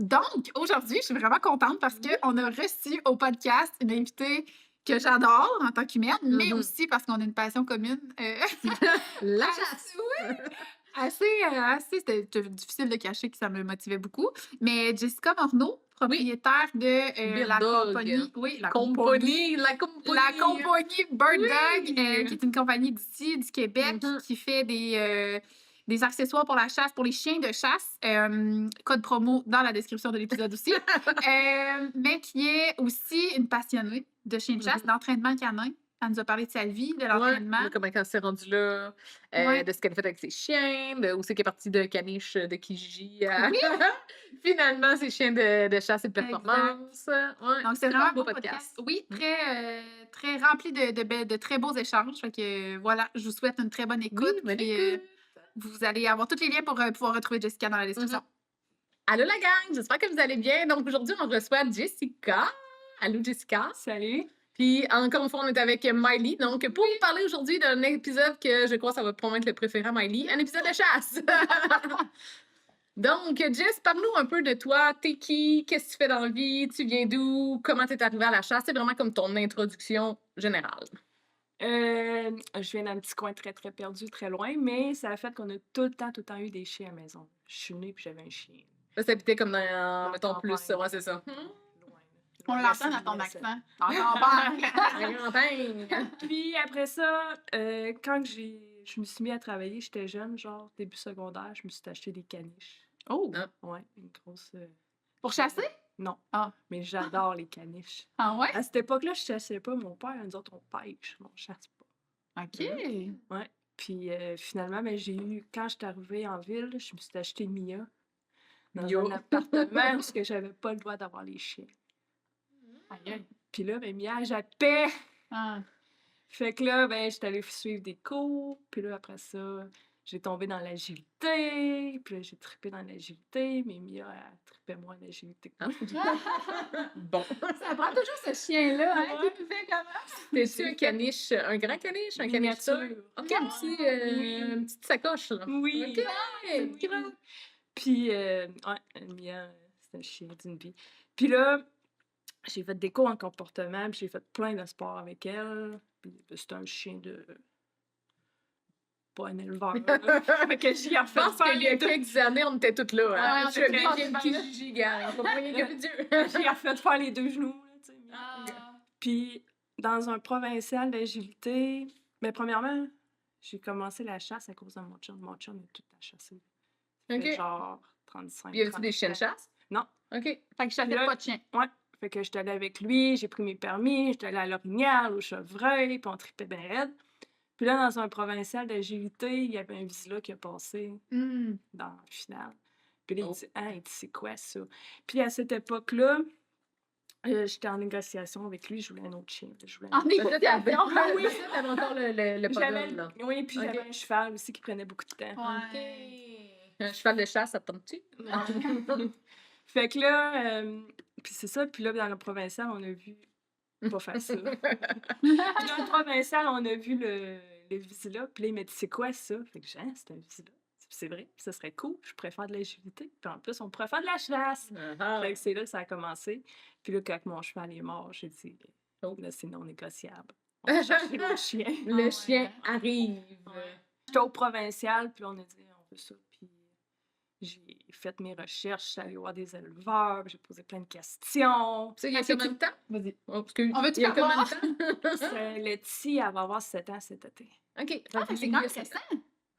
Donc, aujourd'hui, je suis vraiment contente parce qu'on a reçu au podcast une invitée que j'adore en tant qu'humaine, mais aussi parce qu'on a une passion commune. La assez- chasse! oui, c'était difficile de cacher que ça me motivait beaucoup. Mais Jessica Morneau, propriétaire de Bird la Dog. compagnie, oui, La compagnie! la compagnie Bird Dog, Oui. qui est une compagnie d'ici, du Québec, qui fait des accessoires pour la chasse, pour les chiens de chasse. Code promo dans la description de l'épisode aussi. Mais qui est aussi une passionnée de chiens de chasse, d'entraînement canin. Elle nous a parlé de sa vie, de l'entraînement. De comment elle s'est rendue là, de ce qu'elle a fait avec ses chiens, de où c'est qu'elle est partie de caniche de Kijiji à finalement ses chiens de chasse et de performance. Ouais, donc, c'est vraiment un beau beau podcast. Oui, très rempli de très beaux échanges. Fait que voilà, je vous souhaite une très bonne écoute. Oui, bonne puis, écoute. vous allez avoir tous les liens pour pouvoir retrouver Jessica dans la description. Allô la gang, j'espère que vous allez bien. Donc aujourd'hui, on reçoit Jessica. Allô Jessica. Salut. Puis encore une fois, on est avec Miley. Donc pour vous parler aujourd'hui d'un épisode que je crois que ça va probablement être le préféré à Miley, un épisode de chasse. Donc Jess, parle-nous un peu de toi. T'es qui? Qu'est-ce que tu fais dans la vie? Tu viens d'où? Comment t'es arrivée à la chasse? C'est vraiment comme ton introduction générale. Je viens d'un petit coin très, très perdu, très loin, mais ça a fait qu'on a tout le temps eu des chiens à la maison. Je suis née puis j'avais un chien. Ça s'habitait comme dans, mettons, campagne. plus, ouais, c'est ça. Loin. On La l'entend dans ton civilisation. accent. En campagne. La campagne. Puis après ça, quand je me suis mis à travailler, j'étais jeune, genre début secondaire, je me suis acheté des caniches. Oh! Ouais, une grosse... Pour chasser? Non, Ah. mais j'adore les caniches. Ah ouais? À cette époque-là, je chassais pas. Mon père, nous autres, on pêche, mais on chasse pas. OK. Ouais. Puis finalement, ben, quand j'étais arrivée en ville, je me suis acheté Mia dans un appartement parce que j'avais pas le droit d'avoir les chiens. Aïe. Puis là, ben, Mia, elle jappait. Ah. Fait que là, ben, j'étais allée suivre des cours. Puis là, après ça, j'ai tombé dans l'agilité. Puis là, j'ai trippé dans l'agilité. Mais Mia, elle trippait moins l'agilité. Bon. Ça prend toujours ce chien-là, hein, qui nous fait comment? T'es-tu un caniche, un grand caniche, un caniche ça? Miniature. OK, une petite sacoche, là. Oui. OK, Oui. grand. Puis, Mia, c'est un chien d'une vie. Puis là, j'ai fait des cours en comportement, puis j'ai fait plein de sports avec elle. Puis c'est un chien de... pas un éleveur. Fait que j'y ai Je refait pense qu'il y a quelques années, on était toutes là. Hein? Ouais, on Je était suis très bien bien. Kijiji, gars. On va pas rien que Dieu. J'ai refait faire les 2 genoux. Là, tu sais. Ah. Puis, dans un provincial d'agilité, mais premièrement, j'ai commencé la chasse à cause de mon chum. Mon chum est tout à chasser. Ça fait OK. genre 35 Y a-tu des chiens de chasse? Non. OK. Fait que je chassais Là- pas de chien. Ouais. Fait que j'étais allée avec lui, j'ai pris mes permis, j'étais allée à l'Orignal, au Chevreuil, puis on tripait bien raide. Puis là, dans un provincial d'agilité, il y avait un visa qui a passé dans le final. Puis là, il dit « Ah, il dit, c'est quoi ça? » Puis à cette époque-là, j'étais en négociation avec lui, je voulais un autre chien. Je voulais un En autre- négociation. Ah oui, ça, t'avais encore le J'avais, podium, là. oui, puis Ok. j'avais un cheval aussi qui prenait beaucoup de temps. Ouais. Un cheval de chasse, ça te tente-tu? Fait que là, puis c'est ça, puis là, dans le provincial, on a vu... Pas faire ça. Puis dans le provincial, on a vu le Vizela, puis là, il m'a dit « C'est quoi ça? » Fait que j'ai dit « Ah, c'est un Vizela. » C'est vrai, ça serait cool, je préfère de l'agilité. Puis en plus, on pourrait faire de la chasse. Fait que c'est là que ça a commencé. Puis là, quand mon cheval est mort, j'ai dit « Oh, là, c'est non négociable. On va chercher le chien. » Le chien arrive. J'étais au provincial, puis on a dit « On veut ça. » Puis j'ai fait mes recherches, je suis allée voir des éleveurs, puis j'ai posé plein de questions. Ça, il y a combien de temps? Vas-y. Oh, excuse. On veut-tu Il y a combien savoir? de temps? Letty, elle va avoir 7 ans cet été. OK. Ah, Fait que c'est il y quand a même 7 récent. ans.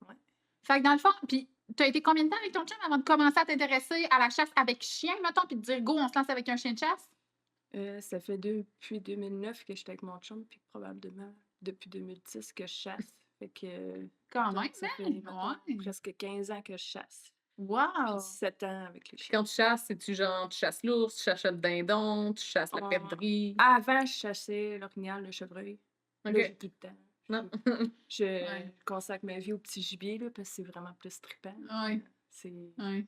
Ouais. Fait que dans le fond, puis t'as été combien de temps avec ton chum avant de commencer à t'intéresser à la chasse avec chien, mettons, puis de dire go, on se lance avec un chien de chasse? Ça fait depuis 2009 que j'étais avec mon chum, puis probablement depuis 2010 que je chasse. Fait que Quand donc, même, ça fait man. mettons, Ouais. presque 15 ans que je chasse. Wow! 7 ans avec les Puis chiens. quand tu chasses, c'est-tu genre, tu chasses l'ours, tu chasses le dindon, tu chasses la Ah. perdrix? Avant, je chassais l'orignal, le chevreuil. Là, j'ai OK. plus de temps. Non. Je Ouais. consacre ma vie au petit gibier, là, parce que c'est vraiment plus trippant. Ouais. C'est... Ouais.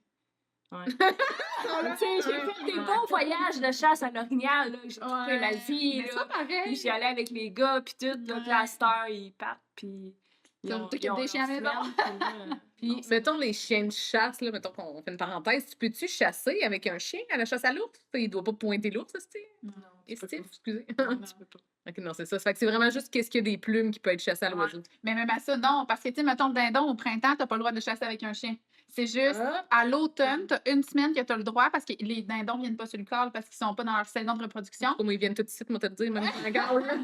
Ouais. Tu sais, j'ai fait des beaux voyages de chasse à l'orignal, là. J'ai trippé ma vie, Mais là. ça, Puis pareil. j'y allais avec les gars, puis tout. Là, Ouais. puis à cette heure, ils partent, puis Ils ont, t'occupes ils ont des leur chiens à la maison. semaine, puis moi, Puis, non, ça- mettons les chiens de chasse, là, mettons qu'on fait une parenthèse, tu peux-tu chasser avec un chien à la chasse à l'ours? Il doit pas pointer l'ours, ça, c'est non, tu peux Estif, pas. excusez. Non, tu peux pas. Ok, non, c'est ça. Ça fait que c'est vraiment juste qu'est-ce qu'il y a des plumes qui peut être chassé à Ouais. l'oiseau. Mais même à ça, non, parce que, tu sais, mettons le dindon, au printemps, t'as pas le droit de chasser avec un chien. C'est juste, Ah. à l'automne, t'as une semaine que t'as le droit, parce que les dindons viennent pas sur le corps parce qu'ils sont pas dans leur saison de reproduction. Comme ils viennent tout de suite, moi, te le dire, même dans la gare, là.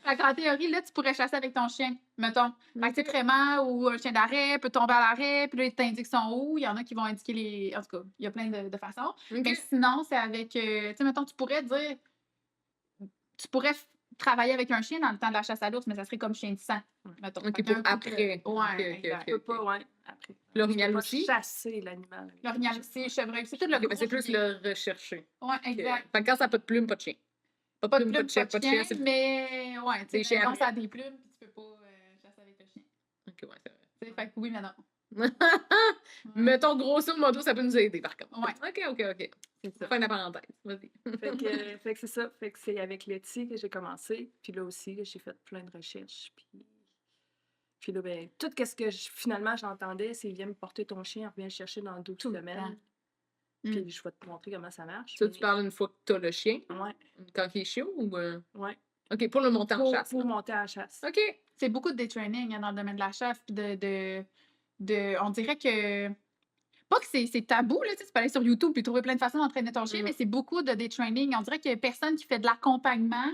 Fait qu'en théorie, là, tu pourrais chasser avec ton chien, mettons. Fait que, tu sais, Ok. tréma ou un chien d'arrêt peut tomber à l'arrêt, puis là, ils t'indiquent son où. Il y en a qui vont indiquer les. En tout cas, il y a plein de façons. Ok. Mais sinon, c'est avec. Tu sais, mettons, tu pourrais dire. Tu pourrais travailler avec un chien dans le temps de la chasse à l'ours, mais ça serait comme chien de sang, mettons. Ok, Fait pour qu'un coup après. Ouais, Ok, exact. Tu peux pas, ouais, après. L'orignal Tu peux pas aussi? chasser l'animal. avec L'orignal le aussi, chevreuil, c'est tout le Ok, ben gros c'est plus gibier. le rechercher. Ouais, Ok. exact. Fait que quand ça n'a pas de plumes, pas de chien. Pas de Pas de plumes, plumes, pas de chien, c'est mais ouais, tu Des sais, chiens non, après. ça a des plumes, puis tu peux pas chasser avec le chien. Ok, ouais, c'est Tu sais, fait que oui, mais non. vrai. Ouais. Mettons, grosso modo, ça peut nous aider, par contre. Ouais. Ok. C'est ça. Fin de la parenthèse. Vas-y. Fait que c'est ça. Fait que c'est avec Letty que j'ai commencé. Puis là aussi, là, j'ai fait plein de recherches. Puis là, ben, tout ce que finalement j'entendais, c'est viens me porter ton chien, reviens le chercher dans 12 Tout le semaines. temps. Puis je vais te montrer comment ça marche. Ça, tu parles une fois que tu as le chien, Ouais, quand il est chiot ou. ouais. Ok, pour le monter en chasse. Pour là. monter à la chasse. Ok. C'est beaucoup de détraining dans le domaine de la chasse, puis on dirait que. Pas que c'est tabou, là, tu sais, tu peux aller sur YouTube puis trouver plein de façons d'entraîner ton chien, Mm. mais c'est beaucoup de détraining. On dirait qu'il y a personne qui fait de l'accompagnement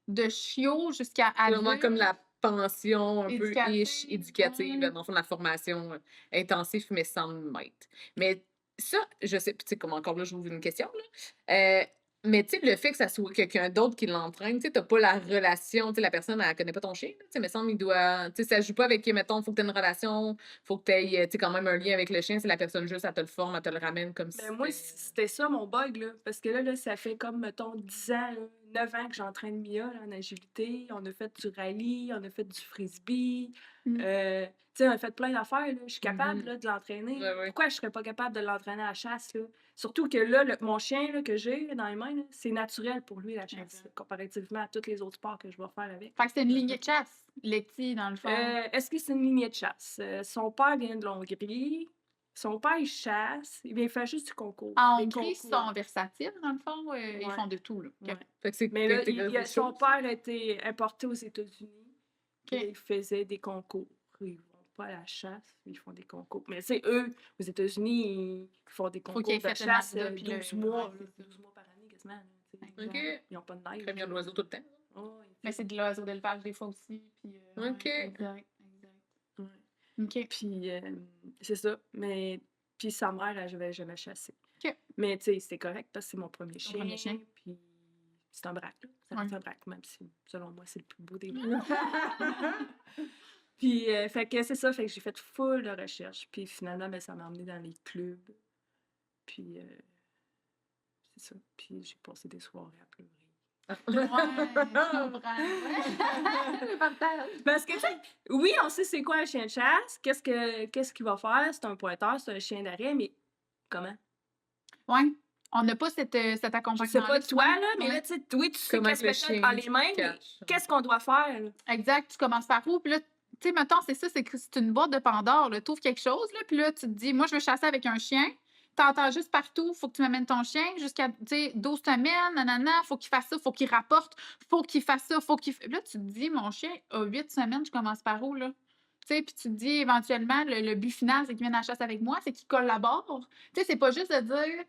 de chiots jusqu'à C'est vraiment adulte. comme la pension un peu Éducative, éducative, ouais. dans le fond, la formation intensive, mais sans maître. Mais ça, je sais, puis tu sais, comme encore là, j'ouvre une question, là. Mais tu sais, le fait que ça soit quelqu'un d'autre qui l'entraîne, tu sais, t'as pas la relation, tu sais, la personne, elle connaît pas ton chien, là, tu sais, me semble, il doit, tu sais, ça joue pas avec, mettons, faut que t'aies une relation, faut que t'aies, tu sais, quand même un lien avec le chien, c'est la personne juste, elle te le forme, elle te le ramène comme si Ben moi, c'était- c'était ça mon bug, là. Parce que là, ça fait comme, mettons, 10 ans, là, 9 ans que j'entraîne Mia là, en agilité. On a fait du rallye, on a fait du frisbee. Mm. Tu sais, on a fait plein d'affaires, là. Je suis capable Mhm. là, de l'entraîner. Ouais, ouais. Pourquoi je serais pas capable de l'entraîner à la chasse, là? Surtout que là, mon chien là, que j'ai là, dans les mains, là, c'est naturel pour lui, la chasse, Exact. là, comparativement à tous les autres sports que je vais faire avec. Fait que c'est une lignée de chasse, Letty, dans le fond. Est-ce que c'est une lignée de chasse? Son père vient de Longueuil. Son père, il chasse. Il fait juste du concours. En Des Hongrie, ils concours. sont versatiles, dans le fond. Ils Ouais. font de tout, là. Ouais. Fait que c'est Mais là, t'intégrer des son choses. père a été importé aux États-Unis. Ok. Puis il faisait des concours. Ils vont pas à la chasse, ils font des concours. Mais c'est eux, aux États-Unis, ils font des concours qu'ils aient de fait le chasse mandat, puis 12 le- mois. ouais, c'est ça. 12 mois par année, quasiment. Là, tu sais. Ok. Ils n'ont pas de neige. Très bien l'oiseau tout le temps. Oh, Mais c'est de l'oiseau d'élevage des fois aussi. Puis, Ok. ouais, exact. ouais. OK. Puis c'est ça. Mais puis sa mère, elle n'avait jamais chassé. OK. Mais tu sais, c'était correct parce que c'est mon premier Ton chien. premier chien. Puis c'est un braque, là. Ça Ouais. reste un braque, même si selon moi, c'est le plus beau des braques. Puis fait que c'est ça, fait que j'ai fait full de recherche. Puis finalement, ben, ça m'a emmené dans les clubs. Puis c'est ça. Puis j'ai passé des soirées à pleurer. Ouais, je comprends. Le partage. Parce que, tu sais, oui, on sait c'est quoi un chien de chasse, qu'est-ce qu'il va faire, c'est un pointeur, c'est un chien d'arrêt, mais comment? Ouais. On n'a pas cet Je accompagnement. sais pas toi, là, mais Ouais. là, tu sais, oui, tu sais Comment qu'est-ce que le que t'as chien dans les mains, se mais cache. qu'est-ce qu'on doit faire, là? Exact. Tu commences par où? Puis là, tu sais, mettons, c'est ça, c'est que c'est une boîte de Pandore. Tu ouvres quelque chose, là, puis là, tu te dis, moi, je veux chasser avec un chien. T'entends juste partout, faut que tu m'amènes ton chien jusqu'à, tu sais, 12 semaines, nanana, faut qu'il fasse ça, faut qu'il rapporte, faut qu'il fasse ça, faut qu'il... Là, tu te dis, mon chien a 8 semaines, je commence par où, là? Tu sais, puis tu te dis, éventuellement, le but final, c'est qu'il vienne à la chasse avec moi, c'est qu'il collabore. Tu sais, c'est pas juste de dire,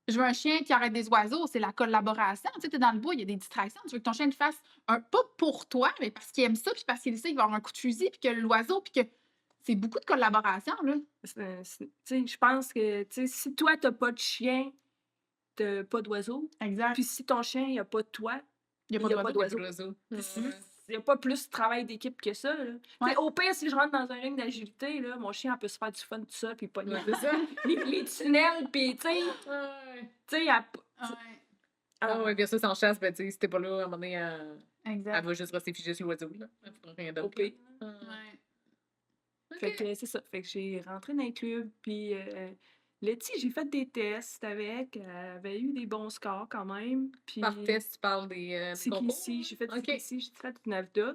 je veux un chien qui arrête des oiseaux, c'est la collaboration. Tu sais, t'es dans le bois, il y a des distractions. Tu veux que ton chien le fasse, pas pour toi, mais parce qu'il aime ça, puis parce qu'il sait qu'il va avoir un coup de fusil, puis que l'oiseau, puis que... C'est beaucoup de collaboration, là. Tu sais, je pense que, tu sais, si toi, t'as pas de chien, t'as pas d'oiseau, Exact. puis si ton chien, il a pas de toi, Il il y a pas d'oiseau. L'oiseau. Il n'y a pas plus de travail d'équipe que ça. Là. Tu sais, au pire, si je rentre dans un ring d'agilité, là, mon chien elle peut se faire du fun tout ça, puis pas Ouais, c'est ça. les tunnels, puis tu sais, Ouais. il y a... Ouais, Ah ouais, bien sûr, sans chasse, ben, tu sais, si t'es pas là, à un moment donné, elle exact. va juste rester figée sur l'oiseau, là. Elle fera rien au d'autre. pire. Ah. Ouais. Fait que c'est ça. Fait que j'ai rentré dans un club, puis Letty, j'ai fait des tests avec. Elle avait eu des bons scores quand même. Puis Par test, tu parles des concours? CQC, j'ai fait du Ok. CQC, j'ai fait du NAVDA.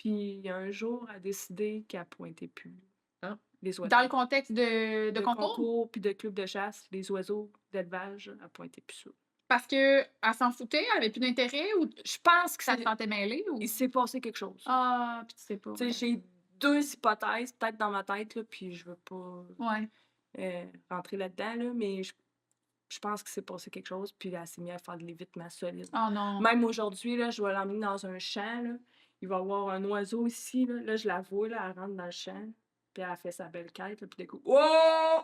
Puis un jour, elle a décidé qu'elle pointait plus Ah. les oiseaux. Dans le contexte de concours? Puis de club de chasse, les oiseaux d'élevage, elle pointait plus ça. Parce qu'elle s'en foutait, elle avait plus d'intérêt ou Je pense que ça te sentait mêlée? Ou... il s'est passé quelque chose. Ah, puis tu sais pas. Tu sais, j'ai 2 hypothèses, peut-être dans ma tête, là, puis je veux pas Ouais. rentrer là-dedans, là, mais je pense qu'il s'est passé quelque chose, puis elle s'est mise à faire de l'évitement solide. Oh non. Même aujourd'hui, là, je vais l'emmener dans un champ, là. Il va y avoir un oiseau ici, là. Là, je la vois, là, elle rentre dans le champ, puis elle fait sa belle quête, là, puis d'un coup, oh!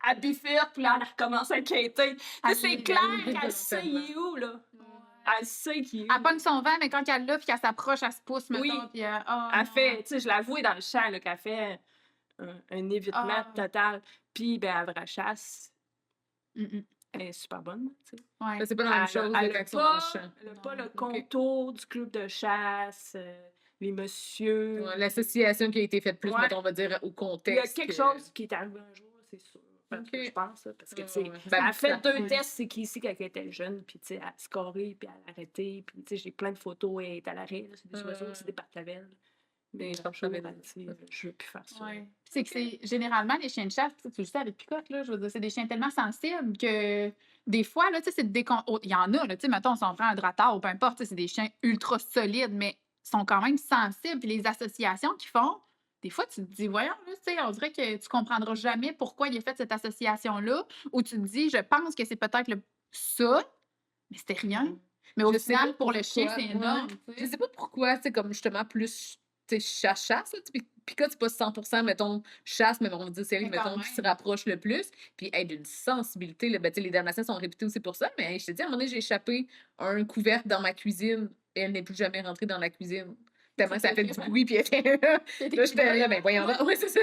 Elle bifurque, puis là, elle recommence à quêter. Elle C'est vit, clair elle vit qu'elle sait il est où, là. Elle sait qu'il est Elle où. pogne son vent, mais quand elle l'a, puis qu'elle s'approche, elle se pousse, mettons, Oui. puis Elle fait, tu sais, je la vois dans le champ, là, qu'elle fait un évitement Ah. total. Puis, ben, à vraie chasse, Mm-mm. elle est super bonne, tu sais. Ouais. Ça, c'est pas la même chose Elle de a l'action dans le pas, champ. elle a pas Non, le ok. contour du club de chasse, les messieurs. Ouais, l'association qui a été faite plus, Ouais. mettons, on va dire, au Il y a contexte. quelque que- chose qui est arrivé un jour, c'est sûr. Parce que Ok. je pense, là, parce que, Ouais, tu sais, ouais. elle Ben, a fait ça- 2 ouais. tests, c'est qu'ici, quand elle était jeune, puis, tu sais, elle a scoré, puis elle a arrêté, puis, tu sais, j'ai plein de photos, elle est à l'arrêt, là, c'est des oiseaux, c'est des partavelles. Mais Des un jour, partavelles. elle dit, je veux plus faire ça. Ouais. C'est que c'est généralement les chiens de chasse, tu le sais avec Picotte, là, je veux dire, c'est des chiens tellement sensibles que des fois, là, tu sais, c'est il y en a, là, tu sais, mettons, si on prend un drateur ou peu importe, tu sais, c'est des chiens ultra solides, mais sont quand même sensibles. Puis les associations qu'ils font, des fois, tu te dis, voyons, là, tu sais, on dirait que tu comprendras jamais pourquoi il a fait cette association-là, ou tu te dis, je pense que c'est peut-être ça, mais c'était rien. Mais au Je sais final, pas pour le chien, pourquoi, c'est ouais. énorme. tu Je sais. sais pas pourquoi, c'est comme justement plus, tu sais, chasse-chasse. Là, tu sais, Picotte, c'est pas 100%, mettons, chasse, mais on va dire série, Mais quand mettons, qui se même. rapproche le plus. Puis, hey, d'une sensibilité, là, ben, tu sais, les Dalmatiens sont réputés aussi pour ça, mais hey, je te dis, à un moment donné, j'ai échappé un couvercle dans ma cuisine et elle n'est plus jamais rentrée dans la cuisine. Tellement que ça fait du bruit, puis elle était là. Là, j'étais là, ben voyons donc. Ouais, c'est ça.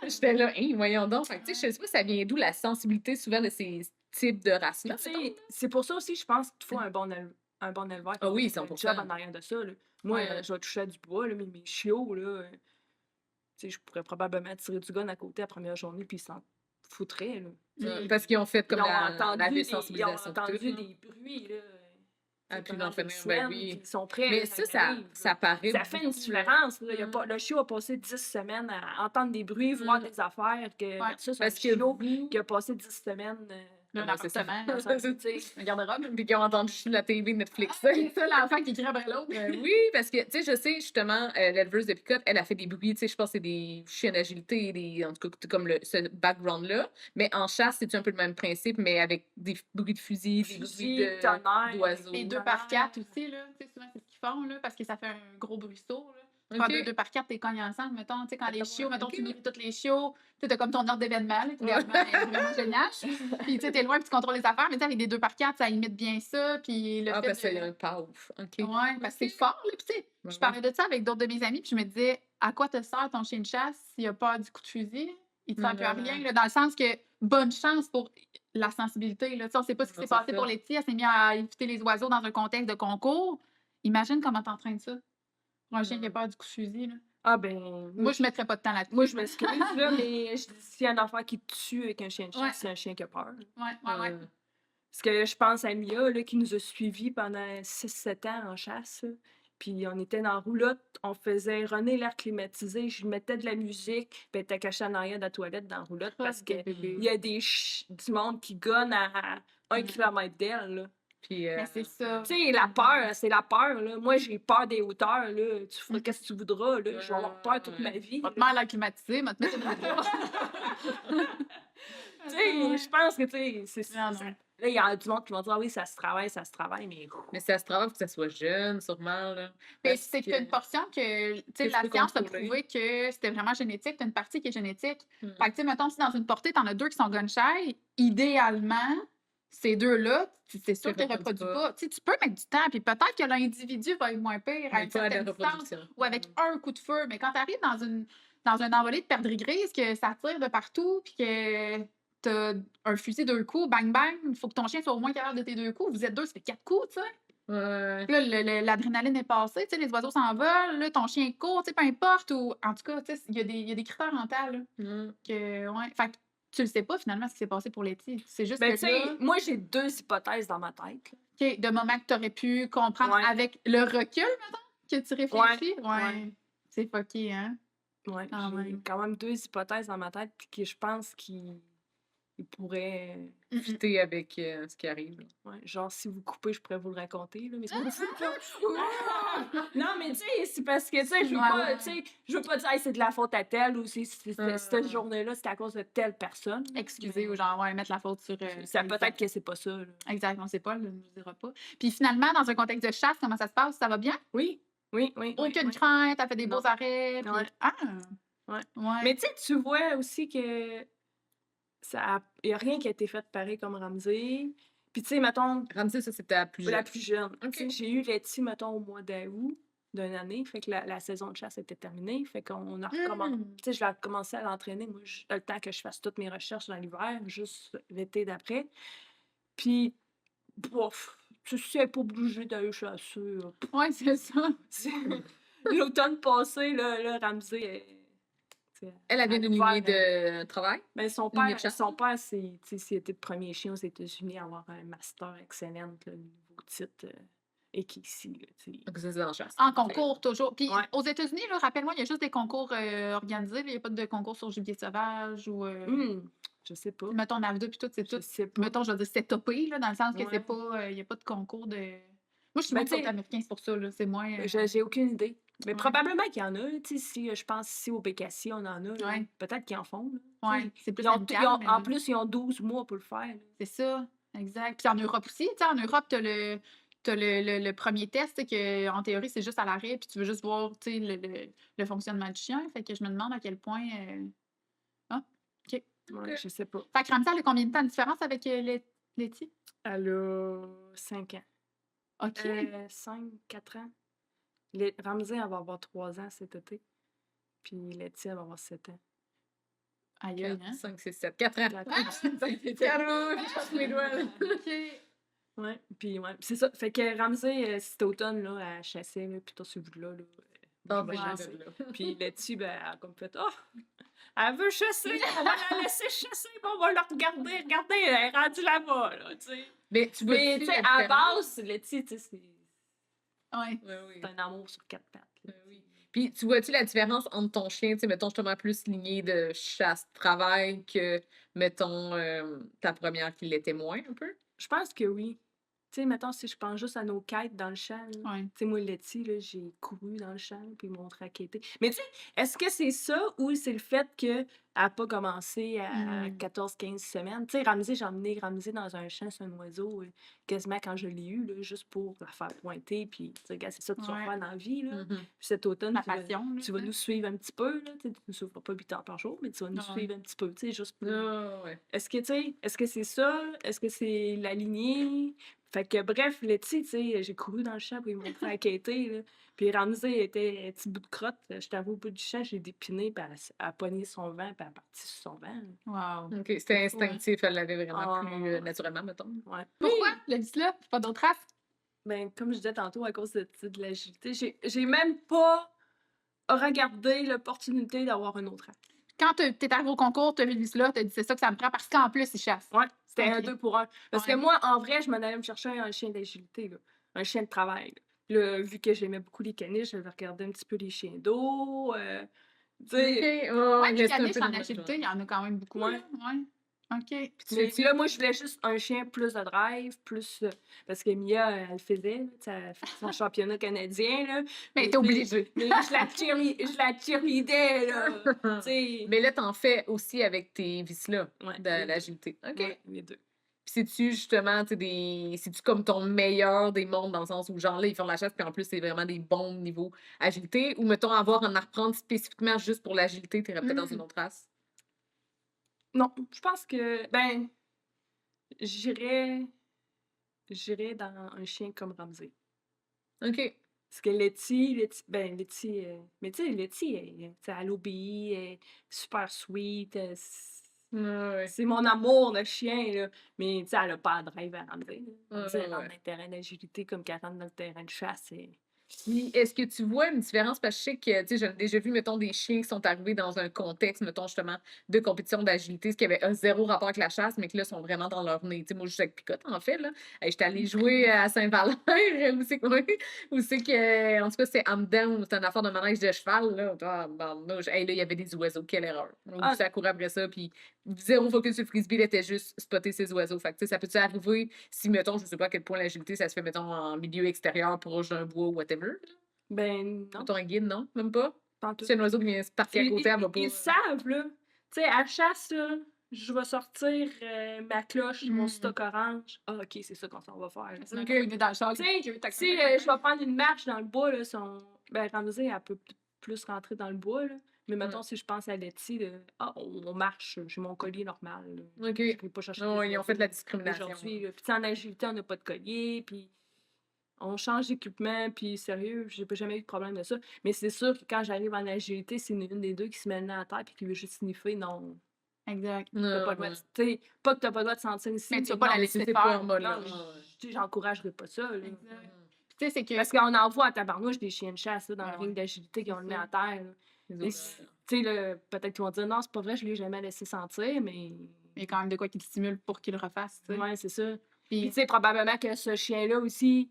J'étais là, hein, voyons donc. Fait que, tu sais, je sais pas, ça vient d'où la sensibilité souvent de ces types de races-là. Tu mettons. sais, c'est pour ça aussi, je pense qu'il faut un bon éleveur qui Ah oui, fait le 100%. job en arrière de ça. Là. Moi, Ouais. je vais toucher à du bois, là, mais mes chiots, là, tu sais, je pourrais probablement tirer du gun à côté la première journée, puis ils s'en foutraient. Là. Parce qu'ils ont fait comme Ils ont la entendu, désensibilisation. ils ont entendu tout, là. des bruits. Là, Ah, c'est puis pendant l'en fait des venir, ben semaines, oui. puis ils sont prêts. Mais là, ça arrive, là. ça paraît. Ça fait une beaucoup, là. différence. Là. Le chiot a passé 10 semaines à entendre des bruits, voir des affaires, versus un Parce que chiot vous- qui a passé 10 semaines D'un Ouais, c'est ça. appartement, tu sais. un garde-robe. Puis qu'ils ont entendu la TV, Netflix. C'est ça, l'enfant qui crie après l'autre. Oui, parce que, tu sais, je sais, justement, l'éleveuse de Picotte, elle a fait des bruits, tu sais, je pense que c'est des chiens d'agilité, en tout cas, comme ce background-là. Mais en chasse, c'est un peu le même principe, mais avec des bruits de fusil, des bruits tonnerre, d'oiseaux. Les 2 par 4 aussi, là. Tu sais, souvent, c'est ce qu'ils font, là, parce que ça fait un gros bruisseau, là. Tu prends Ok. 2 par 4, t'es cognes ensemble, mettons, tu sais, quand les chiots, mettons, ok. tu nourris tous les chiots, tu sais, t'as comme ton ordre d'événement, là, qui idéalement est vraiment génial. Puis, tu sais, t'es loin, puis tu contrôles les affaires, mais tu sais, avec des 2 par 4, ça imite bien ça, puis le Ah, fait parce qu'il y de... a un paf. OK. Ouais, parce que c'est fort, là, puis tu sais, Ouais, je parlais de ça avec d'autres de mes amis, puis je me disais, à quoi te sert ton chien de chasse s'il a pas du coup de fusil? Il te sert plus à rien, là, dans le sens que, bonne chance pour la sensibilité, là. Tu sais, on sait pas ce qui Non, s'est c'est passé ça. pour Letty, elle s'est mise à éviter les oiseaux dans un contexte de concours. Imagine comment t'entraînes ça. Pour un chien qui a peur du coup de fusil, là. Ah ben, Moi, je mettrais pas de temps là-dessus. moi, je m'excuse, là, mais je dis, s'il y a un enfant qui te tue avec un chien de chasse, Ouais. c'est un chien qui a peur. Ouais. Parce que je pense à Mia, là, qui nous a suivis pendant 6-7 ans en chasse. Là. Puis on était dans la roulotte, on faisait runner l'air climatisé, je mettais de la musique, puis elle était cachée en arrière de la toilette dans la roulotte parce qu'il y a du monde qui gonne à 1 km d'elle. Là. Puis, Mais c'est ça. Tu sais, la peur, c'est la peur. Là. Moi, j'ai peur des hauteurs. Là. Tu feras qu'est-ce que tu voudras. Là. Je vais avoir peur toute ma vie. Va te mettre l'air climatisé, va te mettre une Tu sais, je pense que, tu sais, c'est Non, ça. non. Là, il y a du monde qui va dire, ah oui, ça se travaille, mais ça se travaille pour que ça soit jeune, sûrement. Là. Mais Parce c'est que- une portion que, tu sais, que tu la peux science a contrôler. prouvé que c'était vraiment génétique. T'as une partie qui est génétique. Hmm. Fait que, tu sais, mettons, si dans une portée, t'en as 2 qui sont gun shy, idéalement, ces 2-là, c'est sûr que tu ne reproduis pas. Tu sais, tu peux mettre du temps, puis peut-être que l'individu va être moins pire à Mais une pas à la certaine distance reproduction. ou avec un coup de feu. Mais quand tu arrives dans un envolée de perdrix grise, que ça tire de partout, puis que tu as un fusil 2 coups, bang bang, il faut que ton chien soit au moins capable de tes 2 coups. Vous êtes 2, ça fait 4 coups, tu sais. Ouais. Puis là, l'adrénaline est passée, tu sais, les oiseaux s'envolent, là, ton chien court, tu sais, peu importe. Ou, en tout cas, tu sais, il y a des critères mentaux, là, Hmm. que, ouais. Fait que tu le sais pas, finalement, ce qui s'est passé pour Letty. C'est juste ben, que tu sais, là, moi, j'ai 2 hypothèses dans ma tête. là. OK, de moment que tu aurais pu comprendre Ouais. avec le recul, mettons, que tu réfléchis. Ouais. C'est fucké, hein? Ouais, Quand j'ai même. quand même 2 hypothèses dans ma tête, puis que je pense qu'ils pourraient, Fitter avec ce qui arrive. Là. ouais, genre si vous coupez, je pourrais vous le raconter, là, mais c'est pas non, mais tu sais, c'est parce que, tu sais, je veux Ouais, pas, ouais. tu sais, je veux pas dire: «Hey, c'est de la faute à telle» ou cette Hum. journée-là, c'était à cause de telle personne», Excuser mais ou genre, ouais, mettre la faute sur. ça peut-être Exact. que c'est pas ça, là. Exact, on sait pas, là, on nous dira pas. Puis finalement, dans un contexte de chasse, comment ça se passe? Ça va bien? Oui, oui, oui, oui, Aucune oui. crainte, t'as fait des Non. beaux arrêts, puis Ouais. ah! Ouais. Ouais. Mais tu sais, tu vois aussi que il y a rien qui a été fait pareil comme Ramsey. Puis tu sais, mettons, Ramsey, ça, c'était plus la jeune. plus jeune. OK. Tu sais, j'ai eu Letty, mettons, au mois d'août d'une année. Fait que la saison de chasse était terminée. Fait qu'on a recommencé. Mmh. Tu sais, je l'ai recommencé à l'entraîner, moi, le temps que je fasse toutes mes recherches dans l'hiver, juste l'été d'après. Puis, bof, tu sais, elle est pas obligée d'aller chasser. Là. Ouais, c'est ça. C'est- L'automne passé, là, Ramsey, tu sais, Elle vient d'une l'hiver, lignée de travail. ben, Lignée de chasse. son père, c'était le premier chien aux États-Unis à avoir un master excellent, là, niveau titre, et qui ici, là, tu sais. Donc, ça, c'est dans la chasse. En concours, toujours. Puis Ouais. aux États-Unis, là, rappelle-moi, il y a juste des concours organisés. Il n'y a pas de concours sur gibier sauvage ou. Je sais pas. Mettons NAVDA, puis tout, c'est Je tout. sais pas. Mettons, je veux dire, c'est topé, là, dans le sens que c'est Ouais. pas. Il n'y a pas de concours de. Moi, je suis Ben, moins tu sais, côté américain, c'est pour ça, là. C'est moins. j'ai aucune idée. Mais Ouais. probablement qu'il y en a, là, tu sais, si je pense ici au Bécassier, on en a, là, Ouais. peut-être qu'ils en font, là, tu Ouais, sais. c'est plus En amical, mais- plus, ils ont 12 mois pour le faire, là. C'est ça, exact. Puis en Europe aussi, tu sais, en Europe, t'as le premier test, tu sais, que, en théorie, c'est juste à l'arrêt, puis tu veux juste voir, tu sais, le fonctionnement du chien. Fait que je me demande à quel point. Ah, OK. Ouais, je sais pas. Fait que Ramsay, elle a combien de temps de différence avec Letty? Elle a 5 ans. OK. 5, 4 ans. Ramsey, elle va avoir 3 ans cet été. Puis Letty, elle va avoir 7 ans. Aïe, aïe, 4, hein? 5, 6, 7. 4 ans. 4 Ah! ans. Je passe mes doigts. Là. OK. Ouais, puis ouais, c'est ça. Fait que Ramsey, cet automne, là, elle chassait, là, puis tout ce bout-là, là. Ah, je vais ben, chasser. là. Puis Letty, ben, elle a comme fait, oh, elle veut chasser, on va la laisser chasser, puis on va la regarder. Regardez, elle est rendue là-bas, là, tu sais. Mais tu vois, Mais, tu sais, à la base, Letty, tu sais, Ouais. Oui. c'est un amour sur 4 pattes. là. Oui. Puis, tu vois-tu la différence entre ton chien, tu sais, mettons, justement, plus lignée de chasse-travail que, mettons, ta première qui l'était moins, un peu? Je pense que oui. Tu sais, mettons, si je pense juste à nos quêtes dans le champ, là. Ouais. Tu sais, moi, Letty, là, j'ai couru dans le champ, puis ils m'ont traquetté. Mais tu sais, est-ce que c'est ça ou c'est le fait qu'elle n'a pas commencé à Mm. 14-15 semaines? Tu sais, Ramsey, j'ai emmené Ramsey dans un champ sur un oiseau, quasiment quand je l'ai eu, là, juste pour la faire pointer, puis tu sais, regarde, c'est ça que tu vas Ouais. faire dans la vie, là. Mhm. Puis cet automne, La tu vas, passion, là, tu vas tu nous sais. suivre un petit peu, là. Tu sais, tu ne suivras pas 8 heures par jour, mais tu vas nous Ouais. suivre un petit peu, tu sais, juste pour... Ah, ouais. Est-ce que, tu sais, est-ce que c'est ça? Est-ce que c'est la lignée? Fait que, bref, Letty, tu sais, j'ai couru dans le champ, puis ils m'ont traquetté, là. Puis Ramsey était un petit bout de crotte. J'étais arrivée au bout du champ, j'ai dépiné, puis elle a pogné son vent, puis elle est partie sur son vent. Wow. OK, c'était C'est fou, hein? instinctif, elle l'avait vraiment Ah, plus ouais. naturellement, mettons. Ouais. Pourquoi? Le là? Pas d'autres races? Ben, comme je disais tantôt, à cause de l'agilité, j'ai même pas regardé l'opportunité d'avoir un autre race. Quand t'es arrivé au concours, t'as vu là, t'as dit c'est ça que ça me prend parce qu'en plus, il chasse. Ouais, c'était un Ok. 2 pour 1. Parce que Ouais. moi, en vrai, je m'en allais me chercher un chien d'agilité, là. Un chien de travail. Là, vu que j'aimais beaucoup les caniches, j'avais regardé un petit peu les chiens d'eau. Tu sais, Ouais, il les reste un caniches peu en dans le agilité, il genre. y en a quand même beaucoup. Ouais. Là. Ouais. OK. Puis tu mais fais-tu- là, moi, je voulais juste un chien plus de drive, plus. Parce que Mia, elle le faisait, là, tu sais, elle a fait son championnat canadien, là. Mais Mais t'es tu sais, obligé. Mais je la cheerleadais, là. Tu sais. Mais là, t'en fais aussi avec tes vices-là, Ouais, de les deux. l'agilité. OK. Ouais, les deux. Puis c'est-tu justement, tu sais, c'est-tu comme ton meilleur des mondes dans le sens où, genre, là, ils font de la chasse, puis en plus, c'est vraiment des bons niveaux agilité, ou mettons, avoir à en reprendre spécifiquement juste pour l'agilité, t'irais peut-être dans une autre race? Non, je pense que. Ben, j'irais dans un chien comme Ramsey. OK. Parce que Letty, mais tu sais, Letty, elle obéit, elle est super sweet, Ouais. c'est mon amour de chien, là. Mais tu sais, elle a pas de drive à Ramsey, là. Ouais, Ramsey, elle ouais. rentre dans le terrain d'agilité comme qu'elle rentre dans le terrain de chasse, Puis, est-ce que tu vois une différence? Parce que je sais que, tu sais, j'ai déjà vu, mettons, des chiens qui sont arrivés dans un contexte, mettons, justement, de compétition d'agilité, ce qui avait zéro rapport avec la chasse, mais que là, sont vraiment dans leur nez. Tu sais, moi, je suis avec Picotte, en fait, là. J'étais allée jouer à Saint-Valère, où c'est quoi? Où c'est que, en tout cas, c'est en dedans, c'est une affaire de manège de cheval, là. Ah, barnouche. Hey, là, il y avait des oiseaux, quelle erreur. Donc, Ah, ça courait après ça, puis zéro focus sur le frisbee, il était juste spotter ces oiseaux. Fait que, tu sais, ça peut-tu arriver si, mettons, je sais pas à quel point l'agilité, ça se fait, mettons, en milieu extérieur, proche d'un bois ou whatever, là? ben non, Mettons un guide, non? Même pas? pas en tout. C'est un oiseau qui vient se parquer à côté, elle va pas. Ils savent, là. Tu sais, à chasse, là, je vais sortir ma cloche, mon stock orange. Ah, OK, c'est ça qu'on s'en va faire. là. C'est un peu dans le char. Tu sais, si je vais prendre une marche dans le bois, là, ben, Ramsey, elle peut plus rentrer dans le bois, là. Mais mettons, si je pense à Letty, on marche, j'ai mon collier normal. Là. OK. Je ne pas chercher Oh, des ils ont fait de la oiseaux discrimination. aujourd'hui. là. Puis tu sais, en agilité, on n'a pas de collier, puis on change d'équipement, puis sérieux, j'ai pas jamais eu de problème de ça. Mais c'est sûr que quand j'arrive en agilité, c'est une des deux qui se met le nez à terre puis qui veut juste sniffer, non. Exact. T'as pas le droit de, tu sais, pas que t'as pas le droit de sentir ici. Mais tu vas pas la Non, laisser c'est pas en faire. mode Non, là. tu sais, j'encouragerais pas ça. Là. Exact. Puis tu sais, c'est que. Parce qu'on en voit à tabarnouche des chiens de chasse là, dans Ah la ouais. ring d'agilité qui ont le nez ça. à terre. là. Mais tu sais, là, peut-être qu'ils vont dire non, c'est pas vrai, je l'ai jamais laissé sentir, mais. Il y a quand même de quoi qui le stimule pour qu'il le refasse. Tu sais. Ouais, c'est ça. Puis, Puis tu sais, probablement que ce chien-là aussi,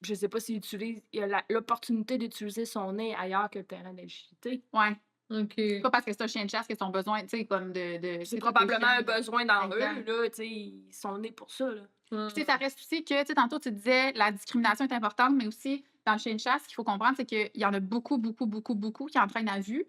je sais pas s'il utilise, il a l'opportunité d'utiliser son nez ailleurs que le terrain d'agilité. ouais. OK. C'est pas parce que c'est un chien de chasse qu'ils ont besoin, tu sais, comme de C'est probablement un chiens. besoin dans eux, Exact. là, tu sais, ils sont nés pour ça, là. Puis, tu sais, ça reste aussi que, tu sais, tantôt, tu disais la discrimination est importante, mais aussi, dans le chien de chasse, ce qu'il faut comprendre, c'est qu'il y en a beaucoup, beaucoup, beaucoup, beaucoup qui entraînent à vue.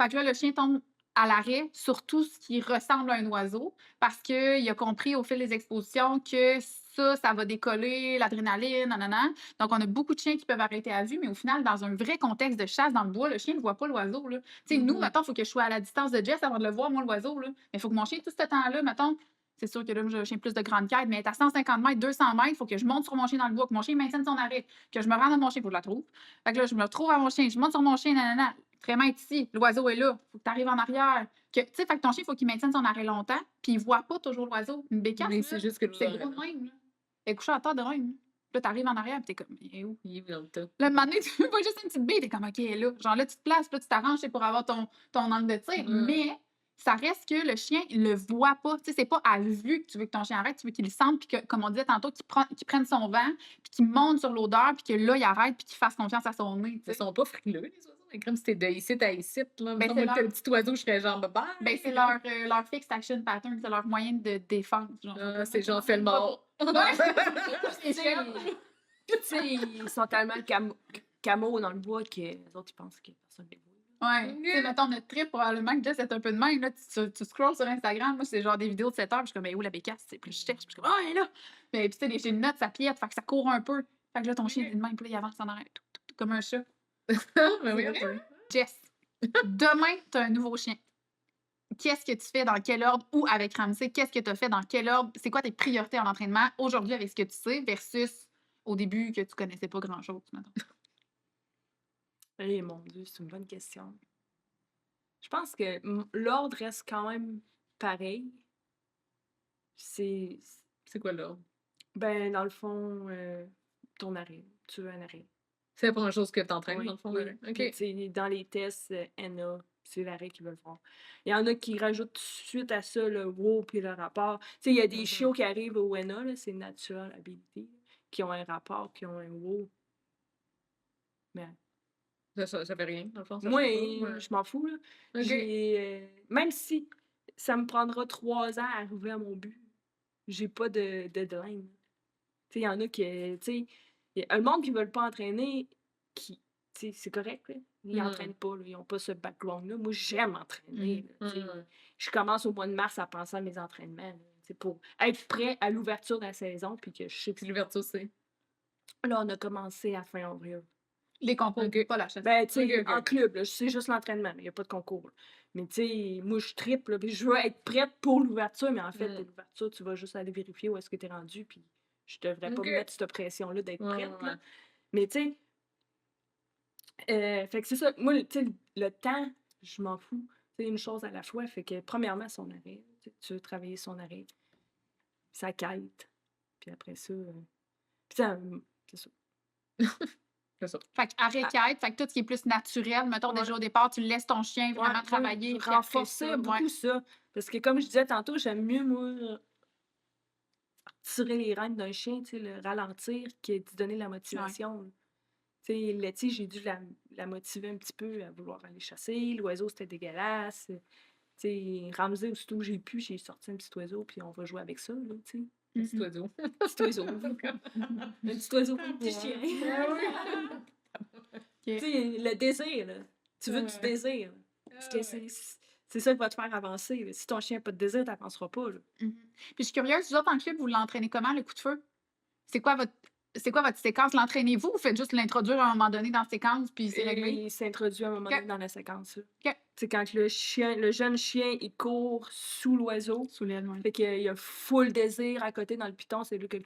Fait que là, le chien tombe à l'arrêt sur tout ce qui ressemble à un oiseau parce qu'il a compris au fil des expositions que ça va décoller, l'adrénaline, nanana. Donc, on a beaucoup de chiens qui peuvent arrêter à vue, mais au final, dans un vrai contexte de chasse dans le bois, le chien ne voit pas l'oiseau, là. Tu sais, nous, mettons, il faut que je sois à la distance de Jess avant de le voir, moi, l'oiseau, là. Mais il faut que mon chien, tout ce temps-là, mettons, c'est sûr que là, j'ai un chien plus de grande quête, mais à 150 mètres, 200 mètres, il faut que je monte sur mon chien dans le bois, que mon chien maintienne son arrêt, que je me rende à mon chien, il faut que je la trouve. Fait que là, je me retrouve à mon chien, je monte sur mon chien, nanana. Vraiment être ici, l'oiseau est là, faut que tu arrives en arrière. Tu sais, fait que ton chien, il faut qu'il maintienne son arrêt longtemps, puis il voit pas toujours l'oiseau. Une bécasse, Mais là, c'est juste que c'est gros de même, là. Elle est couchée à terre de même. Là, t'arrives en arrière, puis t'es comme, il est où? Il est dans le tas. Là, un moment donné, tu vois juste une petite bille, t'es comme, OK, elle est là. Genre là, tu te places, puis là, tu t'arranges c'est pour avoir ton angle de tir, mais ça reste que le chien, il le voit pas. Tu sais, c'est pas à vue que tu veux que ton chien arrête, tu veux qu'il le sente, puis que, comme on disait tantôt, qu'il prenne son vent, puis qu'il monte sur l'odeur, puis que là, il arrête, puis qu'il fasse confiance à son nez. Tu Ils sais. sont pas frileux, les oiseaux. Mais comme si t'es de ici à ici, là. Ben, Mettons, c'est moi, t'es leur- un petit oiseau, je serais genre, bye. Ben, c'est leur fixed action pattern, c'est leur moyen de défense. Genre. C'est genre, fais le mort. Tu sais, ils sont tellement camo dans le bois que les autres, ils pensent que personne les voit. Ouais. Tu sais, mettons, notre trip, probablement que Jess est un peu de même. Là, tu scrolls sur Instagram, moi, c'est genre des vidéos de 7 heures, puis je suis comme, mais où la bécasse? Puis je cherche, puis je suis comme, oh, elle est là! Puis, tu sais, les chiens de notes, ça piète, fait que ça court un peu. Fait que là, ton chien est de même, puis là, il avance en arrière, tout, comme un chat. Mais oui, C'est vrai. Jess, demain, tu as un nouveau chien. Qu'est-ce que tu fais, dans quel ordre, ou avec Ramsey, qu'est-ce que tu as fait, dans quel ordre? C'est quoi tes priorités en entraînement aujourd'hui avec ce que tu sais versus au début que tu connaissais pas grand-chose, mettons? Eh mon Dieu, c'est une bonne question. Je pense que l'ordre reste quand même pareil. C'est, C'est quoi l'ordre? ben, dans le fond, ton arrêt. Tu veux un arrêt. C'est la première chose que t'entraînes, Oui, dans le fond. oui. là. Puis, OK. tu sais, dans les tests NA, c'est l'arrêt qu'ils veulent voir. Il y en a qui rajoutent suite à ça le WOW puis le rapport. Tu sais, il y a des chiots qui arrivent au NA, là, c'est Natural Ability, qui ont un rapport, qui ont un WOW. Mais Ça fait rien, dans le fond. Ça moi, change pas, je m'en fous, là. OK. Même si ça me prendra 3 ans à arriver à mon but, j'ai pas de deadline. Tu sais, il y en a qui, tu sais, il y a un monde qui veulent pas entraîner, tu sais, c'est correct, là. Ils entraînent pas, là, ils ont pas ce background-là. Moi, j'aime entraîner, là, tu sais. Je commence au mois de mars à penser à mes entraînements, là, tu sais, pour être prêt à l'ouverture de la saison, puis que je sais que Puis l'ouverture, c'est. là, on a commencé à fin avril. Les concours, OK. pas la chasse. Ben, tu sais, OK. en club, là, c'est juste l'entraînement, il n'y a pas de concours. Là. Mais tu sais, moi, je triple, là, puis je veux être prête pour l'ouverture, mais en fait, l'ouverture, tu vas juste aller vérifier où est-ce que tu es rendu, puis je devrais pas me mettre cette pression-là d'être prête. Là. Mais tu sais, fait que c'est ça. Moi, tu sais, le temps, je m'en fous. C'est une chose à la fois. Fait que, premièrement, son arrêt. Tu veux travailler son arrêt, sa quête. Puis après ça, puis c'est ça. C'est ça. Fait qu'arrêt quête, fait que tout ce qui est plus naturel, mettons Ouais. déjà au départ, tu laisses ton chien Ouais, vraiment moi, travailler. je Puis après renforçais ça, beaucoup ça. Parce que comme je disais tantôt, j'aime mieux, moi, tirer les rênes d'un chien, tu sais, le ralentir, que de donner la motivation. Là. Tu sais, Letty, j'ai dû la motiver un petit peu à vouloir aller chasser. L'oiseau, c'était dégueulasse. Tu sais, Ramsey, aussitôt que j'ai pu, j'ai sorti un petit oiseau, puis on va jouer avec ça, là, tu sais. Un petit oiseau. Un petit oiseau. Un petit oiseau pour un petit chien. Tu sais, le désir, là. Tu veux du désir. Parce que c'est ça qui va te faire avancer. Là. Si ton chien n'a pas de désir, tu n'avanceras pas. Là. Puis je suis curieuse, vous autres en club, vous l'entraînez comment, le coup de feu? C'est quoi votre séquence? L'entraînez-vous ou vous faites juste l'introduire à un moment donné dans la séquence, puis c'est réglé? Il s'introduit à un moment Ok. donné dans la séquence. Ok. C'est quand le jeune chien, il court sous l'oiseau. Sous l'aile, ouais. Fait qu'il y a full désir à côté dans le piton, c'est là que le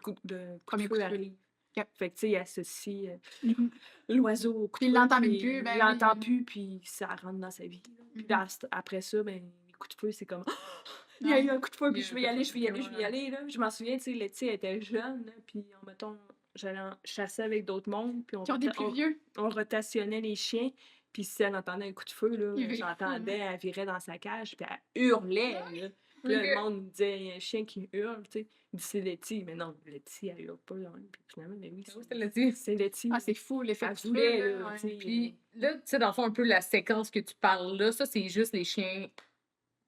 Premier coup de feu arrive. Ok. Fait que tu sais, il associe Mhm. l'oiseau au coup Puis de il feu. l'entend même puis plus, ben il l'entend oui. plus, puis ça rentre dans sa vie. Là. Puis Mhm. après ça, ben, les coups de feu, c'est comme il y a eu un coup de feu, Il y puis a je un vais coup y de aller, feu, je vais y aller, je vais y ouais. aller. Là. Je m'en souviens, tu sais, Letty elle était jeune, là, puis mettons, j'allais chasser avec d'autres mondes, puis Qui ont des plus vieux. on rotationnait les chiens. Puis si elle entendait un coup de feu, là, Il virait j'entendais, fou, elle virait dans sa cage, puis elle hurlait. Là. Puis là, Ok. le monde me disait, il y a un chien qui hurle, tu sais. Il dit, c'est Letty. Mais non, Letty, elle hurle pas. Là. Puis finalement, mais oui, Oui, c'est Letty. c'est Letty. Ah, c'est fou, l'effet Elle coup de voulait, feu, là, là, ouais. tu sais. Puis là, tu sais, dans le fond, un peu la séquence que tu parles là, ça, c'est juste les chiens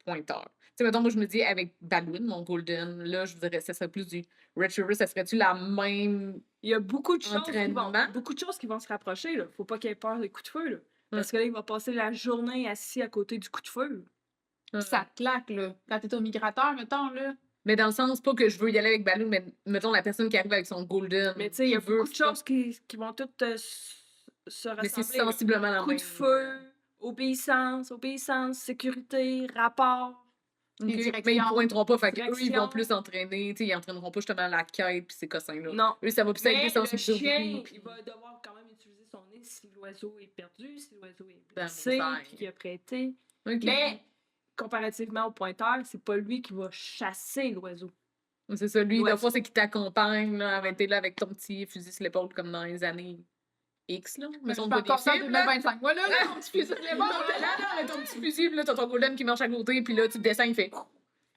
pointeurs. Tu sais, mettons, moi, je me dis, avec Balloon, mon Golden, là, je voudrais, ça serait plus du Retriever, ça serait-tu la même. Il y a beaucoup de choses Entraînement. qui vont se rapprocher. Là. Faut pas qu'il ait peur des coups de feu. Là. Parce que là, il va passer la journée assis à côté du coup de feu. Puis ça claque, là. Quand t'es au migrateur, mettons, là. Mais dans le sens, pas que je veux y aller avec Balloon, mais mettons la personne qui arrive avec son Golden. Mais tu sais, il y a qui veut beaucoup de choses qui vont toutes se Mais c'est rassembler. là. sensiblement la Coup même. de feu, obéissance, sécurité, rapport. Ok. Les Mais ils directions. pointeront pas, fait qu'eux, ils vont Direction. plus entraîner, tu sais, ils entraîneront pas justement la quête pis ces cossins-là. Non. Eux, ça va plus être Mais des le sensibilités. chien, il va devoir quand même utiliser son nez si l'oiseau est perdu, si l'oiseau est Dans le blessé, design. puis qu'il a prêté. Ok. Mais comparativement au pointeur, c'est pas lui qui va chasser l'oiseau. C'est ça, lui, L'oiseau. des fois, c'est qu'il t'accompagne, là, t'es là avec ton petit fusil sur l'épaule, comme dans les années X, là. Mais Je on suis voit encore des dans films, là. 2025. Voilà, là, on se fait ça, les Non, bords. t'es là, avec ton petit fusil, pis là, t'as ton golden qui marche à côté, puis là, tu descends, il fait.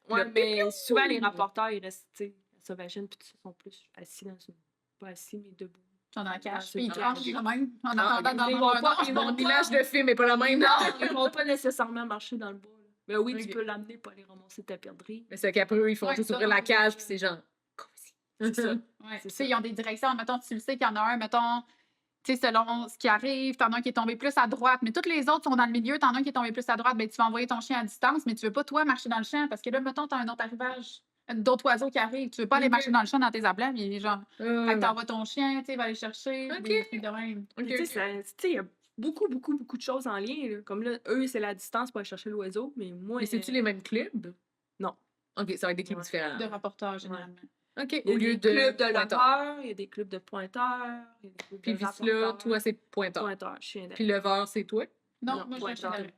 Ouais, Le mais souvent, les rapporteurs, ils restent, tu sais, à Sauvagine, puis ils sont plus assis dans une. Pas assis, mais debout. Dans la cage, Dans puis ils une tranchent cage. quand même. En Ah, attendant ils dans vont un pas, an. mon image de film est pas la même. Non, ils vont pas nécessairement marcher dans le bois. Là. Mais oui, Ok. tu peux l'amener pour aller ramasser ta perdrix. Mais c'est qu'après, eux, ils font Ouais, juste ça, ouvrir la c'est cage, ça. puis c'est genre. C'est ça. Ouais, C'est tu ça. sais, ils ont des directions. Mettons, tu le sais qu'il y en a un, mettons, tu sais, selon ce qui arrive, t'en as un qui est tombé plus à droite, mais toutes les autres sont dans le milieu, t'en as un qui est tombé plus à droite, ben tu vas envoyer ton chien à distance, mais tu veux pas, toi, marcher dans le champ, parce que là, mettons, t'as un autre arrivage, d'autres oiseaux qui arrivent, tu veux pas aller Ok. marcher dans le champ dans tes ablats, puis genre, fait que Ouais. t'envoies ton chien, tu sais, va aller chercher, Ok. des trucs de même. Ok, Puis, tu ok. sais, il y a beaucoup de choses en lien. Là. Comme là, eux, c'est la distance pour aller chercher l'oiseau, mais moi. Mais c'est-tu les mêmes clubs? Non. Ok, ça va être des clubs Ouais. différents. De rapporteurs, généralement. Ok, Il y au a lieu des de. clubs de pointeurs. leveurs, il y a des clubs de pointeurs, il y a des clubs Puis de Visla, rapporteurs. toi, c'est pointeur. Pointeur, chien d'arrêt. Puis leveur, c'est toi? Non, moi, je pointeur, suis chien d'arrêt.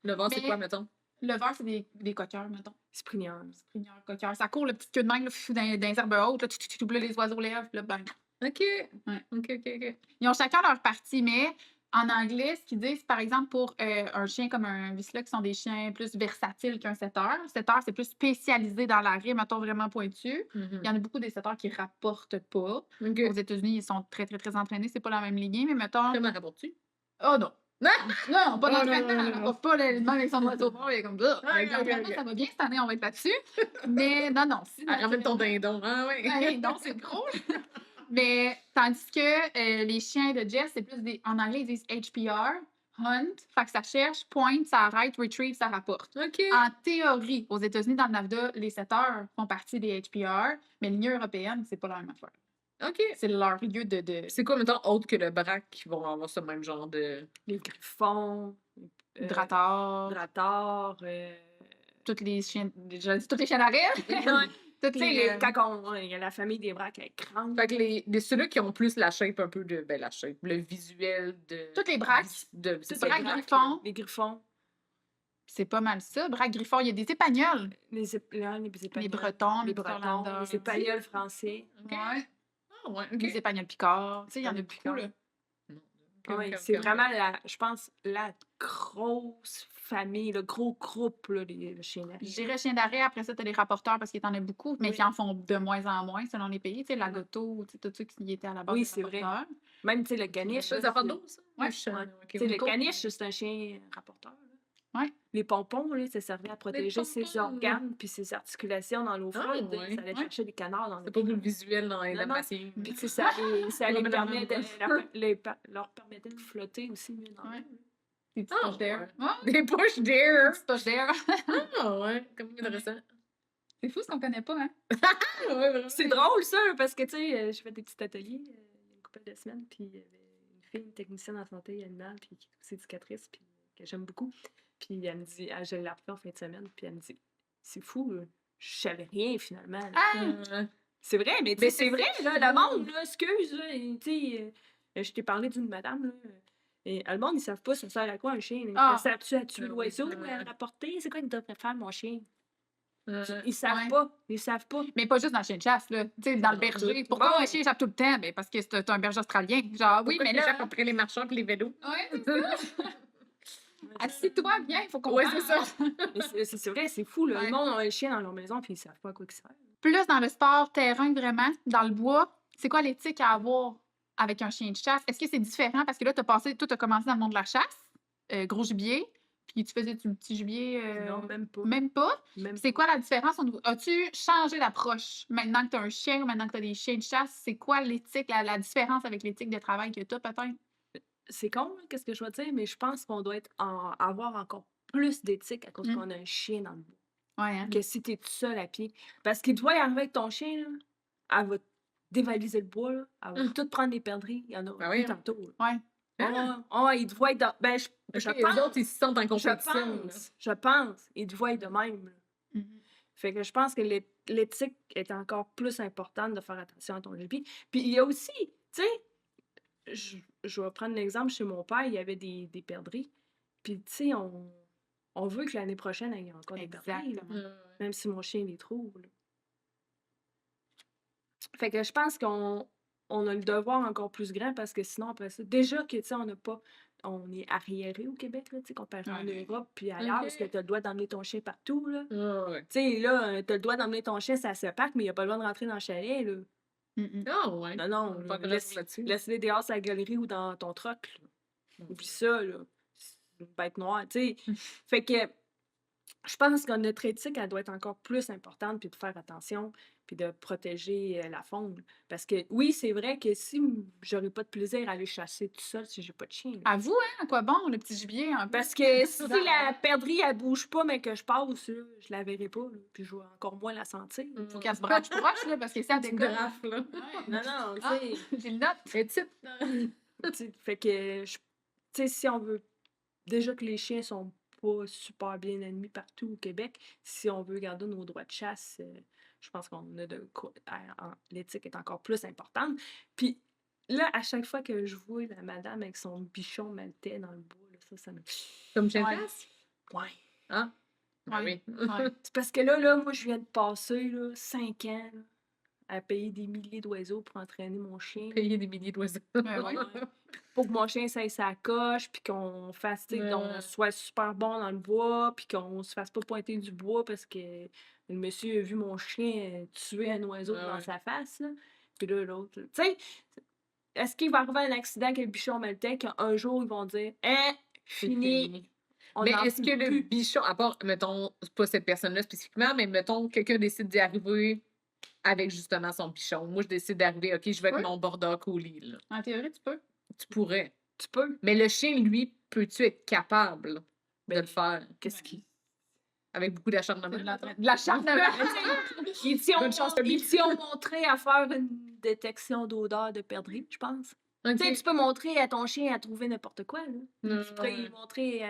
Leveur, c'est Mais- quoi, mettons? Le vert, c'est des coqueurs, mettons. Sprigneur. Sprigneurs, coqueurs. Ça court le petit queue de main, là, dans les herbes hautes, là, là, les oiseaux lèvent, puis là, ben. Ok. Ouais. Ok. Ils ont chacun leur partie, mais en anglais, ce qu'ils disent, par exemple, pour un chien comme un Vizsla, qui sont des chiens plus versatiles qu'un setter. Setter, c'est plus spécialisé dans l'arrêt, mettons vraiment pointu. Il y en a beaucoup des setters qui rapportent pas. Ok. Aux États-Unis, ils sont très, très, très entraînés. C'est pas la même lignée, mais mettons. Comment rapportes-tu? Oh non! Non! Non, pas Non, d'entraînement. non, On non. rapporte pas le même avec son oiseau mort. Il est comme ça. Ok, Avec l'entraînement, ok. ça va bien cette année, on va être là-dessus. Mais non. Si Ramène ton naturellement- dindon. Ah ouais. Ouais, non, c'est drôle. Mais tandis que les chiens de Jess, c'est plus des. En anglais, ils disent HPR, hunt. Fait que ça cherche, point, ça arrête, retrieve, ça rapporte. Ok. En théorie, aux États-Unis, dans le NAVDA, les setters font partie des HPR, mais l'Union européenne, c'est pas la même affaire. Ok. C'est leur lieu de... C'est quoi, mettons, autre que le braque qui vont avoir ce même genre de. Les griffons. Dratar, Dratar. toutes les chiens. Je dis toutes les chiens d'arrêt. Toutes Tu sais, les. quand il y a la famille des braques avec crâne. Fait que ceux-là qui ont plus la shape un peu de. Ben, la shape. Le visuel de. Toutes les braques. C'est Toutes ça, braques les braque. griffons. Les griffons. C'est pas mal ça. Braque Griffon, il y a des épagnols. Les Espagnols. Les Bretons, Les les Bretons. Irlandais. Les Espagnols français. Ok. Ouais. Ah ouais, ok. Les Espagnols Picards. Tu sais, il y en a Espagnols beaucoup, Picards. là. Non, Oui, c'est vraiment, je pense, la grosse famille, le gros groupe, là, le chien d'arrêt. Je dirais chien d'arrêt, après ça, tu as les rapporteurs parce qu'il y en a beaucoup, mais Oui. qui en font de moins en moins selon les pays. Tu sais, la Goto, tu sais, tous ceux qui étaient à la base Oui, des c'est vrai. rapporteurs. Même, tu sais, le caniche. Ça, là, ça fait c'est- d'eau, ça? Ouais. Tu sais, le caniche, c'est un chien rapporteur. Là. Ouais. Les pompons, là, ça servait à protéger ses pompons. organes puis ses articulations dans l'eau froide. Ah, ouais. Ça allait Ouais. chercher des canards dans C'est le pas pour le visuel dans Non, non. l'animation. Puis, tu sais, ça les Non, permet non, leur permettait de flotter aussi mieux dans Ouais. l'eau. Des petites Ah, poches d'air. ouais. Ouais, Des push des d'air! petites poches d'air. Ah, ouais, comme intéressant. C'est fou ce qu'on connaît pas, hein? Ah, ouais, vraiment. C'est drôle, ça, parce que, tu sais, je fais des petits ateliers il y a une couple de semaines, puis il y avait une fille, une technicienne en santé animale, puis qui est aussi éducatrice, puis que j'aime beaucoup. Puis elle me dit, je l'ai appris en fin de semaine, puis elle me dit, c'est fou, là, je savais rien finalement. là. Ah! C'est vrai, mais tu Mais sais, c'est c'est vrai, ça, là, c'est le drôle. monde, là, excuse, là, et, tu sais, je t'ai parlé d'une madame, là, et le monde, ils savent pas ça sert à quoi un chien. Ah. Ça sert-tu à tuer Ah oui, l'oiseau, ouais. à le rapporter? C'est quoi qu'il devrait faire, mon chien? Ouais. Ils savent Ouais. pas, ils savent pas. Mais pas juste dans le chien de chasse, là. Tu sais, dans le Non, berger. tout. Pourquoi Bon. un chien échappe tout le temps? Ben, parce que c'est un berger australien. Genre, oui, Pourquoi mais tu échappes là. après les marcheurs et les vélos? Ouais, c'est ça. Assis-toi, viens, il faut qu'on Ouais, parle. c'est ça. Mais c'est vrai, c'est fou, là. Ouais. Le monde a un chien dans leur maison, puis ils savent pas à quoi il sert. Plus dans le sport terrain, vraiment, dans le bois, c'est quoi l'éthique à avoir avec un chien de chasse? Est-ce que c'est différent? Parce que là, toi, tu as commencé dans le monde de la chasse, gros gibier, puis tu faisais du petit gibier. Non, même pas. Même pas? Même C'est pas. quoi la différence? As-tu changé d'approche maintenant que tu as un chien ou maintenant que tu as des chiens de chasse? C'est quoi l'éthique, la différence avec l'éthique de travail que tu as, peut-être? C'est con, là, qu'est-ce que je vais dire, mais je pense qu'on doit avoir encore plus d'éthique à cause qu'on a un chien dans le bois. Ouais, hein? Que si t'es tout seul à pied. Parce qu'il doit y arriver avec ton chien, là, elle va dévaliser le bois, là, elle va tout prendre des perdrix. Il y en a Ah oui, hein? tantôt. là. Ouais. Il te voit dans. Ben, je Ok, pense. les autres, ils se sentent en Je compétition. là. pense. Ils te voient de même. là. Mhm. Fait que je pense que l'éthique est encore plus importante de faire attention à ton gibier. Puis il y a aussi, tu sais, je vais prendre l'exemple chez mon père, il y avait des perdrix. Puis, tu sais, on veut que l'année prochaine, il y ait encore des perdrix. là, Exactement. même si mon chien les trouve. là. Fait que je pense qu'on a le devoir encore plus grand parce que sinon, après ça, déjà que, tu sais, on est arriéré au Québec, là, tu sais, comparé en Ouais. Europe puis ailleurs, Ok. parce que tu as le droit d'emmener ton chien partout, là. Ah, ouais. Tu sais, là, tu as le droit d'emmener ton chien, ça se pack, mais il a pas le droit de rentrer dans le chalet, là. Mhm. Ah, ouais. Non, non, Pas de là, reste là-dessus. laisse-les dehors sur la galerie ou dans ton truck, là. Oublie ça, là. C'est une bête noire, tu sais. Fait que je pense que notre éthique, elle doit être encore plus importante, puis de faire attention, puis de protéger la faune. Parce que oui, c'est vrai que si j'aurais pas de plaisir à aller chasser tout seul si j'ai pas de chien. là. Avoue, hein, à quoi bon, le petit gibier, un peu? Parce que si la perdrix, elle bouge pas, mais que je passe, là, je la verrai pas, là, puis je vais encore moins la sentir. Faut qu'elle se branche proche, là, parce que ça Une décolle. graffe, là. Ouais. Non, non, tu Ah, sais. j'ai le note. Et type, Tu sais, fait que, tu sais, si on veut. Déjà que les chiens sont pas super bien admis partout au Québec, si on veut garder nos droits de chasse, je pense qu'on a de quoi. L'éthique est encore plus importante. Puis là, à chaque fois que je vois la madame avec son bichon maltais dans le bois, là, ça me. comme chez Ouais. chasse. Ouais. Ah, ben Ouais. oui. Ouais. C'est parce que là, moi, je viens de passer là, 5 ans là, à payer des milliers d'oiseaux pour entraîner mon chien. Payer des milliers d'oiseaux. Ouais, ouais. Pour que mon chien s'aille sa coche, puis qu'on fasse, tu sais, qu'on Ouais. soit super bon dans le bois, puis qu'on se fasse pas pointer du bois parce que le monsieur a vu mon chien tuer un oiseau Ah dans ouais. sa face, là. Puis là, l'autre, là. Tu sais, est-ce qu'il va arriver un accident avec le bichon maltais qu'un jour, ils vont dire « Hein, C'est fini, fini. on Mais n'en est-ce que peut le plus. bichon, à part, mettons, pas cette personne-là spécifiquement, mais mettons, quelqu'un décide d'y arriver avec justement son bichon. Moi, je décide d'arriver, OK, je vais avec Oui. mon border collie, là. En théorie, tu peux. Tu pourrais. Tu peux. Mais le chien, lui, peux-tu être capable de Ben, le faire Qu'est-ce qu'il... avec beaucoup d'acharnement? C'est de l'acharnement. Ils t'y ont, Bonne chance, Tommy. ils t'y ont montré à faire une détection d'odeur de perdrix, je pense. OK. Tu sais, tu peux montrer à ton chien à trouver n'importe quoi, là. Ouais, Tu pourrais lui ouais. montrer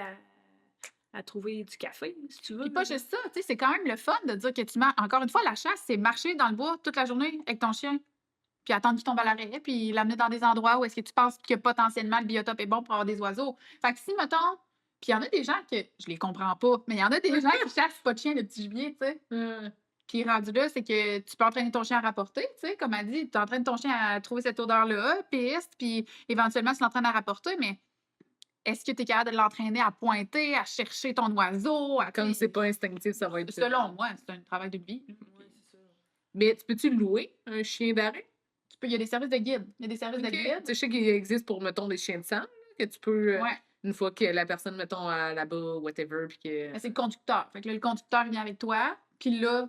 à trouver du café, si tu veux. Puis pas là. juste ça, tu sais, c'est quand même le fun de dire que tu marches. Encore une fois, la chasse, c'est marcher dans le bois toute la journée avec ton chien. Puis attendre qu'il tombe à l'arrêt, puis l'amener dans des endroits où est-ce que tu penses que potentiellement le biotope est bon pour avoir des oiseaux. Fait que si, mettons, puis il y en a des gens que, je les comprends pas, mais il y en a des gens qui chassent pas de chien de petit gibier, tu sais. Puis rendu là, c'est que tu peux entraîner ton chien à rapporter, tu sais, comme elle dit, tu entraînes ton chien à trouver cette odeur-là, piste, puis éventuellement, tu l'entraînes à rapporter, mais est-ce que tu es capable de l'entraîner à pointer, à chercher ton oiseau, à Comme c'est pas instinctif, ça va être. selon moi, c'est un travail de vie. Ouais, c'est ça. Mais tu peux-tu louer un chien d'arrêt? Il y a des services de guide. Il y a des services Ok. de Tu guide. sais, je sais qu'il existe pour, mettons, des chiens de sang, là, que tu peux, Ouais. une fois que la personne, mettons, là-bas, whatever, puis que. Mais c'est le conducteur. Fait que là, le conducteur vient avec toi, puis là.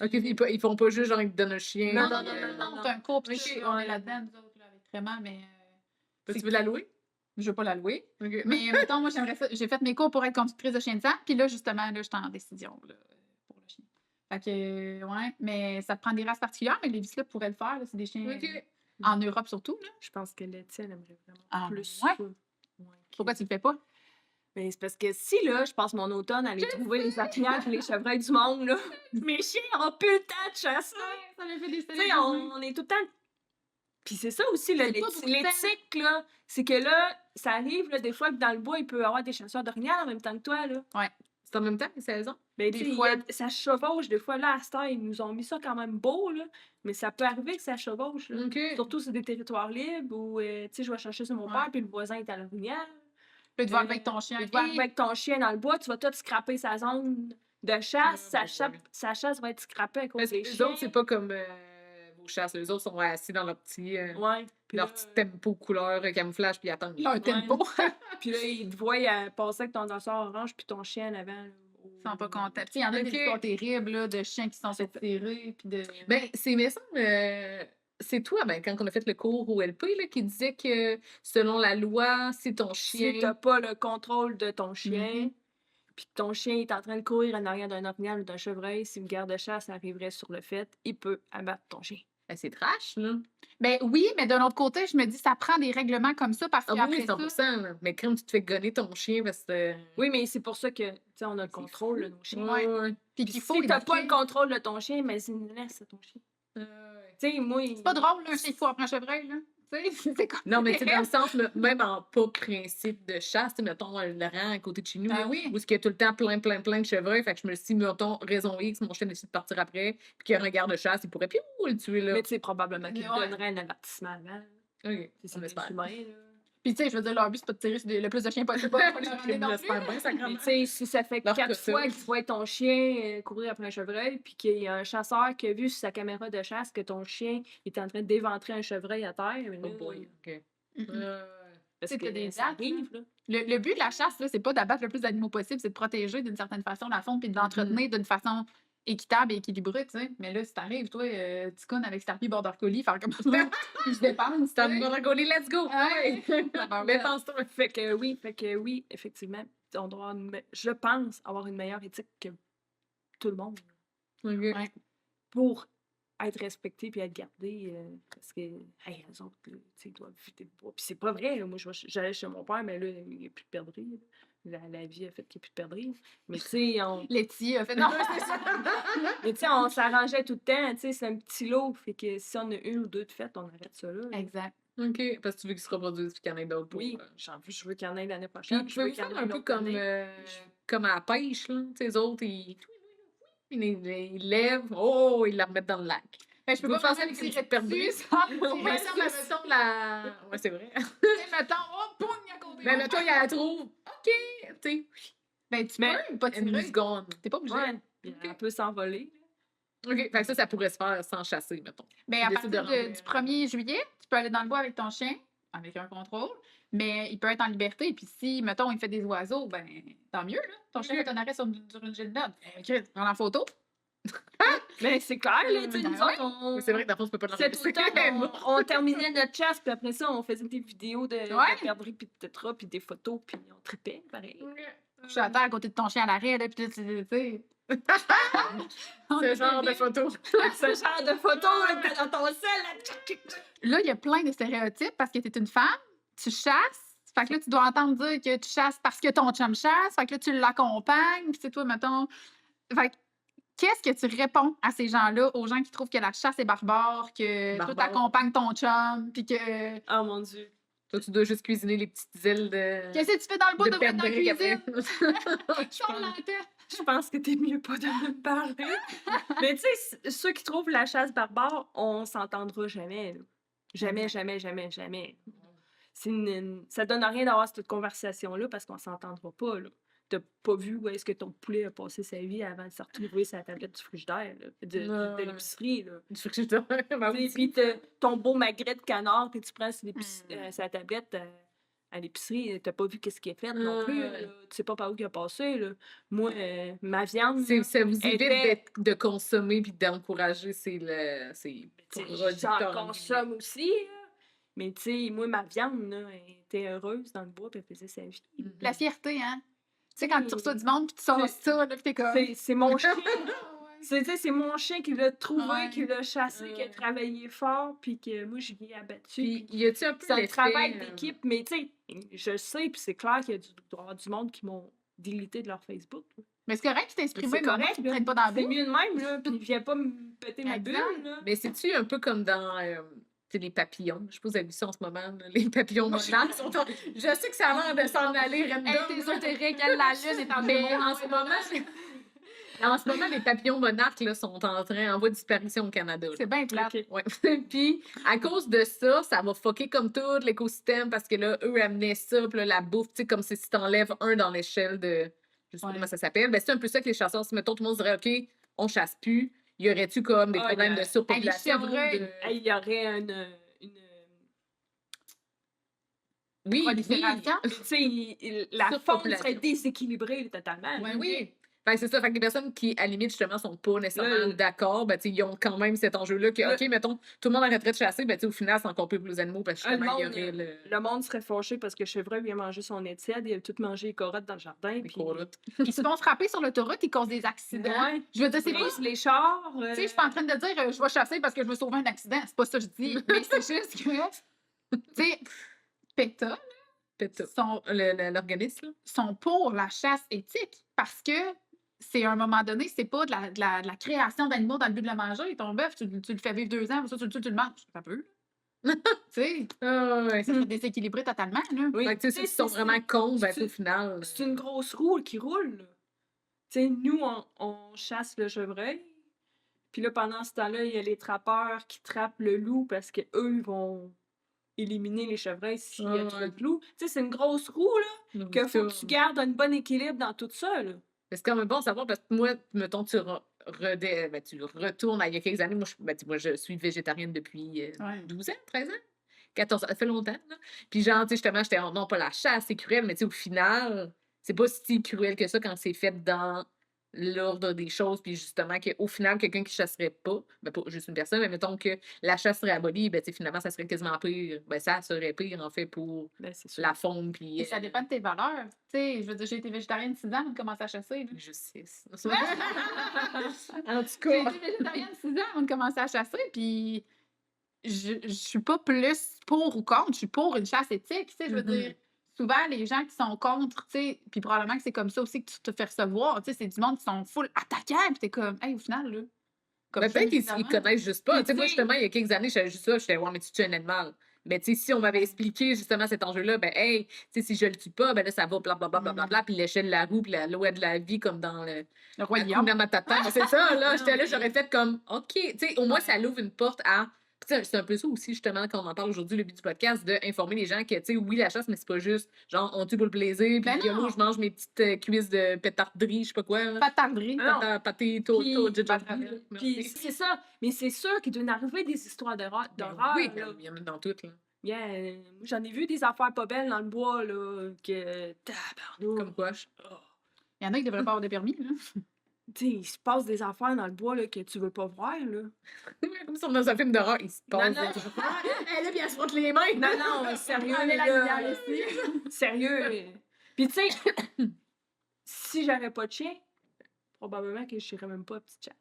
Ok, ils font pas juste genre, ils te donnent un chien. Non, Non, non, non, non, non, non, non, t'as un couple, Ok, puis on ouais. est là-dedans, nous autres, là, avec Tréma, mais. Tu veux la louer? Je veux pas la louer. Ok. Mais mettons, moi, j'aimerais ça. J'ai fait mes cours pour être conductrice de chien de sang, puis là, justement, là, j'étais en décision là, pour le chien. Fait que, ouais, mais ça te prend des races particulières, mais les Vizsla pourraient le faire. là, C'est des chiens Ok. en Europe surtout. Là. Je pense que Letty, aimerait vraiment Ah, plus ouais? ça. Ouais, Pourquoi tu le fais pas? Ben, c'est parce que si, là, je passe mon automne à aller trouver les appiages et les chevreuils du monde, là, mes chiens n'auront plus le temps de chasser. Ça me fait des Tu sais, on est tout le temps. Puis c'est ça aussi, là, C'est pas beaucoup de temps. l'éthique, là. C'est que là, ça arrive, là, des fois, que dans le bois, il peut y avoir des chasseurs d'orignal en même temps que toi, là. C'est en même temps les saisons? Ben, Des tu sais, fois. ça chevauche. Des fois, là, à cette heure, ils nous ont mis ça quand même beau, là. Mais ça peut arriver que ça chevauche, là. Ok. Surtout sur des territoires libres où, tu sais, je vais chercher sur mon Ouais. père, puis le voisin est à l'orignal. Là, tu vas avec ton chien. Tu vas avec ton chien dans le bois, tu vas tout scraper sa zone de chasse. Ah, Sa chasse va être scrappée à cause Parce que des les chiens. autres, c'est pas comme vos chasses. Les autres sont assis dans leur petit, Ouais. Puis leur là, petit tempo couleur camouflage, puis ils attendent. Là, un tempo. puis là, ils te voient passer avec ton dossard orange puis ton chien en avant. Là, Ils sont pas contents. Tu sais, il y en a Ok. des histoires terribles, là, de chiens qui sont C'est fait tirer, puis de. Ben, c'est, mais ça, c'est toi, ben, quand on a fait le cours au LP, là, qui disait que selon la loi, si ton chien. Si t'as pas le contrôle de ton chien, Mhm. puis que ton chien est en train de courir en arrière d'un orignal ou d'un chevreuil, si le garde-chasse arriverait sur le fait, il peut abattre ton chien. Ben, c'est trash, là. Ben oui, mais d'un autre côté, je me dis, ça prend des règlements comme ça parce Ah qu'après oui, ça. 100%, là. Mais quand tu te fais gonner ton chien, parce que. Oui, mais c'est pour ça que, tu sais, on a le C'est contrôle de fou. nos chiens. Ouais. ouais. Puis Puis qu'il si faut t'as pas éduquer. le contrôle de ton chien, mais c'est une laisse à ton chien. Tu sais, moi... C'est pas drôle, là, un chien qui court après un chevreuil, là. Tu sais, c'est comme. Non, mais tu sais, dans le sens, là, même en pas principe de chasse, tu sais, mettons, le rang à côté de chez nous, Ah là, oui. où il y a tout le temps plein de chevreuils, fait que je me suis dit, mettons, raison X, mon chien décide de partir après, puis qu'il y a un regard de chasse, il pourrait, puis le tuer, là. Mais tu sais, probablement qu'il Ouais. donnerait un avertissement avant. Ok, C'est on des espère. humains, là. Puis tu sais, je veux dire, leur but, c'est pas de tirer sur le plus de chiens possible. Pas leur ramener Je non plus, l'espère là. bien, ça Mais tu sais, si ça fait Leur 4 costume. fois que tu vois ton chien courir après un chevreuil, puis qu'il y a un chasseur qui a vu sur sa caméra de chasse que ton chien est en train d'éventrer un chevreuil à terre, mais Oh là, boy, ok. Mhm. parce Tu sais, t'as que des ça dates, arrive, là. Le but de la chasse, là, c'est pas d'abattre le plus d'animaux possible, c'est de protéger d'une certaine façon la faune puis de l'entretenir d'une façon équitable et équitable, tu sais. Mais là, si t'arrives, toi, tu connes avec Starpy Border Collie, faire comme ça, je dépense, T'as tu sais. une bonne golée, let's go! Ouais. Mais pense-toi. Fait que oui, effectivement, on doit avoir je pense avoir une meilleure éthique que tout le monde Ok. Ouais. pour être respecté puis être gardé parce que hey, eux autres là, tu sais, ils doivent vider le bois. Puis c'est pas vrai, là. Moi j'allais chez mon père, mais là il n'y a plus de perdrix. La vie a fait qu'il n'y a plus de perdrix. Mais tu sais, Letty a fait non, c'est ça. mais tu sais, on s'arrangeait tout le temps, tu sais, c'est un petit lot, fait que si on a une ou deux de fêtes, on arrête ça là. Exact. Ok, parce que tu veux qu'ils se reproduisent puis qu'il y en ait d'autres pour. Oui, je veux qu'il y en ait l'année Puis, prochaine. tu je veux peux qu'il y en faire ait un une peu autre comme, année. comme à la pêche, là. Tu sais, les autres, ils lèvent, oh, ils la remettent dans le lac. Ben, je peux Vous pas pensez faire que une c'est tirer une perdrix? dessus sans Mais tirer ça, dessus. mettons la. Ouais, c'est vrai. Tu sais, mettons, oh, pogne à côté. Mais mettons, il y a la trouve. Ok, tu sais. Ben, tu Mais- peux pas And tirer. he's gone. T'es pas obligé. Ouais, puis elle peut s'envoler. Ok, fait que ça pourrait se faire sans chasser, mettons. Ben, Tu à décides partir de rentrer, du 1er juillet, tu peux aller dans le bois avec ton chien, avec un contrôle, mais il peut être en liberté. Puis si, mettons, il fait des oiseaux, ben, tant mieux, là. Ton chien Ok. fait un arrêt sur une gélinote. Ben, prends la photo. Mais c'est clair, là, tu sais, Ben nous ouais. autres, on... Mais c'est vrai que dans le fond, tu peux pas C'est tout le temps, on terminait notre chasse, puis après ça, on faisait des vidéos de perdrix, puis de tétra, puis des photos, puis on tripait, pareil. Je suis à terre à côté de ton chien à l'arrêt, là, puis là, tu sais. Ce genre de photo. Ce genre de photos, là, que t'as dans ton sel, là. Là, il y a plein de stéréotypes parce que tu es une femme, tu chasses. Fait que là, tu dois entendre dire que tu chasses parce que ton chum chasse. Fait que là, tu l'accompagnes. Puis c'est toi, mettons. Fait que qu'est-ce que tu réponds à ces gens-là, aux gens qui trouvent que la chasse est barbare, que toi, Barbare. t'accompagnes ton chum, puis que. Oh mon Dieu. Toi, tu dois juste cuisiner les petites ailes de. Qu'est-ce que tu fais dans le bois de mettre dans la perdrix cuisine? après. Je parle la tête. Je pense que t'es mieux pas de me parler. Mais tu sais, ceux qui trouvent la chasse barbare, on s'entendra jamais, là. Jamais, jamais, jamais, jamais. Ça donne rien d'avoir cette conversation-là parce qu'on s'entendra pas, là. T'as pas vu où est-ce que ton poulet a passé sa vie avant de se retrouver sur la tablette du frigidaire, là, de l'épicerie, là. Du frigidaire, ben oui. Puis ton beau magret de canard que tu prends sur la tablette à l'épicerie, t'as pas vu qu'est-ce qui est fait non plus, là. Tu sais pas par où il a passé, là. Moi, ma viande, là, Ça vous évite était... de consommer puis d'encourager ces J'en producteurs. consomme aussi, là. Mais tu sais, moi, ma viande, là, elle était heureuse dans le bois puis elle faisait sa vie. La fierté, hein? Tu sais, quand tu reçois du monde, puis tu sors C'est- ça, là, puis t'es comme... C'est mon chien. Ouais. C'est mon chien qui l'a trouvé, Ouais. qui l'a chassé, qui a travaillé fort, puis que moi, je l'ai abattu. Puis y a-tu un peu C'est un l'effet, travail d'équipe, mais tu sais, je sais, puis c'est clair qu'il y a doit y avoir du monde qui m'ont délité de leur Facebook. Là. Mais c'est correct, tu t'exprimes, C'est mais correct, tu là. traînes pas dans la C'est boue. mieux de même, là, puis viens pas me péter ma Exact. bulle, là. Mais c'est-tu un peu comme dans tu sais, les papillons? Je sais pas si vous avez vu ça en ce moment, là, les papillons monarques sont je sais que ça a l'air de s'en aller random. Hey, t'es ésotérique, elle, la lune est en Mais Gémeaux, en ce moment, les papillons monarques là, sont en voie de disparition au Canada. là. C'est bien plate. Ok. Ouais. Puis, à cause de ça, ça va fucker comme tout l'écosystème parce que là, eux amenaient ça, puis là, la bouffe, tu sais, comme si t'enlèves un dans l'échelle de. Je sais pas Ouais. comment ça s'appelle. Ben, c'est un peu ça que les chasseurs, si mettons, tout le monde se dirait, OK, on chasse plus, y aurait-tu comme des Ah, problèmes y a- de surpopulation? chevreuils. Il y aurait une Oui, Prolifération. mais tu sais, la faune Surpopulation. serait déséquilibrée là, totalement. oui. là. Ben oui. Fait que c'est ça. Fait que les personnes qui, à la limite, justement, sont pas nécessairement Là, d'accord, ben, tu sais, ils ont quand même cet enjeu-là que, là- OK, mettons, tout le monde arrêterait de chasser, ben, tu sais, au final, c'est encore plus pour les animaux parce que Le justement, il y monde, aurait le. le monde serait fâché parce que Chevreuil vient manger son nez tiède, il a tout mangé les corottes dans le jardin. les Puis corottes. Ils se font frapper sur l'autoroute, ils causent des accidents. Ouais. Je veux dire, c'est Ils pas... brisent les chars. Tu sais, je suis pas en train de dire je vais chasser parce que je veux sauver un accident. C'est pas ça que je dis. Mais c'est juste que, tu sais, PETA Péta. sont, L'organisme, là. sont pour la chasse éthique parce que c'est à un moment donné, c'est pas de la création d'animaux dans le but de le manger. Ton bœuf, tu le fais vivre 2 ans, après ça, tu le tues, tu le manges. Ça peut. Tu sais, Ah, ouais. ça serait déséquilibré totalement. Là. Oui. Fait que, tu sais, s'ils sont vraiment cons, ben, au final. C'est une grosse roue qui roule. là. Tu sais, nous, on chasse le chevreuil. Puis là, pendant ce temps-là, il y a les trappeurs qui trappent le loup parce qu'eux, ils vont éliminer les chevreuils s'il y a trop Ouais. de loups. Tu sais, c'est une grosse roue, là, qu'il faut que tu gardes un bon équilibre dans tout ça, là. Mais c'est quand même bon à savoir parce que moi, mettons, tu retournes à il y a quelques années. Moi, moi, je suis végétarienne depuis Ouais. 12 ans, 13 ans, 14 ans. Ça fait longtemps, là. Puis, genre, tu sais, justement, j'étais non pas la chasse, c'est cruel, mais tu sais, au final, c'est pas si cruel que ça quand c'est fait dans l'ordre des choses. Puis, justement, qu'au final, quelqu'un qui chasserait pas, ben, pas juste une personne, mais mettons que la chasse serait abolie, ben, tu sais, finalement, ça serait quasiment pire. Ben, ça serait pire, en fait, pour Ben, c'est sûr. la faune. Puis, Et ça dépend de tes valeurs. Tu sais, je veux dire, j'ai été végétarienne 6 ans avant de commencer à chasser. Là. justice. En tout J'ai cas. été végétarienne 6 ans avant de commencer à chasser, puis je suis pas plus pour ou contre, je suis pour une chasse éthique. Tu sais, je veux dire, souvent, les gens qui sont contre, tu sais, puis probablement que c'est comme ça aussi que tu te fais recevoir, tu sais, c'est du monde qui sont full attaquants, puis t'es comme, hey, au final, là. Comme Ben, ça, peut-être qu'ils évidemment. connaissent juste pas. Puis, Tu sais, moi, tu sais- justement, il y a quelques années, je savais juste ça. J'étais, ouais, mais tu tues un animal. Mais, tu sais, si on m'avait expliqué justement cet enjeu-là, ben, hey, tu sais, si je le tue pas, ben là, ça va blablabla, blablabla, puis l'échelle de la roue, puis la loi de la vie, comme dans le. Le roi lion. Hakuna Matata. Ben, c'est ça, là. Non, J'étais là, mais- j'aurais fait comme, OK. Tu sais, au moins, Ouais. ça l'ouvre une porte à. Puis, tu sais, c'est un peu ça aussi, justement, quand on en parle aujourd'hui, le but du podcast, d'informer les gens que, tu sais, oui, la chasse, mais c'est pas juste, genre, on tue pour le plaisir, puis Ben YOLO, non. je mange mes petites cuisses de pétarderie, je sais pas quoi, là. Pas de tarderie. Non. Pâté, Puis- Puis, Puis c'est ça. Mais c'est sûr qu'il doit en arriver des histoires d'horreur. oui, là. il y en a dans toutes, là. Yeah, moi, j'en ai vu des affaires pas belles dans le bois, là, que... Tabarnou. Comme quoi. Oh. Il y en a qui devraient pas avoir de permis. Là. Tu sais, il se passe des affaires dans le bois, là, que tu veux pas voir, là. Comme si on dans un film d'horreur, il se passe. Non, non. des affaires. Elle là, puis elle se frotte les mains. Non, non, sérieux, On est la là. lumière ici. Sérieux. Puis tu sais, si j'avais pas de chien, probablement que je n'irais même pas à petite chasse.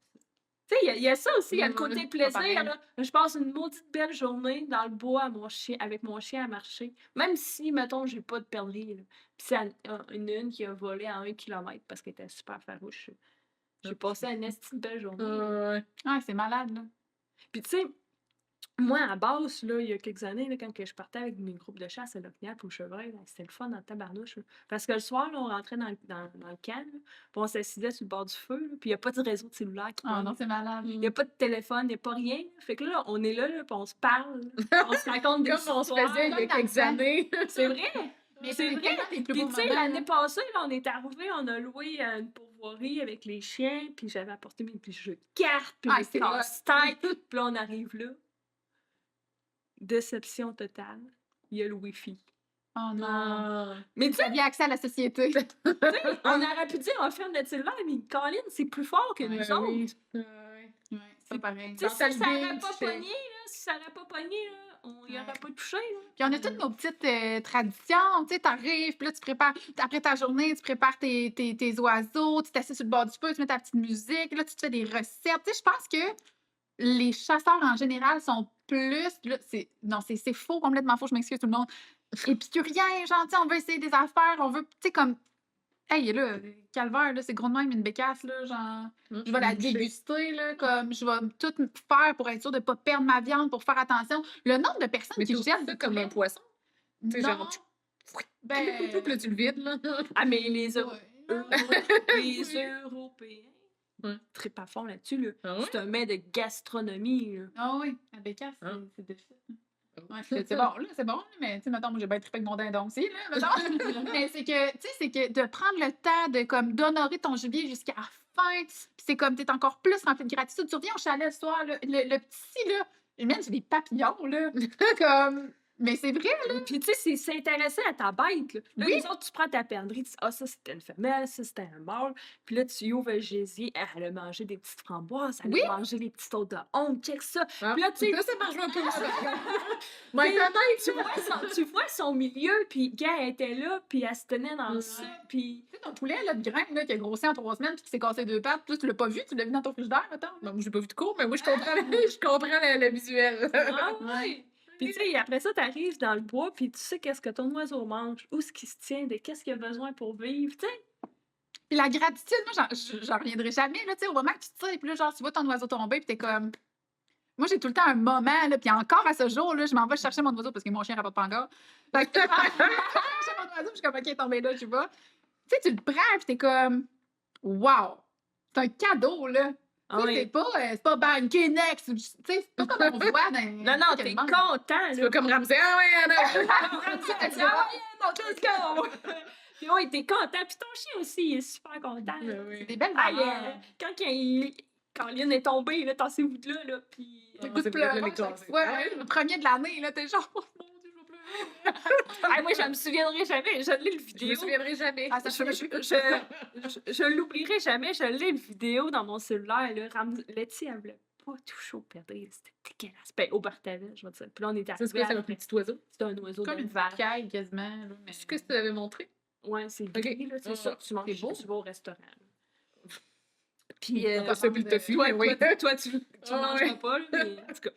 Tu sais, il y a ça aussi, il y a le côté pas plaisir, pareil. là. Je passe une maudite belle journée dans le bois avec mon chien à marcher. Même si, mettons, j'ai pas de perdrix, là. Puis c'est une qui a volé à 1 kilomètre parce qu'elle était super farouche. J'ai passé une esti de belle journée. Ouais, c'est malade, là. Puis tu sais, Moi, à base, là, il y a quelques années, là, quand que je partais avec mes groupes de chasse à l'Ocniap ou au Chevreuil, là, c'était le fun dans le tabarnouche. Là. Parce que le soir, là, on rentrait dans le camp, là, puis on s'assisait sur le bord du feu, là, puis il n'y a pas de réseau de cellulaire qui Ah non, pogne. c'est malade. Il n'y a pas de téléphone, il n'y a pas rien. Là. Fait que là, on est là, puis on se parle, on se raconte des Comme on se histoires. faisait il y a Comme dans le quelques temps. années. C'est vrai! Mais C'est c'est vrai. tellement les plus Puis beaux tu sais, moments. l'année là. passée, là, on est arrivé, on a loué une pourvoirie avec les chiens, puis j'avais apporté mes petits jeux de cartes, puis Ah, mes c'est hot. casse-têtes. Puis là, on arrive là. Déception totale. Il y a le Wi-Fi. Oh non. Ah. Mais tu Vous sais, aviez accès à la société. on aurait pu dire on ferme notre cellulaire, mais Colin, c'est plus fort que nous autres. Oui. Ouais, c'est pas pareil. Tu sais, Dans ta si ça n'aurait beach, pas c'est- pogné, là, si ça n'aurait pas pogné, là, on y aurait Ouais. pas touché. Là. Puis on a toutes nos petites traditions, tu sais, t'arrives, puis là, tu prépares, après ta journée, tu prépares tes oiseaux, tu t'assieds sur le bord du feu, tu mets ta petite musique, là, tu te fais des recettes. Tu sais, je pense que les chasseurs, en général, sont plus, là, non, c'est faux, complètement faux, je m'excuse tout le monde, épicuriens, genre, tu sais, on veut essayer des affaires, on veut, tu sais, comme, hey, là, calvaire, là, c'est gros de même, une bécasse, là, genre, je vais la déguster, là, comme, je vais tout faire pour être sûre de ne pas perdre ma viande, pour faire attention. Le nombre de personnes Mais qui tu jettent ça du comme un poulet, poisson. Tu sais, non, genre, ben, puis là, tu le vides, là. Ah, mais les, ouais, non. les Oui. Européens, Ouais. très pas fort là-dessus. Là. Ah ouais? C'est un mets de gastronomie. Là. Ah oui, la bécasse, Ah. c'est de fait. Ouais, c'est bon, là, c'est bon, là, mais tu sais, mettons, moi, j'ai bien trippé avec mon dindon aussi, là, mettons. Mais c'est que, tu sais, c'est que de prendre le temps de, comme, d'honorer ton gibier jusqu'à la fin, puis c'est comme, t'es encore plus rempli de gratitude. Tu reviens au chalet le soir, là, le petit, là, même, j'ai des papillons, là, comme, mais c'est vrai, Puis, tu sais, c'est s'intéresser à ta bête. Là, là Oui. les autres, tu prends ta perdrix, tu dis, ah, ça, c'était une femelle, ça, c'était un mâle. Puis là, tu ouvres le gésier, ah, elle a mangé des petites framboises, elle Oui. a mangé les petites autres de honte, check ça. Ah, Puis là, tu sais, ça marche un peu. Mais Mais tu vois son milieu, puis gars, elle était là, puis elle se tenait dans Ouais. ça, puis... tu sais, ton poulet, là, de grain, là, qui a grossi en 3 semaines, puis qui s'est cassé 2 pattes, puis là, tu l'as pas vu, tu l'as vu dans ton frigidaire, mettons. Bon, moi, j'ai pas vu de cours, mais moi, je comprends, je comprends le visuel. Ah ouais! Puis tu sais, après ça, t'arrives dans le bois, puis tu sais qu'est-ce que ton oiseau mange, où est-ce qu'il se tient, de qu'est-ce qu'il a besoin pour vivre, tu sais. Puis la gratitude, moi, j'en reviendrai jamais, là, tu sais, au moment que tu tires, puis là, genre, tu vois ton oiseau tomber, puis t'es comme... Moi, j'ai tout le temps un moment, là, puis encore à ce jour, là, je m'en vais chercher mon oiseau, parce que mon chien rapporte pas encore. Fait que je vais chercher mon oiseau, puis je suis comme, OK, il est tombé là, tu vois. Tu sais, tu le prends, puis t'es comme... Wow! C'est un cadeau, là. Ah Tu sais, ouais. c'est pas banqué next, tu sais, c'est pas comme on voit dans... Non, non, t'es content, Tu là. vas comme Ramsey. Ah ouais, Let's go! Puis ouais, t'es content, puis ton chien aussi, il est super content. là. C'est des belles Ah, valeurs. quand Lynn est tombée, là, tassez-vous de là, puis... T'as le Ah, goût de c'est vrai, pleurer là, les chaque clasés. fois. Ah ouais. Le premier de l'année, là, t'es genre, oh mon Dieu, je vais pleurer. Ah, moi, je me souviendrai jamais, je l'ai le Je me vidéo. souviendrai jamais. Ah, ça, Je l'oublierai jamais, je l'ai le vidéo dans mon cellulaire. Là, Letty, elle voulait pas toucher au perdrix, c'était dégueulasse. Ben, au Bartavel, je vais te dire. Puis là, on était Ça, c'est quoi, c'est un petit oiseau? C'était un oiseau Comme de une vache. caille, quasiment. Là, mais... Est-ce que tu t'avais montré? Ouais, c'est Ok. gris, là, c'est Ouais, ça. ouais. Tu manges, C'est beau. tu vas au restaurant. là. Puis, Pas Ça, puis le tofu, toi, mais oui. toi, tu Ah, mangeras ouais. pas, là, mais en tout cas.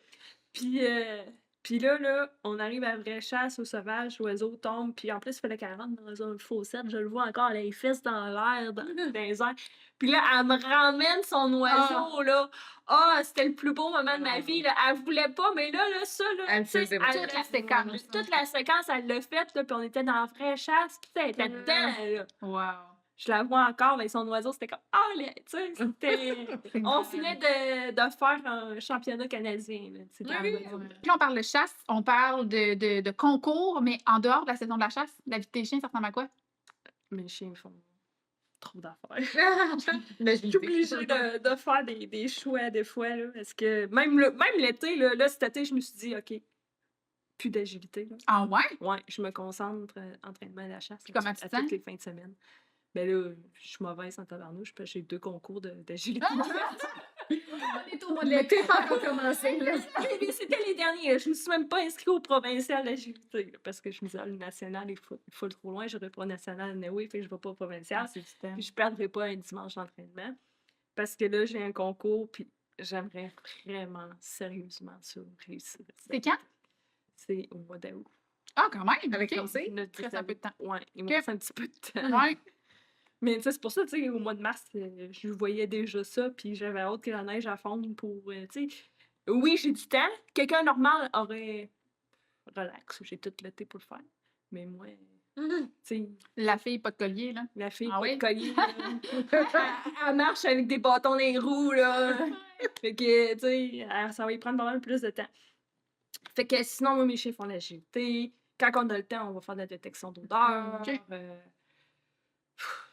Puis là, on arrive à vraie chasse au sauvage, l'oiseau tombe, puis en plus, il fallait qu'elle rentre dans un fossette, je le vois encore, elle a les fesses dans l'air, dans les airs. Puis là, elle me ramène son oiseau, là. Ah, c'était le plus beau moment de ma vie, là. Elle voulait pas, mais là, ça, là, Elle tu sais, faisait toute la séquence. toute la séquence, elle l'a faite, là, puis on était dans la vraie chasse, puis elle était dedans, là. Wow. Je la vois encore, mais son oiseau, c'était comme, tu sais, c'était... On finit de faire un championnat canadien, là, tu sais, dans Oui, l'oiseau. Puis on parle de chasse, on parle de concours, mais en dehors de la saison de la chasse, la vie de tes chiens, ça ressemble à quoi? Mes chiens font trop d'affaires. Mais Je suis obligée de faire des choix des fois, là, parce que même l'été, là, cet été, je me suis dit, OK, plus d'agilité. Là. Ah ouais? Ouais, je me concentre entraînement à la chasse Puis comment à tu te sens? toutes les fins de semaine. Ben là, je suis mauvaise en tabarnouche, parce que j'ai 2 concours d'agilité. On est au mois de L'été l'été. pas encore commencé, là. Mais c'était les derniers. Je me suis même pas inscrite au provincial d'agilité, là, parce que je me disais, le national, il faut trop loin, j'aurais pas au national anyway, fait que je vais pas au provincial. C'est du temps. Puis je perdrai pas un dimanche d'entraînement. Parce que là, j'ai un concours, puis j'aimerais vraiment, sérieusement, ça, réussir. ça. C'est quand? C'est au mois d'août. Ah, quand même! Avec ok. Ramsey? Il Il reste un peu de temps. Ouais, il me Ok. reste un petit peu de temps. Ouais. Mais tu sais, c'est pour ça, tu sais, au mois de mars, je voyais déjà ça, puis j'avais hâte que la neige à fondre pour, tu sais, Oui, j'ai du temps. Quelqu'un normal aurait relax, j'ai tout l'été pour le faire. Mais moi, tu sais, La fille, pas de collier, là. la fille, Ah pas de oui? collier, là. Elle marche avec des bâtons dans les roues, là. Fait que, tu sais, ça va y prendre pas mal plus de temps. Fait que sinon, moi, mes chiens font l'agilité. Quand on a le temps, on va faire de la détection d'odeur. OK.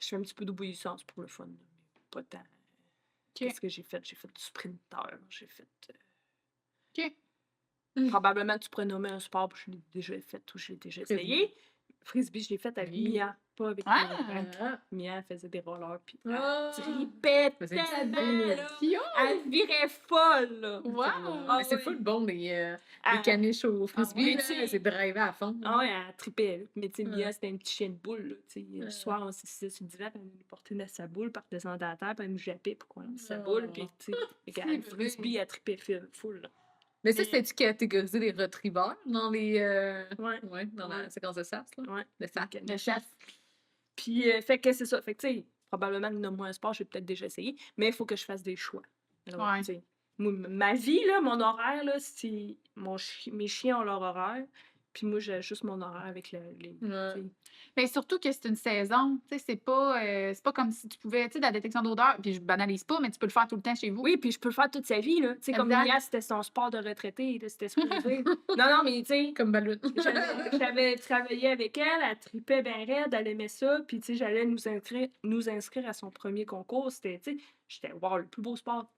Je fais un petit peu d'obéissance pour le fun, là, mais pas tant. OK. Qu'est-ce que j'ai fait? J'ai fait du sprinter. J'ai fait. OK. Probablement, tu pourrais nommer un sport, puis je l'ai déjà fait ou je l'ai déjà essayé. Frisbee, je l'ai fait avec Oui. Mia, pas avec Ah! Mia, elle faisait des rollers, puis Ah! elle tripait Mais c'est tellement, cool. là. Cute! Elle virait folle, là. Wow! Ah Mais c'est ouais. full bon, les Elle- caniches au frisbee, ouais, là, tu sais. c'est drivé à fond. Ah ouais, elle tripait, là. Mais tu sais, Mia, Ouais. c'était un petit chien de boule, là. Tu sais, le soir, on s'assisait sur le divan, puis elle nous portait dans sa boule, puis elle redescendait à terre, puis elle nous jappait pour qu'on lance sa boule, puis tu sais, fait qu'elle- le frisbee, elle tripait full, là. Mais ça, Mais- c'était-tu catégoriser les retrievers dans les. Ouais. Ouais, dans la Ouais. séquence de chasse, là? Ouais. Le fat. Donc, Le chasse. Puis, fait que c'est ça. Fait que, tu sais, probablement que nomme-moi un sport, j'ai peut-être déjà essayé, mais il faut que je fasse des choix. Alors, Ouais. tu sais, moi, ma vie, là, mon horaire, là, c'est mes chiens ont leur horaire, puis moi, j'ai juste mon horaire avec les. Ouais. Tu sais. Mais surtout que c'est une saison. Tu sais, c'est pas comme si tu pouvais, tu sais, de la détection d'odeur, puis je banalise pas, mais tu peux le faire tout le temps chez vous. Oui, puis je peux le faire toute sa vie, là. Tu sais, comme Exact. Mia, c'était son sport de retraité, là, c'était supposé. Non, mais tu sais, Comme ballon. j'avais travaillé avec elle, elle tripait bien raide, elle aimait ça, puis tu sais, j'allais nous inscrire à son premier concours. C'était, tu sais, j'étais, wow, le plus beau sport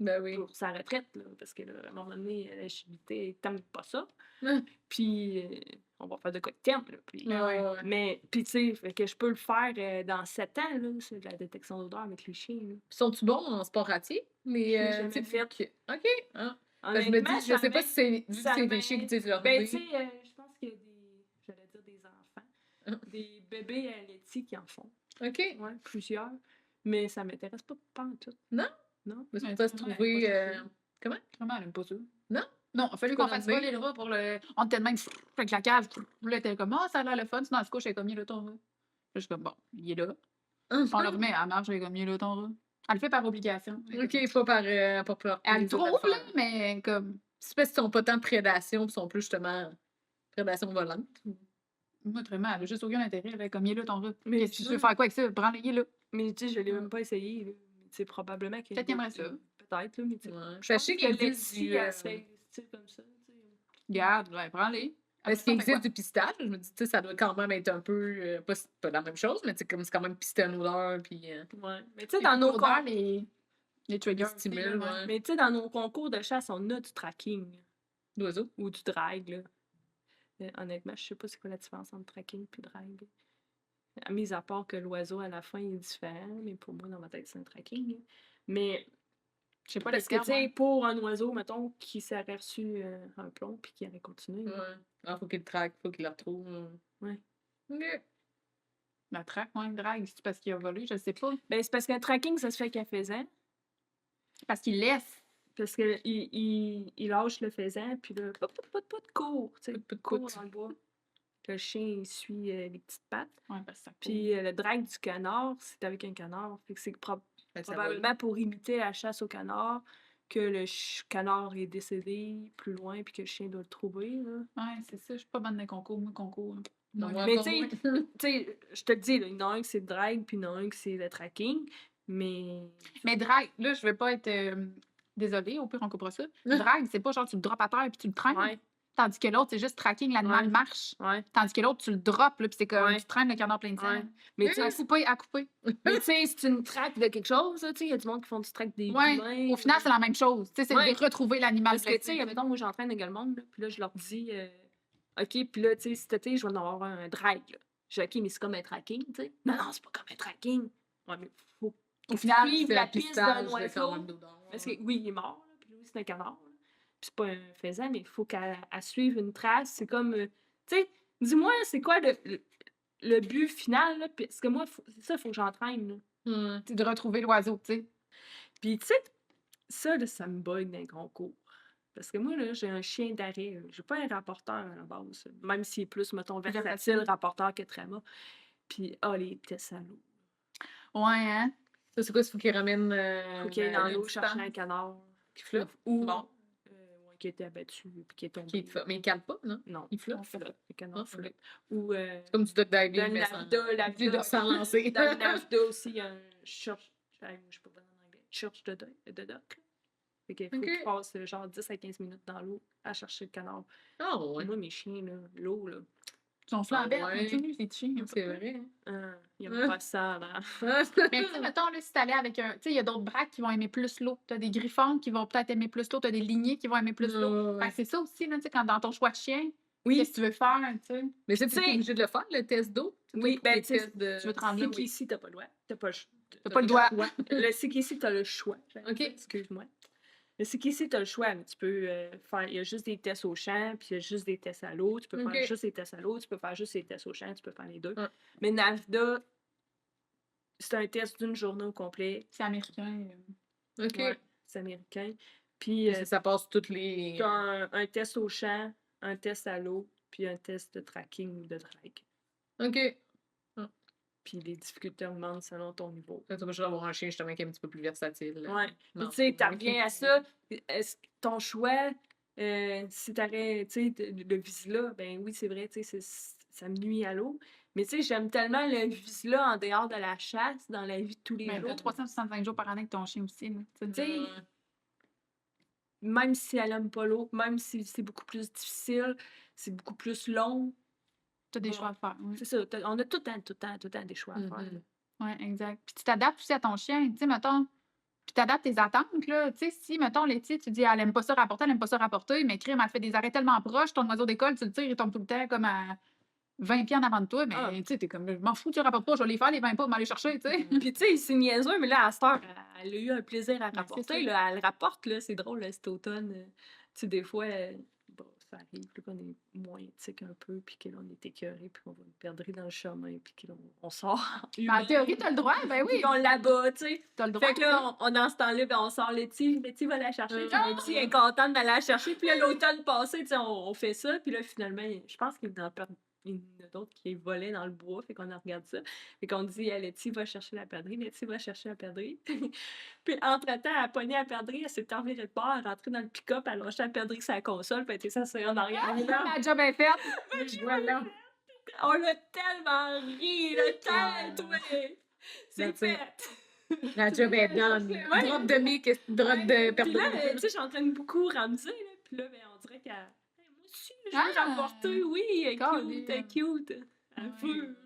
Ben oui. pour sa retraite, là, parce que, là, à un moment donné, l'agilité, t'aimes pas ça. Ouais. Puis, on va faire de quoi de terme, là. Puis, Ouais. mais, puis tu sais, fait que je peux le faire dans 7 ans, là, c'est de la détection d'odeur avec les chiens, là. Sont-tu bons en sport ratier? Les, Je l'ai jamais tu sais, fait. OK. Ah. Ben, je me Honnêtement, dis, je sais pas si c'est vu que ça c'est des chiens qui utilisent leur Ben, nez. tu sais, je pense qu'il y a j'allais dire des enfants, Ah. des bébés laitiers qui en font. OK. Ouais, plusieurs. Mais ça m'intéresse pas en tout. Non? Non. Mais c'est Mais pour ça se c'est vrai, trouver. pas Comment? Vraiment, elle aime pas ça. Non? Non, il a fallu C'est qu'on pas fasse dans le pas les rats pour le. On était de même avec la cage. Là, t'es comme, oh, ça a l'air le fun. Sinon, elle se couche, elle est comme, il est là ton rat. Là, je suis comme, bon, il est là. On le remet, elle marche, elle est comme, il est là ton rat. Elle le fait par obligation. OK, pas par peur. Elle le trouve, là, mais comme. C'est parce qu'ils sont pas tant prédation, ils sont plus justement prédation volante. Moi, vraiment, elle a juste aucun intérêt. Elle est comme, il est là ton rat. Mais Qu'est-ce que tu ça- veux faire quoi avec ça? Prends-le, il est là. Mais tu sais, je l'ai Mm. même pas essayé. Là. C'est probablement que. Peut-être aimerais ça. Peut-être, là, mais tu sais. Ouais. Je Sachez pense qu'il que existe Letty, du. elle serait style comme ça. Tu sais. Regarde, ouais, prends-les. Est-ce qu'il existe du pistage? Je me dis, tu sais, ça doit quand même être un peu. Pas la même chose, mais c'est comme c'est quand même pisté une odeur, puis. Ouais. Mais tu sais, dans nos odeurs, les triggers. Les stimules, ouais. Mais tu sais, dans nos concours de chasse, on a du tracking D'oiseaux. ou du drag. Là. Honnêtement, je sais pas c'est quoi la différence entre tracking et drag. Mis à part que l'oiseau à la fin il est différent, mais pour moi, dans ma tête, c'est un tracking. Là. Mais Je sais pas parce que, le tu sais, pour un oiseau, mettons, qui s'aurait reçu un plomb puis qui aurait continué. Ouais. Ah, faut qu'il le traque, faut qu'il le retrouve. Ouais. OK. La traque, ouais, le drag, c'est parce qu'il a volé, je sais pas. Ben, c'est parce qu'un tracking, ça se fait qu'un faisan. Parce qu'il laisse. Parce qu'il il lâche le faisan, puis là, court, tu sais, court dans le bois. Le chien, il suit les petites pattes. Ouais, parce que ça Puis le drag du canard, c'est avec un canard. Fait que c'est Ben, ça probablement pour imiter la chasse au canard que le canard est décédé plus loin, puis que le chien doit le trouver. Là. Ouais, c'est ça. Je suis pas bonne dans les concours. Moi, concours. Non, Moi, moi, Mais encore tu moins. sais, je te le dis, là, il y en a un que c'est le drag, puis il y en a un que c'est le tracking. Mais. Mais drag, là, je vais pas être. Désolée, au pire, on coupera ça. Drag, c'est pas genre tu le drops à terre puis tu le traînes. Ouais, Tandis que l'autre, c'est juste tracking, l'animal Ouais. marche. ouais. Tandis que l'autre, tu le drops, là, puis c'est comme Ouais. tu traînes le canard plein de sang. Ouais. Mais tu À sais, couper, à couper. mais tu sais, c'est une traque de quelque chose, là, tu sais. Il y a du monde qui font du track des Ouais. humains. Au final, c'est la même chose. Tu sais, c'est Ouais. de retrouver l'animal Parce que, tu sais, blessé. mettons, moi, j'entraîne également, là, puis là, je leur dis, OK, puis là, tu sais, cet été, je vais en avoir un drag, là. Je dis, OK, mais c'est comme un tracking, tu sais. Non, c'est pas comme un tracking. Ouais, mais faut Au final, suivre C'est la la piste d'un pistage, là, quand oiseau. même, d'odeur. Parce que, oui, il est mort, là, puis lui, c'est un canard, là. Puis c'est pas un faisan, mais il faut qu'elle suive une trace. C'est comme, tu sais, dis-moi, c'est quoi le but final, là? Parce que moi, c'est ça, il faut que j'entraîne, là. C'est de retrouver l'oiseau, tu sais. Puis, tu sais, ça, là, ça me bug dans les concours. Parce que moi, là, j'ai un chien d'arrêt. Là. J'ai pas un rapporteur à la base. Même s'il est plus, mettons, versatile, rapporteur que Trama. Puis, les tests à l'eau. Ouais, hein? Ça, c'est quoi? Il faut qu'il ramène. Faut qu'il aille dans une l'eau chercher distance un canard. qui flotte. Ou Bon. qui a été abattu puis qui est tombé. Mais il cale pas, non? Non, Il flotte? flotte. Le canard Ah, flotte. Ou C'est comme du duck dans diving, le mais sans... NAFTA, sans lancer. dans le NAFTA aussi, il y a un church. Je suis pas bonne en anglais. Church de duck. Là. Fait qu'il faut Ok. qu'il passe genre 10 à 15 minutes dans l'eau à chercher le canard. Ah ouais. Moi, mes chiens, là, l'eau, là, Ils sont flambés en ouais. continu, c'est chiant. C'est vrai. ils aiment pas ça, là. Mais tu sais, mettons, là, si t'allais avec un. Tu sais, il y a d'autres braques qui vont aimer plus l'eau. T'as des griffons qui vont peut-être aimer plus l'eau. T'as des lignées qui vont aimer plus l'eau. Fait que c'est ça aussi, là, tu sais, quand dans ton choix de chien, Oui. qu'est-ce que tu veux faire, tu sais. Mais c'est Tu sais- obligé de le faire, le test d'eau? Oui, ben, tu sais, test de... tu veux te rendre là, c'est oui. qu'ici, t'as pas le droit. T'as pas le doigt. Le c'est qu'ici, t'as le choix. Ok. Excuse-moi. Le c'est qu'ici, t'as le choix. Mais tu peux faire. Il y a juste des tests au champ, puis il y a juste des tests à l'eau. Tu peux Ok. faire juste des tests à l'eau, tu peux faire juste des tests au champ, tu peux faire les deux. Ouais. Mais NAFTA, c'est un test d'une journée au complet. C'est américain. OK. Ouais, c'est américain. Puis Ça passe toutes les... t'as un test au champ, un test à l'eau, puis un test de tracking ou de drag. OK. Puis les difficultés augmentent selon ton niveau. Ça, tu vas juste avoir un chien justement qui est un petit peu plus versatile. Ouais. Puis Non, tu sais, c'est t'en vrai. reviens à ça. Est-ce que ton choix, si t'aurais, tu sais, le Vizsla, ben oui, c'est vrai, tu sais, ça me nuit à l'eau. Mais tu sais, j'aime tellement le Vizsla en dehors de la chasse, dans la vie de tous les Mais jours. t'as 365 jours par année avec ton chien aussi. Là, tu sais. Tu sais, même si elle aime pas l'eau, même si c'est beaucoup plus difficile, c'est beaucoup plus long. T'as des Ouais. choix à faire. Oui, C'est ça, on a tout le temps des choix à faire. Mhm. ouais, exact. Puis tu t'adaptes aussi à ton chien. Tu sais, mettons. Puis t'adaptes tes attentes, là. Tu sais, si, mettons, Letty, tu dis, elle aime pas ça rapporter, elle aime pas ça rapporter, mais crime, elle fait des arrêts tellement proches, ton oiseau d'école, tu le tires, il tombe tout le temps comme à 20 pieds en avant de toi, mais Ah. tu sais, t'es comme, je m'en fous, tu rapportes pas, je vais les faire, les 20 pas, m'aller chercher, tu sais. Puis tu sais, c'est niaiseux, mais là, à cette heure, elle a eu un plaisir à c'est rapporter. ça. Là, elle rapporte, là, c'est drôle, là, cet automne. Tu sais, des fois, bon, ça arrive là, qu'on est moins éthique un peu, puis que là, on est écœuré, puis qu'on va nous perdre dans le chemin, puis qu'on sort. Mais en théorie, t'as le droit, ben oui, Puis on l'abat, tu sais. t'as le droit. Fait que là, dans ce temps-là, ben, on sort Letty va la chercher. Puis Ah! Letty est contente d'aller la chercher. Puis là, l'automne passé, tu sais, on fait ça. Puis là, finalement, je pense qu'il y en a d'autres qui volaient dans le bois. Fait qu'on regarde ça. Fait qu'on dit, Letty va chercher la perdrix. Letty va chercher la perdrix. Puis entre-temps, elle a pogné la perdrix. Elle s'est envirée de bord. Elle est rentrée dans le pick-up. Elle a lâché la perdrix sur la console. Puis elle était s'asseoir en arrière. La job est faite. Voilà. On a tellement ri, la tête, ouais. C'est That's it. fait. La job est done. Ouais. Drop de mic, drop de Puis là, perdre. tu sais, j'entraîne beaucoup Ramsey, là. Puis là, ben, on dirait qu'elle. Hey, moi aussi, je veux Ah! rapporter, oui, elle est Colin. cute, elle est cute. Elle veut.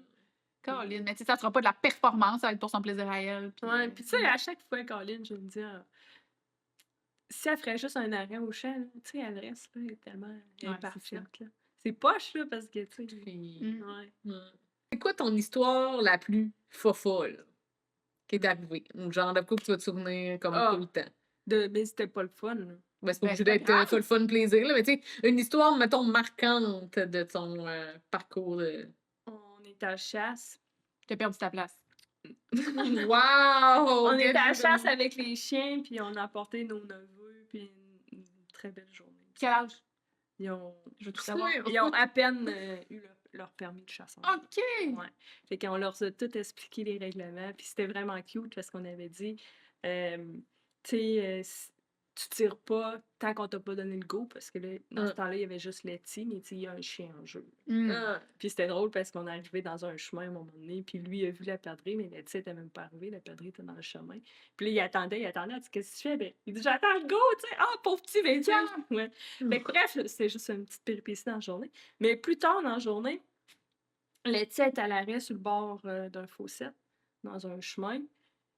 Colin, mais tu sais, ça sera pas de la performance, ça va être pour son plaisir à elle. Ouais, puis tu sais, à chaque fois, Colin, je me dis, si elle ferait juste un arrêt au champ, là, tu sais, elle reste, là, elle est tellement c'est imparfaite, là. C'est poche, là, parce que, tu sais. Puis- Ouais. C'est quoi ton histoire la plus fofolle qui est arrivée? Ou genre de quoi que tu vas te souvenir comme Ah. tout le temps? Mais c'était pas le fun, là. Ben, c'est pas Ben, obligé c'est pas d'être grave. full fun plaisir, là, mais tu sais, une histoire, mettons, marquante de ton parcours de... On est à la chasse. T'as perdu ta place. Wow! On était à la Quel- chasse avec les chiens, puis on a apporté nos neveux, puis une très belle journée. Quel âge? Ils ont, Je veux tout savoir. ils ont à peine eu leur permis de chasse. OK! Ouais. Fait qu'on leur a tout expliqué les règlements, puis c'était vraiment cute parce qu'on avait dit, tu sais, tu tires pas tant qu'on t'a pas donné le go, parce que là, dans ce temps-là, il y avait juste Letty, mais tu sais, il y a un chien en jeu. Hmm. Ah. Puis c'était drôle parce qu'on est arrivé dans un chemin à un moment donné, puis lui a vu la perdrix, mais Letty était même pas arrivée, la perdrix était dans le chemin. Puis là, il attendait, il dit, qu'est-ce que tu fais? Ben, il dit, j'attends le go, tu sais, ah, pauvre petit, ben tiens! Ouais. Fait que bref, c'était juste une petite péripétie dans la journée. Mais plus tard dans la journée, Letty est à l'arrêt sur le bord d'un fossé, dans un chemin.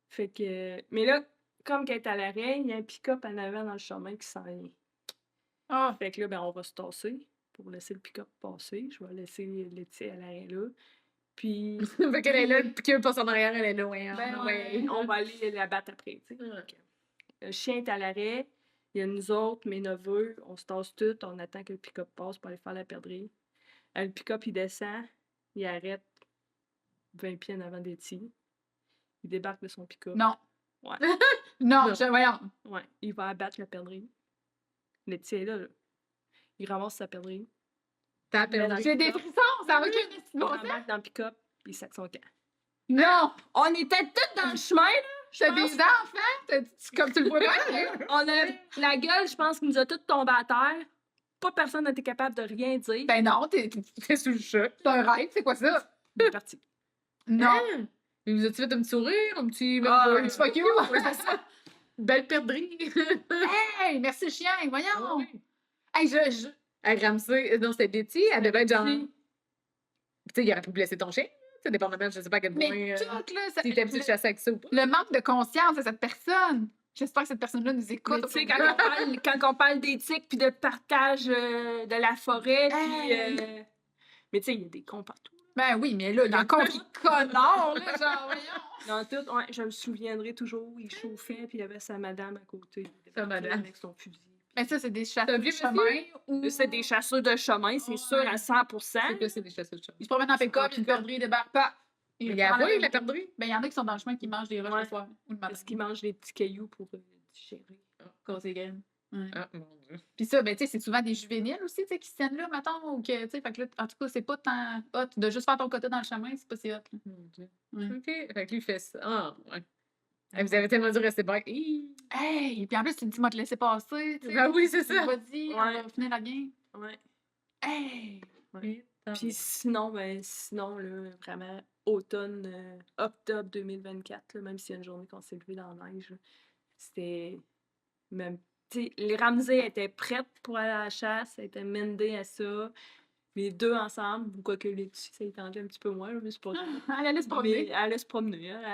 Fait que. Mais là, comme qu'elle est à l'arrêt, il y a un pick-up en avant dans le chemin qui s'en vient. Ah, Fait que là, ben, on va se tasser pour laisser le pick-up passer. Je vais laisser Letty à l'arrêt là. Puis. Fait qu'elle est là, puis qu'elle passe en arrière, elle est là, ouais. Ben ouais. On va aller la battre après, tu sais. Ouais. Le chien est à l'arrêt. Il y a nous autres, mes neveux, on se tasse tout, on attend que le pick-up passe pour aller faire la perdrix. Le pick-up, il descend, il arrête 20 pieds en avant Letty. Il débarque de son pick-up. non. Ouais. Non, Non. voyons. Ouais, il va abattre la perdrix. Letty est là, là. Il ramasse sa perdrix. T'as Mais dans perdu. J'ai des frissons, ça va qu'il y ait des Il bon embarque dans le pick-up, il sac son camp. Non! On était tous dans le chemin, là. T'as des enfants? Comme tu le vois pas? On a la gueule, je pense, qui nous a tous tombés à terre. Pas personne n'était capable de rien dire. Ben non, T'es sous le choc. c'est un rêve, c'est quoi ça? On est parti. Non. Hein? Mais vous avez fait un petit sourire, un petit... Ah, même pas- un petit fuck you. Ouais, c'est ça. Belle perdrix. Hey, merci chien, voyons. Ah oui. Hey, je... À Ramsey, non, c'était Betty, elle devait être genre... Betty. Tu sais, il aurait pu blesser ton chien. Ça dépend de je sais pas à quel point... Mais tout, là, ça- si t'aimes ça chasser avec ça ou pas. le manque de conscience de cette personne. J'espère que cette personne-là nous Mais écoute. tu sais, quand on parle d'éthique puis de partage de la forêt, puis... Hey. Mais tu sais, il y a des cons partout. Ben oui, mais là, il y a un compris connard, là, genre, voyons. Dans tout, ouais, je me souviendrai toujours, il chauffait, puis il y avait sa madame à côté. Il Sa débarquait madame. avec son fusil. Mais ça, c'est des C'est un chasseurs de vieux chemin monsieur? ou... C'est des chasseurs de chemin, c'est Ouais. sûr, à 100%. C'est que c'est des chasseurs de chat. Ils se promènent en pick-up, une perdrix, ils débarquent pas. Il y a prennent oui, la- la perdrix. Ben, il y en a qui sont dans le chemin qui mangent des roches Ouais. le soir ou le matin. Parce qu'ils mangent des petits cailloux pour digérer. Cause des graines. Ouais. Ah, mon Dieu. Puis ça, ben, tu sais, c'est souvent des juvéniles aussi, tu sais, qui se tiennent là, mettons, ou que, tu sais, fait que là, en tout cas, c'est pas tant hot. De juste faire ton côté dans le chemin, c'est pas si hot, là. Mon Dieu. Ouais. OK. Fait que lui, il fait ça. Ah, ouais. Ah, vous avez tellement dû rester bien. Hey! Puis en plus, tu te dis, moi, te laisser passer, tu sais. Ah oui, c'est ça. Vas-y, on Ouais. va finir la game. Ouais. Hey! Oui. Puis sinon, là, vraiment, automne, octobre 2024, là, même s'il y a une journée qu'on s'est levé dans la neige, là, c'était même. Tu sais, les Ramsey étaient prêtes pour aller à la chasse, elles étaient mendées à ça. Les deux ensemble, ou quoique les petits, ça étendait un petit peu moins, là, mais c'est pas grave. Elle allait se Mais promener. elle allait se promener, elle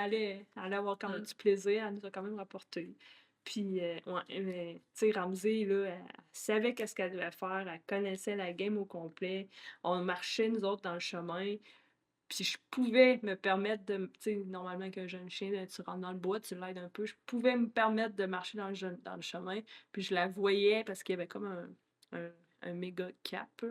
allait avoir quand même du plaisir, elle nous a quand même rapporté. Puis, ouais, mais, tu sais, Ramsey, là, elle savait qu'est-ce qu'elle devait faire, elle connaissait la game au complet. On marchait, nous autres, dans le chemin. Puis, je pouvais me permettre de. Tu sais, normalement, qu'un jeune chien, là, tu rentres dans le bois, tu l'aides un peu. Je pouvais me permettre de marcher dans le chemin. Puis, je la voyais parce qu'il y avait comme un méga cap. Là.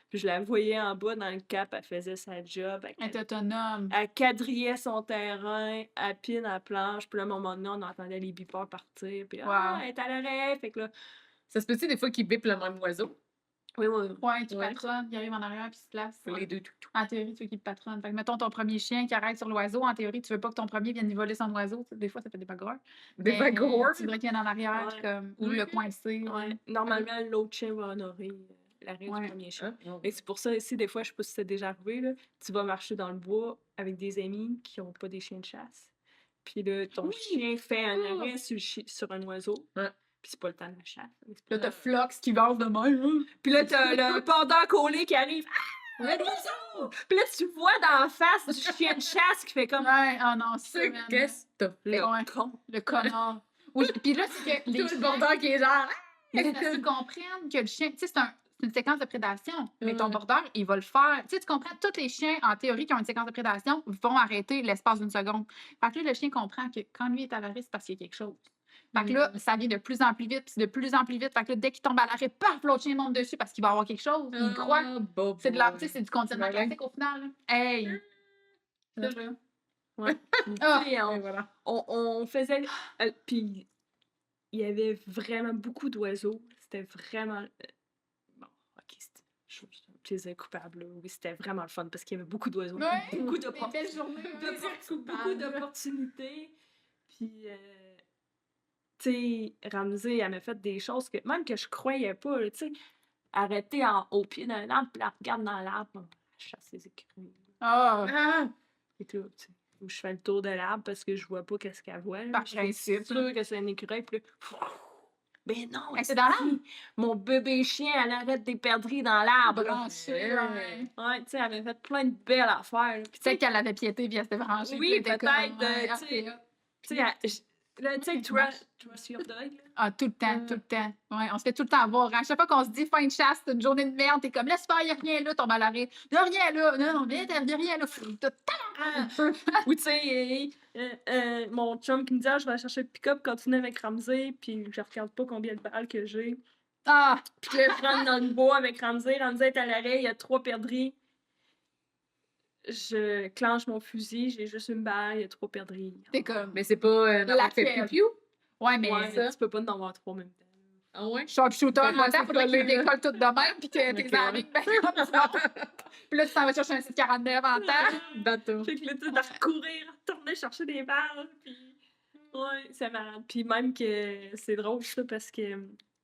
Puis, je la voyais en bas dans le cap, elle faisait sa job. Elle est autonome. Elle quadrillait son terrain, elle pine à la planche, puis là, à un moment donné, on entendait les beepers partir, puis Wow. elle est à l'arrêt, fait que là... Ça se peut-tu des fois qu'ils bipent le même oiseau? Oui, oui. Ouais, qui Ouais. patronne, il arrive en arrière puis il se place. Les deux. En théorie, tu veux qu'il patronne. Fait que, mettons, ton premier chien qui arrête sur l'oiseau, en théorie, tu veux pas que ton premier vienne y voler son oiseau. Tu sais, des fois, ça fait des bagarres. Des Mais bagarres? Tu voudrais qu'il vienne en arrière, puis Ouais. comme, ou le Ok. coincer. Ouais. Normalement, l'autre chien va honorer l'arrêt Ouais. du premier chien. Ah, Et c'est pour ça aussi, des fois, je sais pas si c'est déjà arrivé, là, tu vas marcher dans le bois avec des amis qui ont pas des chiens de chasse. Puis là, ton chien fait un arrêt sur un oiseau. Ouais. Puis c'est pas le temps de la chasse. Là, t'as Flox qui va de même. Puis là, t'as le pendant collé qui arrive. Ah! Un oiseau! Puis là, tu vois dans la face du chien de chasse qui fait comme. Ouais, oh non, c'est C'est man. qu'est-ce que t'as fait? Ouais. con. Le connard. Oui, puis là, c'est que les Tout le chiens, bordel qui est genre... c'est parce qu'ils comprennent que le chien, tu sais, c'est une séquence de prédation. Mais ton Ouais. border, il va le faire. Tu sais, tu comprends, tous les chiens, en théorie, qui ont une séquence de prédation, vont arrêter l'espace d'une seconde. Fait que là, le chien comprend que quand lui est à l'arrêt, c'est parce qu'il y a quelque chose. Fait que là, ça vient de plus en plus vite, puis de plus en plus vite. Fait que là, dès qu'il tombe à l'arrêt, paf, l'autre chien monte dessus parce qu'il va avoir quelque chose. Il croit. C'est de la, tu sais, c'est du conditionnement Ouais. classique au final. là. Hey! Ouais. Ça, là. Ouais. Ah! Tu sais, Et voilà. on faisait. Puis il y avait vraiment beaucoup d'oiseaux. C'était vraiment. Bon, ok, c'est un plaisir coupable. Là. Oui, c'était vraiment le fun parce qu'il y avait beaucoup d'oiseaux. Ouais, Beaucoup des belles journées. beaucoup d'opportunités. Puis, tu sais, Ramsey, elle m'a fait des choses que même que je croyais pas. Tu sais, arrêter au pied d'un arbre, puis elle regarde dans l'arbre, elle chasse les écureuils. Ah! Ah! Et tout, tu sais. Où je fais le tour de l'arbre parce que je vois pas qu'est-ce qu'elle voit. là. Par Je suis principe, sûre que c'est un écureuil. Puis là, ben non, Elle était dans l'arbre? esti, mon bébé chien, elle arrête des perdrix dans l'arbre. là. Branché, ouais. Ouais, tu sais, elle avait fait plein de belles affaires. là. Puis, tu sais, Peut-être qu'elle avait piété puis elle s'était branchée. Oui, puis elle était peut-être, comme, ouais, tu sais. ah, tu sais, là, tu sais, trust your dog. là. Ah, tout le temps, tout le temps. Ouais, on se fait tout le temps avoir. À chaque fois qu'on se dit fin de chasse, c'est une journée de merde, t'es comme, laisse faire, y a rien là, tombe à l'arrêt. Y a rien là, non, viens, y a rien là. Ou tu sais, mon chum qui me dit, ah, je vais aller chercher le pick-up, continuer avec Ramsey, puis je regarde pas combien de balles que j'ai. Ah! Puis là, je rentre dans le bois avec Ramsey. Ramsey est à l'arrêt, il y a 3 perdrix. Je clenche mon fusil, j'ai juste une balle, il y a 3 perdrix. T'es comme, Mais c'est pas d'avoir fait Laquelle? piou-piou? ouais, mais Ouais, ça. tu peux pas en avoir 3 en même temps. Ah ouais? Sharpshooter, Fait que là, longtemps, c'est faudrait qu'il collé, là. décolle tout de même, puis que tes Ok, amis, ben, comme ça. Puis là, tu t'en vas chercher un 649 en temps. Bateau. Fait que là, tu sais, de recourir, retourner chercher des balles, puis... Ouais, c'est malade. Puis même que c'est drôle ça parce que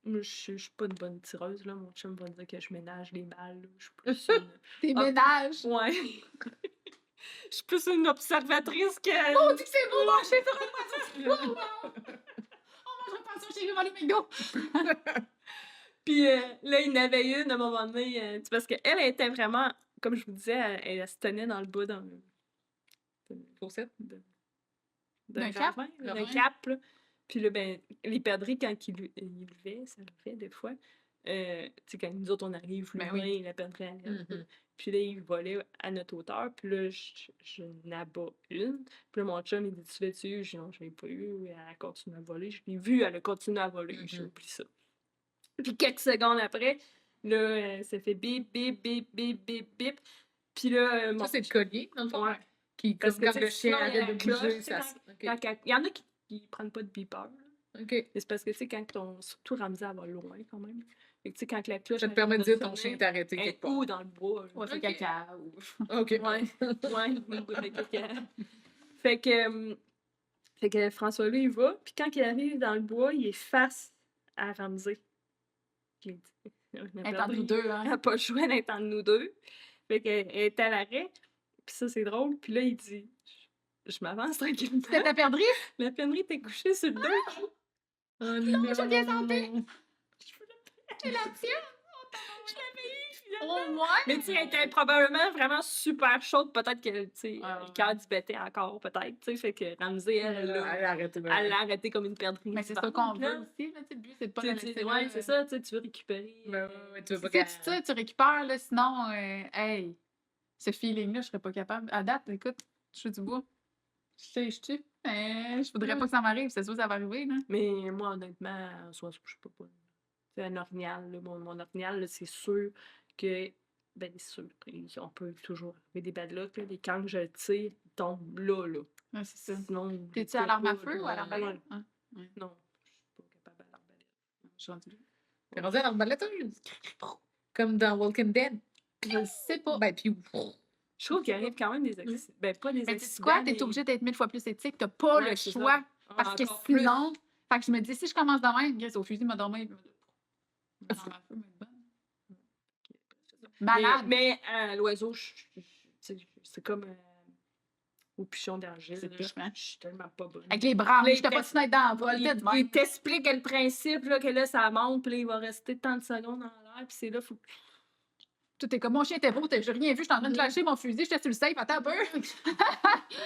moi, je suis pas une bonne tireuse, là. Mon chum va dire que je ménage les balles, là. Je suis plus une... Tes Ah, ménages. ouais. Je suis plus une observatrice que... Oh, dis que c'est beau manger sur un poisson. Wow, wow. On mangera pas ça chez nous, les McDo. Puis là, il y en avait une à un moment donné, c'est parce qu'elle était vraiment, comme je vous disais, elle se tenait dans le bas d'un Fourchette. d'un D'un cap? ravin, d'un Ouais. cap. Là. Puis là, ben, les perdrix, quand ils levaient, ça le fait des fois. Tu sais, quand nous autres, on arrive Ben loin, oui. la perdrix arrive. Mhm. Puis là, ils volaient à notre hauteur. Puis là, je n'abats une. Puis là, mon chum, il dit, tu l'as-tu eu? Je dis, non, je l'ai pas eu. Elle a continué à voler. Je l'ai vue, elle a continué à voler. J'ai oublié ça. Puis quelques secondes après, là, ça fait bip, bip, bip, bip, bip, bip. Puis là, Ça, c'est le collier, dans le fond. Ouais. Qui, Parce comme que, quand tu le sais, chien sinon, il y a arrête la de cloche, bouger, tu sais, ça... quand- OK. il y en a qui prennent pas de beeper. Là. OK. Mais c'est parce que, tu sais, quand surtout Ramsey, elle va loin quand même. Fait que, tu sais, quand la cloche. Ça te elle permet de dire sonner, ton chien est arrêté elle est quelque part. où dans le bois? Là. Ouais, c'est Ok. caca. Ou... OK. Ouais, ouais, le bout de caca. Fait que François, lui, il va, puis quand il arrive dans le bois, il est face à Ramsey. Puis il dit, Elle est entre nous deux, elle hein. n'a pas le choix d'être entre nous deux. Fait qu'elle est à l'arrêt. Puis ça, c'est drôle. Puis là, il dit, je m'avance tranquillement. C'était ta perdrix? La pennerie était couchée sur le dos. Oh Non, je viens santé. non! C'est la tienne? Je l'avais eu, finalement. Oh, ouais? Mais tu sais, elle était probablement vraiment super chaude. Peut-être que, tu sais, Ouais, le cœur du bêtait encore, peut-être. Tu sais, fait que Ramsey, elle Elle a arrêté. elle l'a arrêté comme une perdrix. Mais c'est ça qu'on veut aussi, là. Tu sais, le but, c'est de pas la laisser là. Ouais, c'est ça, tu sais, tu veux récupérer. Ouais, tu veux pas Si qu'elle... tu tires, tu récupères, là, sinon, hey, ce feeling-là, je serais pas capable. À date, écoute, je suis du bois. Je tue. Mais je voudrais pas que ça m'arrive, c'est sûr que ça va arriver, là. Mais moi, honnêtement, en soi, je peux pas. C'est un orignal, là, mon orignal, là, c'est sûr que. Ben, c'est sûr, on peut toujours arriver des bad luck, là. Quand je tire, ils tombent là, là. Ouais, c'est ça. Sinon. T'es-tu à l'arme à feu ou à l'arbalète? Hein? Non, je suis pas capable à l'arbalète. Je suis rendue là. T'es rendue à l'arbaléteuse. Comme dans Walking Dead. Je sais pas. Ben, puis... Je trouve qu'il arrive quand même des accidents. Ben, pas des Mais tu sais accidents. quoi? T'es obligé d'être 1000 fois plus éthique. T'as pas Ouais, le c'est choix. ça. Parce que Encore plus. sinon. Fait que je me dis, si je commence de même, Grace au fusil m'a dormi. Malade. Mais l'oiseau, c'est comme au pichon d'argile. C'est là, pire, hein? Je suis tellement pas bonne. Avec les branches, Les j'étais pas tests- si dans le vol. Il t'explique le principe, là, que là, ça monte, puis là, il va rester tant de secondes dans l'air, puis c'est là, faut... Tout est comme mon chien était beau, j'ai rien vu, j'étais en train de lâcher mon fusil, j'étais sur le safe, attends un peu.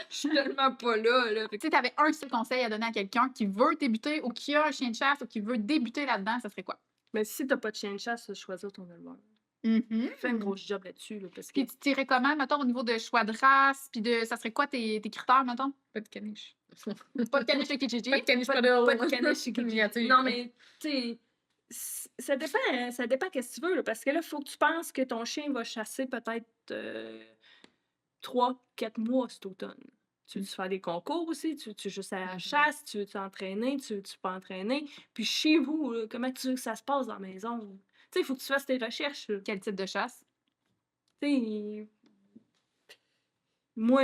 Je suis tellement pas là, là. Tu sais, t'avais un seul conseil à donner à quelqu'un qui veut débuter ou qui a un chien de chasse ou qui veut débuter là-dedans, ça serait quoi? Mais si t'as pas de chien de chasse, choisis ton éleveur. Fais un gros job là-dessus, là, parce que... Puis tu tirais comment, mettons, au niveau de choix de race, puis de, ça serait quoi tes critères, mettons? Pas de caniche. Pas de caniche de Kijiji. Pas de caniche, Pas de caniche miniature. Non, mais, tu sais, ça dépend qu'est-ce que tu veux, là, parce que là, il faut que tu penses que ton chien va chasser peut-être 3-4 mois cet automne. Tu veux faire des concours aussi, tu veux juste aller à la chasse, tu veux t'entraîner, tu veux pas entraîner. Puis chez vous, là, comment tu veux que ça se passe dans la maison? Tu sais, il faut que tu fasses tes recherches. là. Quel type de chasse? Tu sais, moi,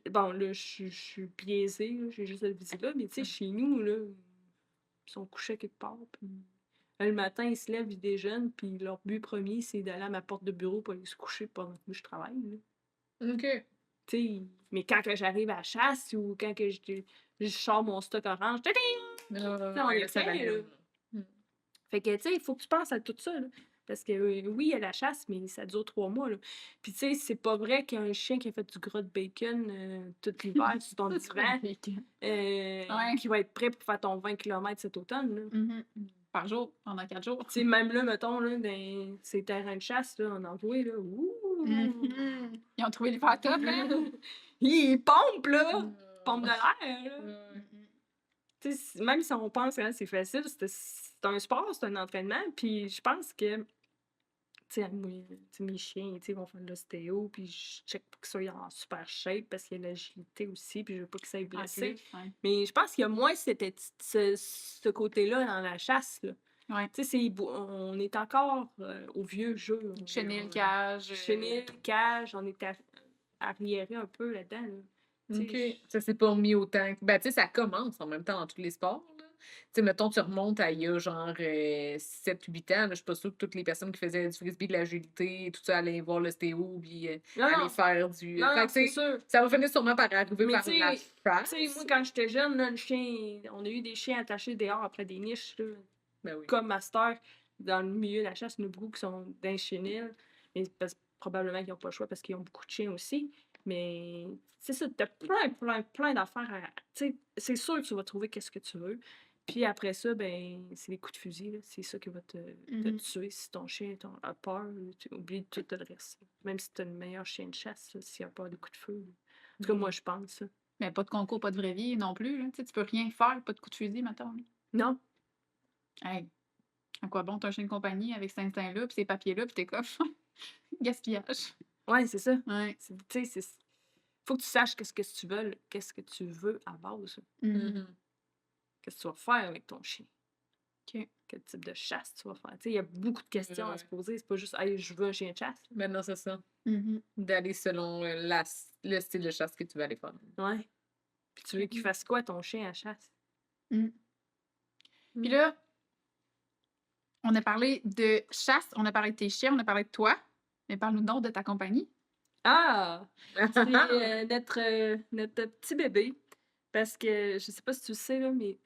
bon, là, je suis biaisée, là, j'ai juste le visite là, mais tu sais, chez nous, là, ils sont couchés quelque part, puis le matin, ils se lèvent, ils déjeunent, puis leur but premier, c'est d'aller à ma porte de bureau pour aller se coucher pendant que moi, je travaille, là. OK. Tu sais, mais quand que j'arrive à la chasse ou quand que je sors mon stock orange, tadam! on est ça fait, va. là. Fait que, tu sais, il faut que tu penses à tout ça, là. Parce que, oui, il y a la chasse, mais ça dure 3 mois, là. Puis, tu sais, c'est pas vrai qu'il y a un chien qui a fait du gras de bacon tout l'hiver sur ton divan, qui va être prêt pour faire ton 20 km cet automne, là. Par jour, pendant 4 jours. Tu sais, même là, mettons, là, dans ces terrains de chasse, là, on en voit, là, ouh! Ils ont trouvé les faire top, là. Ils pompent, là! Pompe de l'air, là! Tu sais, même si on pense que c'est facile, c'est un sport, c'est un entraînement, puis je pense que, tu sais, mes chiens, tu sais, vont faire de l'ostéo, puis je check pour qu'ils soient en super shape, parce qu'il y a l'agilité aussi, puis je veux pas qu'ils soient blessés. Mais je pense qu'il y a moins ce côté-là dans la chasse, là. Ouais. Tu sais, on est encore au vieux jeu. Chenille, cage. Chenille, cage, on est arriéré un peu là-dedans, là. Tu OK. sais, Ça s'est pas mis autant que ben, tu sais, ça commence en même temps dans tous les sports, là. Tu sais, mettons, tu remontes à il y a genre, 7-8 ans, là, je suis pas sûre que toutes les personnes qui faisaient du frisbee, de l'agilité et tout ça, allaient voir l'ostéo puis, Non, aller non, faire du non, fait non, que c'est tu sais, sûr. ça va finir sûrement par arriver Mais par tu la sais, moi, chasse. quand j'étais jeune, là, le chien, on a eu des chiens attachés dehors après des niches, là, Ben oui. comme Master, dans le milieu de la chasse, il y en a beaucoup qui sont dans les chenilles, mais probablement qu'ils n'ont pas le choix parce qu'ils ont beaucoup de chiens aussi. Mais c'est ça, t'as plein d'affaires à. Tu sais, c'est sûr que tu vas trouver qu'est-ce que tu veux. Puis après ça, ben, c'est les coups de fusil, là. C'est ça qui va te tuer. Si ton chien a peur, tu oublies tout le reste. Même si t'as le meilleur chien de chasse, là, s'il a peur des coups de feu. Là. En tout cas, moi, je pense ça. Mais pas de concours, pas de vraie vie non plus. Là. Tu sais, tu peux rien faire, pas de coup de fusil, mettons. Là. Non? Hey, à quoi bon, t'as un chien de compagnie avec cet instinct-là, puis ces papiers-là, puis t'es comme gaspillage. Ouais, c'est ça. Ouais. Tu sais, faut que tu saches qu'est-ce que tu veux à base. Mhm. Qu'est-ce que tu vas faire avec ton chien? OK. Quel type de chasse tu vas faire? Tu sais, il y a beaucoup de questions à Ouais. se poser. C'est pas juste, hey, je veux un chien de chasse. Ben non, c'est ça. Mhm. D'aller selon, le style de chasse que tu vas aller faire. Ouais. Puis tu veux qu'il fasse quoi, ton chien à chasse? Mm. Puis là, on a parlé de chasse, on a parlé de tes chiens, on a parlé de toi. Mais parle-nous donc de ta compagnie. Ah! C'est notre petit bébé. Parce que, je sais pas si tu le sais, là, mais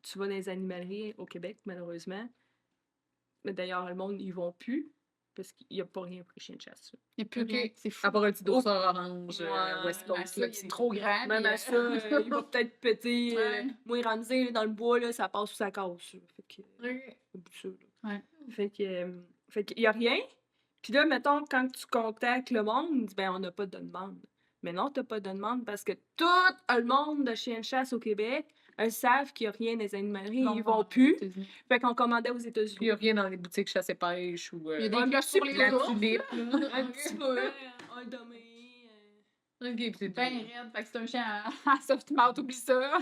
tu vas dans les animaleries au Québec, malheureusement. Mais d'ailleurs, le monde, ils vont plus. Parce qu'il n'y a pas rien pour les chiens de chasse. Là. Il n'y a plus OK. rien, c'est fou. À part un petit dossard orange, Ouais, West Ouais, Coast, ça, là, il est qui trop grand. Même puis, à ça, il va peut-être péter. Ouais. Moi, Ramsey, là, dans le bois, là, ça passe sous sa casse. Là. Fait que, OK. au bout de ça, là. Ouais. Fait qu'il y a rien. Puis là, mettons, quand tu contactes le monde, il dit, ben, on n'a pas de demande. Mais non, t'as pas de demande parce que tout le monde de chiens de chasse au Québec, elles savent qu'il n'y a rien dans les animaleries, ils vont plus. Fait qu'on commandait aux Puis il États-Unis. n'y a rien dans les boutiques chasse et pêche ou, Il y a des un cloches petit pour les peu, la ours. tulipe, là. Un petit peu, un domaine. OK, puis c'est Ben tout. raide, fait que c'est un chien à soft mouth, oublie ça.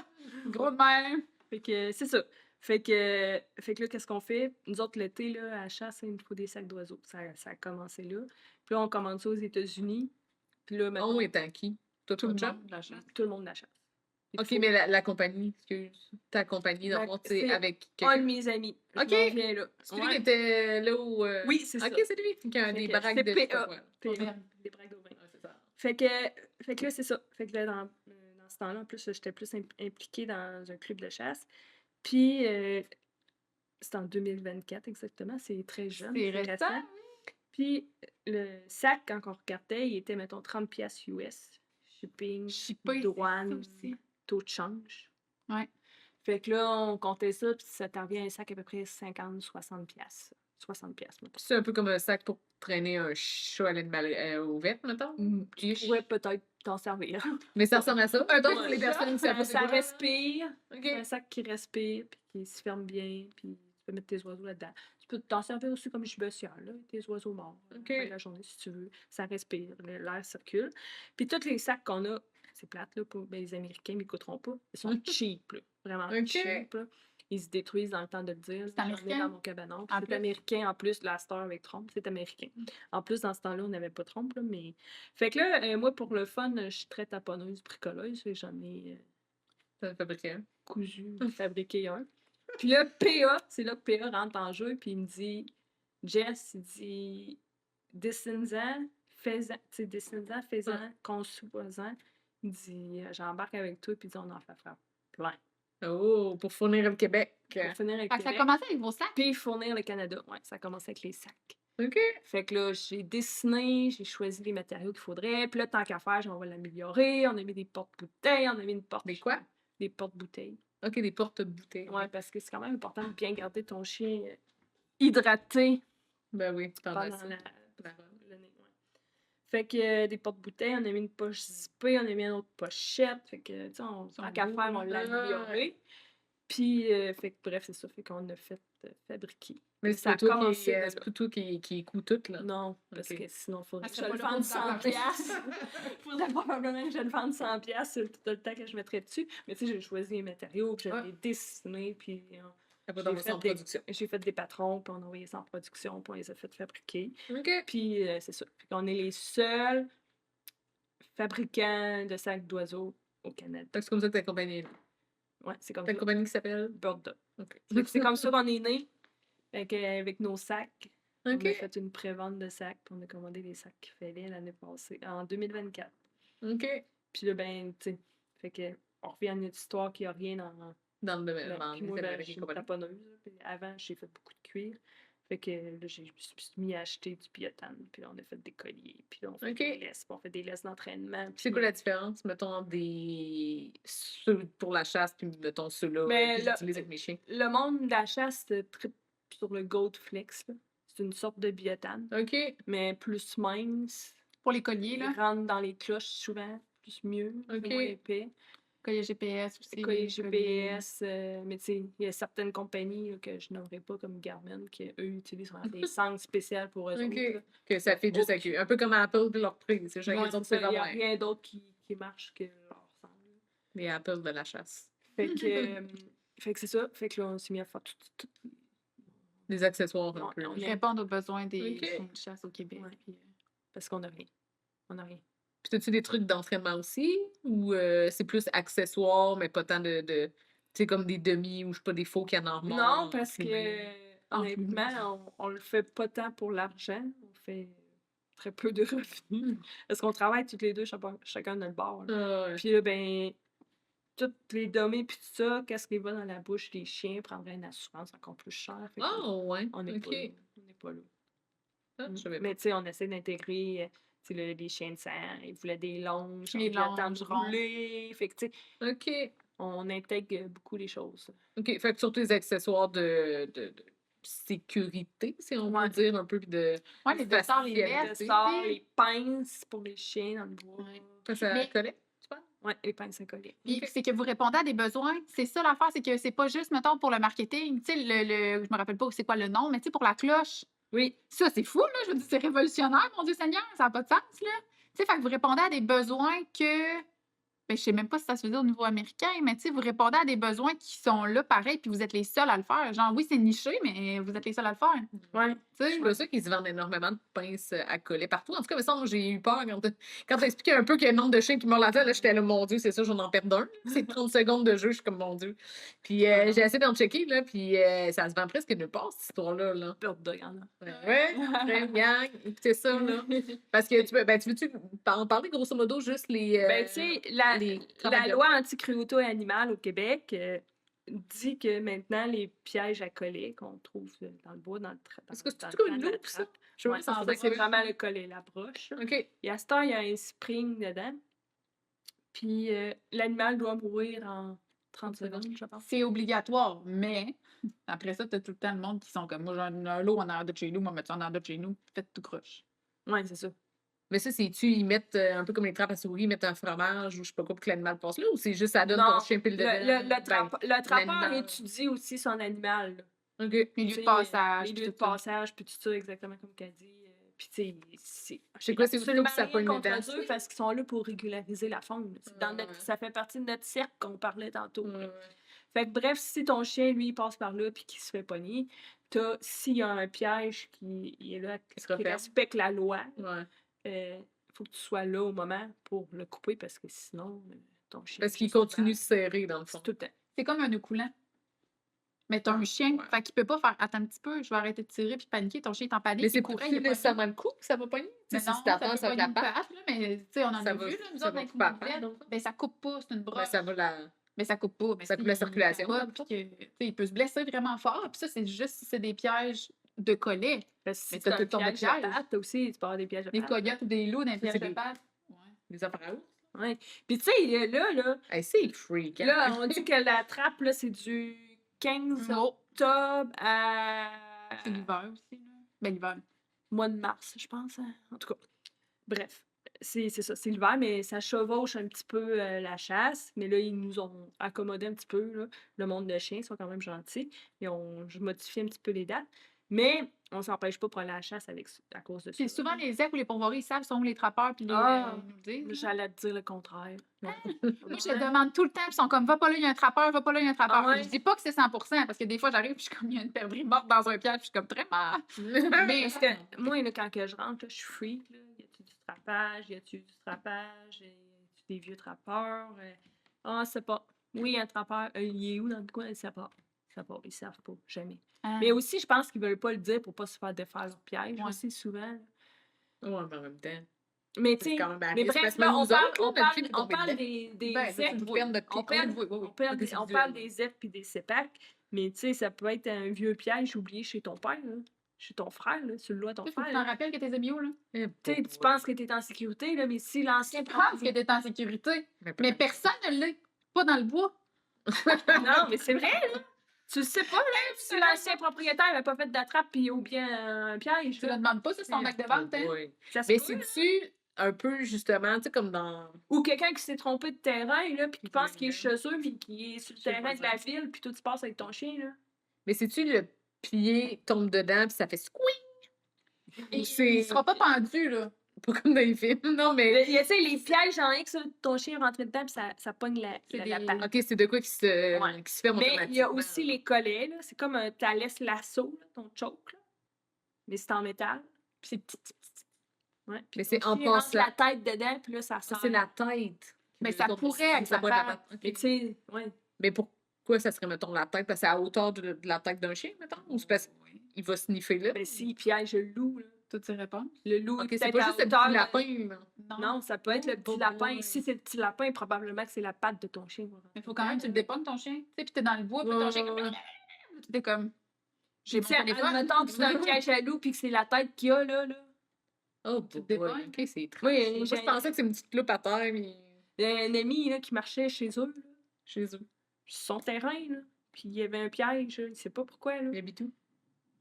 Gros de même. Fait que c'est ça. Fait que là, qu'est-ce qu'on fait? Nous autres, l'été, là, à la chasse, il nous faut des sacs d'oiseaux. Ça a commencé là. Puis là, on commande ça aux États-Unis. Puis là, maintenant, On est en qui? Toi, Tout le ton chum? monde de la chasse. tout le monde la chasse. Il OK, faut- mais la compagnie, excuse. Ta compagnie, dans le fond, c'est c'est avec un quelqu'un. de mes amis. Je OK. m'en viens là. C'est lui Ouais. qui était là où. Oui, c'est ça. OK, c'est lui qui a Fait des que baraques c'est de je sais pas PA. quoi. PA, des braques d'Aubain. Ouais, c'est ça. Fait que là, c'est ça. Fait que là, dans ce temps-là, en plus, j'étais plus impliquée dans un club de chasse. Puis, c'est en 2024 exactement. C'est très jeune. C'est récent. Puis, le sac, quand on regardait, il était, mettons, 30$ US. Shipping, Je sais pas, c'est douane, ça aussi. taux de change. Ouais. Fait que là, on comptait ça, puis ça t'en revient un sac à peu près 50-60$. 60$, mettons. C'est un peu comme un sac pour traîner un chat à l'animal au vet, mettons. Tu pourrais peut-être t'en servir. Mais ça ressemble à ça. Donc, pour les Ça, personnes qui savent pas ça c'est quoi. respire. OK. C'est un sac qui respire, puis qui se ferme bien, puis tu peux mettre tes oiseaux là-dedans. Tu peux t'en servir aussi comme gibecière, là, tes oiseaux morts. OK. À la journée, si tu veux. Ça respire, l'air circule. Puis tous les sacs qu'on a, c'est plate, là, pour les Américains, ils m'écouteront pas. Ils sont cheap, là. Vraiment OK. cheap, là. Ils se détruisent dans le temps de le dire. C'est J'en ai américain? dans mon cabanon. En C'est plus? américain en plus, la star avec Trump, c'est américain. En plus, dans ce temps-là, on n'avait pas Trump, là, mais. Fait que là, moi, pour le fun, je suis très taponneuse, bricoleuse, et j'en ai Ça fait fabriquer un. cousu, fabriqué un. Puis là, PA, c'est là que PA rentre en jeu, puis il me dit, Jess, il dit, dessine-en, fais-en, tu sais, dessine-en, fais-en, conçois-en. Il dit, j'embarque avec toi, puis il dit, on en fait faire plein. Oh, pour fournir le Québec. Pour finir avec Fait que ça a Québec, commencé avec vos sacs. puis fournir le Canada. Ouais, ça a commencé avec les sacs. OK. Fait que là, j'ai dessiné, j'ai choisi les matériaux qu'il faudrait. Puis là, tant qu'à faire, on va l'améliorer. On a mis des porte-bouteilles, on a mis une porte. Des quoi? Des porte-bouteilles. OK, des porte-bouteilles. Ouais, parce que c'est quand même important de bien garder ton chien hydraté Ben oui, pendant pendant ça. l'année. Ouais. Fait que des porte-bouteilles, on a mis une poche zippée, on a mis une autre pochette. Fait que, tu sais, tant qu'à faire, on l'a amélioré. Puis, fait que bref, c'est ça. Fait qu'on a fait fabriquer. Mais ça a c'est pas toi commencé de qui, là. c'est pas toi qui coud tout, là. Non, parce Ok. que sinon, il faudrait Ça que je serait le pas le vende fun d'en 100 piastres. Faudrait probablement que je le vende 100 piastres tout le temps que je mettrais dessus. Mais tu sais, j'ai choisi les matériaux, puis je Ouais. l'ai dessiné, puis Ça va dans son production. j'ai fait des patrons, puis on a envoyé ça en production, puis on les a fait fabriquer. OK. Puis c'est ça. Fait qu'on est les seuls fabricant de sacs d'oiseaux au Canada. Fait que c'est comme ça que ta compagnie est née. Ouais, c'est comme Ta ça. compagnie qui s'appelle? Bird Dog. OK. Fait que c'est comme ça qu'on est né. Avec nos sacs. On a OK. fait une pré-vente de sacs, puis on a commandé les sacs qu'il fallait l'année passée, en 2024. OK. Puis là, ben, tu sais, fait que on revient à notre histoire qu'il n'y a rien Dans le domaine, dans. dans Puis les moi, ben, Américains je suis une compagnie. taponneuse. Là, puis avant, j'ai fait beaucoup de cuir. Fait que là, je me suis mis à acheter du biotane. Puis là, on a fait des colliers. Puis là, on fait OK. des laisses. Puis on fait des laisses d'entraînement. Puis c'est quoi la différence, mettons, entre ceux pour la chasse, puis mettons ceux-là Mais que j'utilise avec mes chiens? le monde de la chasse tripe sur le Gold Flex. Là. C'est une sorte de biotane, OK. mais plus mince. Pour les colliers, Il là. rentre dans les cloches souvent, plus mieux, OK. moins épais. Collier GPS aussi. Collier GPS, mais tu sais, il y a certaines compagnies là, que je nommerai pas comme Garmin, qui eux utilisent vraiment des sangles spéciales pour eux OK. autres. Là. Que ça fait juste avec eux. Un peu comme Apple puis leur prix. C'est chacun Ouais, son c'est ça, petit il n'y a ouais. rien d'autre qui marche que leur sangle. Les Apple de la chasse. Fait que c'est ça. Fait que là, on s'est mis à faire tout. Des accessoires un Ouais, peu. on Ils y répondent aux besoins des OK. chiens de chasse au Québec. Ouais. Puis, Parce qu'on n'a rien. On n'a rien. Puis as-tu des trucs d'entraînement aussi? Ou c'est plus accessoires, mais pas tant de tu sais, comme des demi ou je sais pas, des faux canards morts? Non, parce imprimés? que honnêtement, on le fait pas tant pour l'argent. On fait très peu de revenus. Parce qu'on travaille toutes les deux, chacun de notre bord. Là. Ah ouais. Puis là, ben, toutes les domées puis tout ça, qu'est-ce qui va dans la bouche des chiens prendrait une assurance encore plus chère. Fait que Oh, ouais. on n'est OK. pas là. On n'est pas là. Ah, je savais pas. Mais tu sais, on essaie d'intégrer tu sais, les chiens de sang. Ils voulaient des longes, Les longes longes, roulées. Fait que tu sais, OK. on intègre beaucoup les choses. OK. Fait que surtout les accessoires de sécurité, si on Ouais. peut dire, un peu, puis de ouais, les dossards, les facialité. vestes. Le sort, les pinces pour les chiens dans le bois. Ouais. Ça Mais- collait, tu penses? Ouais, les pinces à coller. Puis OK. c'est que vous répondez à des besoins. C'est ça l'affaire, c'est que c'est pas juste, mettons, pour le marketing. Tu sais, je me rappelle pas c'est quoi le nom, mais tu sais, pour la cloche. Oui. Ça, c'est fou, là. Je veux dire, c'est révolutionnaire, mon Dieu Seigneur. Ça n'a pas de sens, là. Tu sais, fait que vous répondez à des besoins que. Ben, je sais même pas si ça se faisait au niveau américain, mais tu sais, vous répondez à des besoins qui sont là, pareil, puis vous êtes les seuls à le faire. Genre, oui, c'est niché, mais vous êtes les seuls à le faire. Ouais. Tu Je sais. suis pas sûre qu'ils se vendent énormément de pinces à coller partout. En tout cas, mais ça, moi, j'ai eu peur quand t'as expliqué un peu qu'il y a un nombre de chiens qui meurent la tête. Là, j'étais là, mon Dieu, c'est ça, j'en en perds d'un. C'est 30 secondes de jeu, je suis comme, mon Dieu. Puis j'ai essayé d'en checker, là, puis ça se vend presque nulle part, cette histoire-là. Là. Bird Dog, en a. Ouais, très bien. Écoutez ça, là. Parce que tu veux-tu en parler grosso modo juste les. Ben, tu sais, la travailleurs. loi anti-cruauté animale au Québec dit que maintenant, les pièges à collet qu'on trouve dans le bois, dans le trappe. Est-ce que c'est tout une loupe, ça? Je Ouais, veux ça c'est vraiment le collet, la broche. là. OK. Et à ce temps, il y a un spring dedans. Puis l'animal doit mourir en 30 secondes, je pense. C'est obligatoire, mais après ça, t'as tout le temps le monde qui sont comme moi, j'ai un lot en arrière de chez nous, moi, mettre ça en arrière de chez nous, faites tout croche. Ouais, c'est ça. Mais ça, c'est-tu, ils mettent un peu comme les trappes à souris, ils mettent un fromage ou je sais pas quoi pour que l'animal passe là, ou c'est juste ça donne Non, ton chien pile dedans? Le trappeur l'animal. étudie aussi son animal. Là. OK. Les Tu lieux sais, de passage. Les puis lieux de tout ça. passage, puis tout ça, exactement comme tu as dit. Puis, tu sais, C'est quoi, c'est absolument que ça peut rien une contre danse? eux parce qu'ils sont là pour régulariser la faune. là. C'est dans Ouais. ça fait partie de notre cercle qu'on parlait tantôt. là. Ouais. Fait que bref, si ton chien, lui, il passe par là puis qu'il se fait pogner, s'il y a un piège qui est là, Qui se qui referme. respecte la loi, Ouais. faut que tu sois là au moment pour le couper parce que sinon, ton chien. Parce est qu'il juste continue de sauvage. serrer dans le fond. C'est tout le temps. C'est comme un nœud coulant. Mais t'as un chien, Ouais. fait qu'il peut pas faire attends un petit peu, je vais arrêter de tirer puis paniquer, ton chien est en panique. Mais c'est il pas courait, il est pas nécessairement le coup que ça va pogner. Mais Tu sais, non, si t'attends, peut ça va être pogner la une patte. patte, là, mais tu sais, on en Ça a va- vu, là, nous ça autres, va dans les couper la coups patte, de dans le fond. ben ça coupe pas, c'est une broche. Ouais, ça va la. Mais ça coupe pas. Mais Ça coupe la circulation, capote, dans le fond. puis que, tu sais, il peut se blesser vraiment fort. Puis ça, c'est juste si c'est des pièges de collet. Parce que Mais si t'as t'as tout un le temps de piège de pièges. patte, t'as aussi, tu peux avoir des pièges de Des patte. coyotes ou des loups dans les pièges c'est de des- pattes. Ouais. Les affaires à eau. Ouais. Puis tu sais, là, Hey, c'est freak. hein? là, on dit que la trappe, là, c'est du 15 Oh, octobre à c'est l'hiver aussi. Là. Ben l'hiver. mois de mars, je pense. Hein. En tout cas, bref, c'est ça, c'est l'hiver, mais ça chevauche un petit peu la chasse. Mais là, ils nous ont accommodé un petit peu, là. Le monde de chiens, ils sont quand même gentils. Et je modifie un petit peu les dates. Mais on s'empêche pas pour aller à la chasse à cause de ça. Puis souvent, les zèbres ou les pourvoiries, ils savent sont où les trappeurs puis les Ah, nous le disent. là. J'allais te dire le contraire. Moi, je le demande tout le temps, puis ils sont comme, va pas là, il y a un trappeur, va pas là, il y a un trappeur. Ah ouais? Je dis pas que c'est 100%, parce que des fois, j'arrive, puis je suis comme, il y a une perdrix morte dans un piège, puis je suis comme, très mal. Mais parce que moi, là, quand que je rentre, là, je suis freak. Là. Y a-tu du trappeur? trappage? Y a-tu du trappage? Y a-tu des vieux trappeurs? Ah, c'est pas. Oui, un trappeur. Il est où dans le coin? Ils savent pas. Ils savent pas. Ils savent pas. Jamais. Ah. Mais aussi, je pense qu'ils veulent pas le dire pour pas se faire défaire leur piège Ouais. aussi, souvent. là. Ouais, mais en même temps. Mais tu C'est sais, quand même à mais risque, bref, parce que là, même on nous parle, autres, là, on notre parle, pied nous on tombe parle dedans. des Ben, ZEP. c'est Nous perdre notre pied. On parle, Oui, oui, oui. on parle Ok, des, c'est on visuel, parle là. des ZEP puis des CEPAC, mais tu sais, ça peut être un vieux piège oublié chez ton père, là, chez ton frère, là, sur le doigt de ton Faut que tu frère. t'en là. rappelles que t'es amis où, là? Eh, Tu sais, tu penses que t'es en sécurité, là, mais si l'ancien Tu penses que t'es en sécurité, mais personne ne l'est. Pas dans le bois. Non, mais c'est vrai, là. Tu le sais pas, là, si l'ancien propriétaire n'avait pas fait d'attrape puis ou bien un piège. Tu là. le demandes pas sur son acte de vente, hein? Oui. Ça se Mais peut, là. c'est-tu un peu, justement, tu sais, comme dans... Ou quelqu'un qui s'est trompé de terrain, là, puis qui pense qu'il est Vraiment. chez eux, puis qui est sur le Je sais terrain pas de la dire. ville, puis toi, tu passes avec ton chien, là. Mais c'est-tu le pied tombe dedans puis ça fait squeak? Et Ou c'est il sera pas pendu, là. pas comme dans les films? Non, mais... Tu sais, les pièges en X, là, ton chien rentre dedans, puis ça pogne C'est la des- patte. OK, c'est de quoi qui se ferme Mais il y a automatiquement. aussi les collets, là. C'est comme un laisse lasso, là, ton choke, là. Mais c'est en métal. Puis c'est petit. Ouais. Puis Mais ton c'est en chien rentre passant. la tête dedans, puis là, ça Ça, sort. c'est la tête. Mais ça pourrait avec la patte. OK. Mais tu sais, ouais. Mais pourquoi ça serait, mettons, la tête? Parce que c'est à hauteur de la tête d'un chien, mettons? Ou c'est parce qu'il va sniffer là? Ben, s'il piège le loup, là. Toutes ces réponses. Le loup, OK, est c'est peut-être pas à juste le hauteur petit de- lapin, là. Non, ça peut être le petit Oh lapin. boy. Si c'est le petit lapin, probablement que c'est la patte de ton chien. Mais faut quand même que tu le dépognes, ton chien. Tu sais, puis t'es dans le bois, puis ton chien, comme... T'es comme... J'ai mon Tu sais, téléphone. admettons que c'est un piège à loup puis que c'est la tête qu'il y a, là. Oh, Tu te boy. dépognes. OK, c'est très... Oui, Moi, je pensais que c'est une petite cloupe à terre, mais... Il y a un ami, là, qui marchait chez eux, là, Chez eux. sur son terrain, là. Puis il y avait un piège, là, il sait pas pourquoi, là. Il habite où?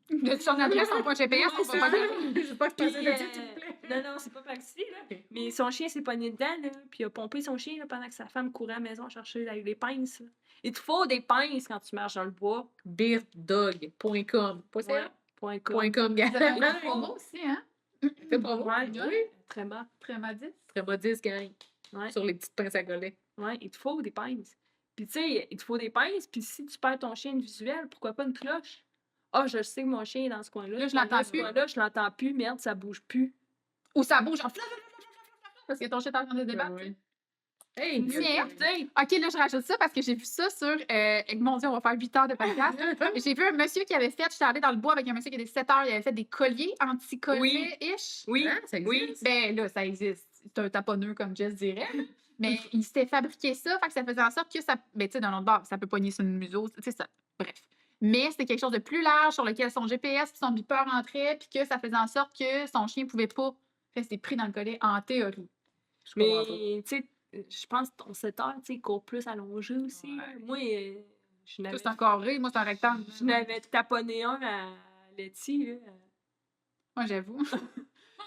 De son adresse, son point GPS, on c'est va ça. pas... Je sais pas que Puis, passer le titre, s'il vous plaît. non, non, c'est pas par ici, là. Ok. Mais son chien s'est pogné dedans, là. Puis il a pompé son chien, là, pendant que sa femme courait à la maison chercher les pinces, là. Il te faut des pinces quand tu marches dans le bois. Bearddog.com. Pas ça? Ouais. Point com. Point .com, gars. Vous avez un promo aussi, hein? Fait promo. Ouais, Oui. très bas. Très modiste. Très modeste, gang. Ouais. Sur les petites pinces à coller. Ouais, il te faut des pinces. Puis tu sais, il te faut des pinces, puis si tu perds ton chien de visuel, pourquoi pas une cloche? Ah, je sais que mon chien est dans ce coin-là. Là, je l'entends Dans ce plus. coin-là, je l'entends plus, merde, ça bouge plus. Ou ça bouge en parce que ton chien est en train de se débattre. Oui. Hey, Mais- Tu sais, OK, là, je rajoute ça parce que j'ai vu ça sur... mon Dieu, on va faire 8 heures de podcast. J'ai vu un monsieur qui avait fait... J'étais allée dans le bois avec un monsieur qui était 7 heures. Il avait fait des colliers anti-collets-ish. oui, Hein, ça oui. existe? Ben là, ça existe. C'est un taponneux, comme Jess dirait. Mais il s'était fabriqué ça, fait que ça faisait en sorte que ça... Ben, tu sais, d'un autre bord, ça peut pogner sur une museau, tu sais, ça... Bref. Mais c'était quelque chose de plus large sur lequel son GPS et son beeper entraient, puis que ça faisait en sorte que son chien pouvait pas rester pris dans le collet, en théorie. Je comprends pas. Mais tu sais, je pense que ton 7 heures, tu sais, il court plus allongé aussi. là. Ouais. Moi, je Toi, n'avais c'est un carré, moi, c'est un rectangle. je n'avais taponné un à Letty, là. Moi, j'avoue.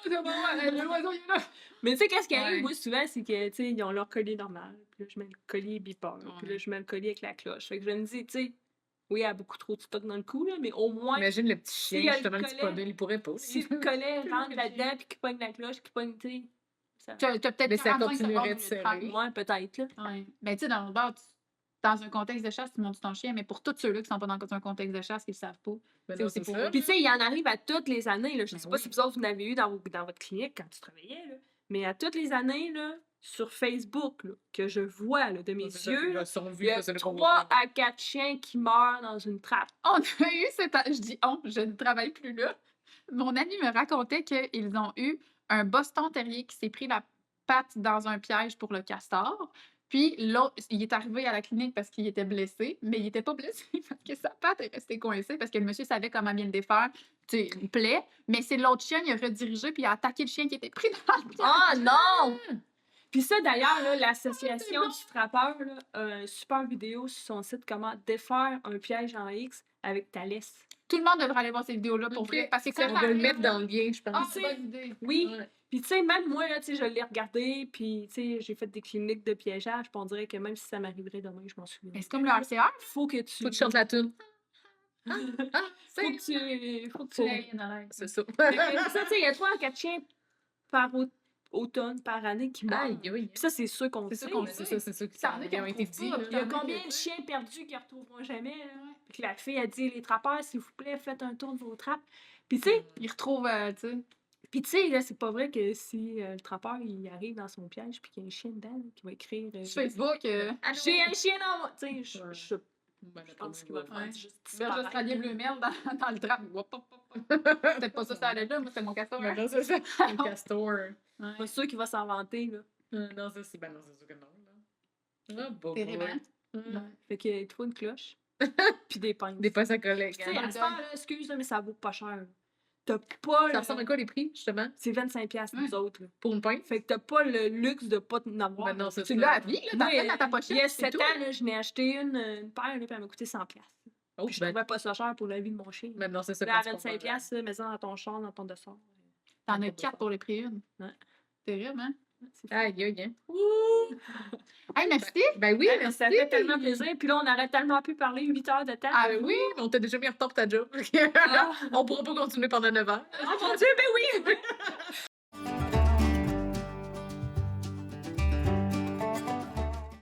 C'est bon, l'oiseau, il est là. Mais tu sais, qu'est-ce qui arrive, Ouais. moi, souvent, c'est que, tu sais, ils ont leur collier normal. Puis là, je mets le collier beeper. Puis là, Ouais. je mets le collier avec la cloche. Fait que je me dis, tu sais, oui, il y a beaucoup trop de stock dans le cou, là, mais au moins, Imagine le petit S'il y chien, a le justement, le petit collet- podeux, il pourrait pas. si le collet rentre là-dedans, puis qu'il pogne la cloche, qu'il pogne, tu sais, ça... T'as peut-être Mais ça 45 continuerait de secondes serrer. travail. Ouais, peut-être, là. Ouais. Ben, tu sais, dans le bord, dans un contexte de chasse, tu montes ton chien, mais pour tous ceux-là qui sont pas dans un contexte de chasse, qui le savent pas. Mais C'est non, aussi c'est pour ça. eux. Puis, tu sais, il en arrive à toutes les années, là. Je Ben sais pas oui. si vous autres, vous en avez eu dans votre clinique quand tu travaillais, là. Mais à toutes les années, là, sur Facebook, là, que je vois, là, de mes C'est ça, yeux, là, son il vu, y a c'est le 3 à 4 chiens qui meurent dans une trappe. On a eu cette... Je dis on, je ne travaille plus là. Mon ami me racontait qu'ils ont eu un Boston Terrier qui s'est pris la patte dans un piège pour le castor. Puis l'autre, il est arrivé à la clinique parce qu'il était blessé, mais il n'était pas blessé parce que sa patte est restée coincée parce que le monsieur savait comment bien le défaire. Tu sais, une plaie. Mais c'est l'autre chien, il a redirigé puis il a attaqué le chien qui était pris dans le piège. Ah non! Puis ça, d'ailleurs, là, l'association du frappeur là, a une super vidéo sur son site comment défaire un piège en X avec ta laisse. Tout le monde devrait aller voir ces vidéos-là pour Ok. vrai. Parce que On va le mettre dans le lien, je Ah, pense. c'est une bonne idée. Oui. Ouais. Puis tu sais, même moi, là, tu sais, je l'ai regardé, puis tu sais, j'ai fait des cliniques de piégeage, puis on dirait que même si ça m'arriverait demain, je m'en souviens. Mais c'est comme le RCR. Faut que tu... Faut que tu chantes la tune. Ah, Faut que tu... Faut que Tu tu... l'as dans l'air. c'est ça. Mais ça, tu sais, il y a 3 à 4 chiens par automne, par année qui meurent. Aïe, oui. Puis ça, c'est sûr qu'on C'est sait. sûr qu'on là. le C'est ça qui Ça en est ont qu'on été trouve dit. pas, là. Il y a Tant mieux combien que- de chiens perdus qu'ils ne retrouveront jamais? Là? Puis que la fille a dit, les trappeurs, s'il vous plaît, faites un tour de vos trappes. Puis tu sais, Ils retrouvent, tu sais. Puis tu sais, là, c'est pas vrai que si le trappeur, il arrive dans son piège puis qu'il y a un chien dedans, là, qui va écrire Sur Facebook, J'ai un chien dans moi! Tu sais, Ouais. je Ben, je pense qu'il va le faire Ouais. juste Berge disparaître. australien bleu merle dans le trap. Hop, hop, hop, hop. Peut-être pas ça, ça allait là, moi, c'était mon castor. Ben non, c'est ça. Un castor. Ouais. Pas sûr qu'il va s'inventer, là. Non, ça, c'est... Ben non, c'est sûr que non, là. Ah, bon, Terrible, ouais. hein? Fait qu'il te faut une cloche. Puis des pinces. Des fois, ça collègue. Tu sais, Dans à le ce temps, là, excuse, là, mais ça vaut pas cher. T'as pas Ça ressemble à quoi les prix, justement? C'est 25$ nous autres, là. Pour une pince? Fait que t'as pas le luxe de pas en avoir. Ben non, c'est Tu ça. l'as à vie, là, Moi, t'as fait dans ta pochette. il y a c'est 7 tout. ans, là, je n'ai acheté une paire, là, puis elle m'a coûté 100$. Oh, Puis je ben, trouvais pas ça cher pour la vie de mon chien. ben non, c'est ça. Là, à quand tu compares, 25$, là, mets-ça dans ton char, dans ton dessert. T'en as 4 pour les prix une. Ouais. Terrible, hein? C'est fou. Aïe, aïe, hein. Hey, merci! Ben oui, Ouais, mais merci. ça fait tellement plaisir. Puis là, on aurait tellement pu parler 8 heures de temps. Ah Ben oui, mais on t'a déjà mis en retard pour ta job. Ah. On pourra pas continuer pendant 9 heures. Oh mon Dieu, ben oui!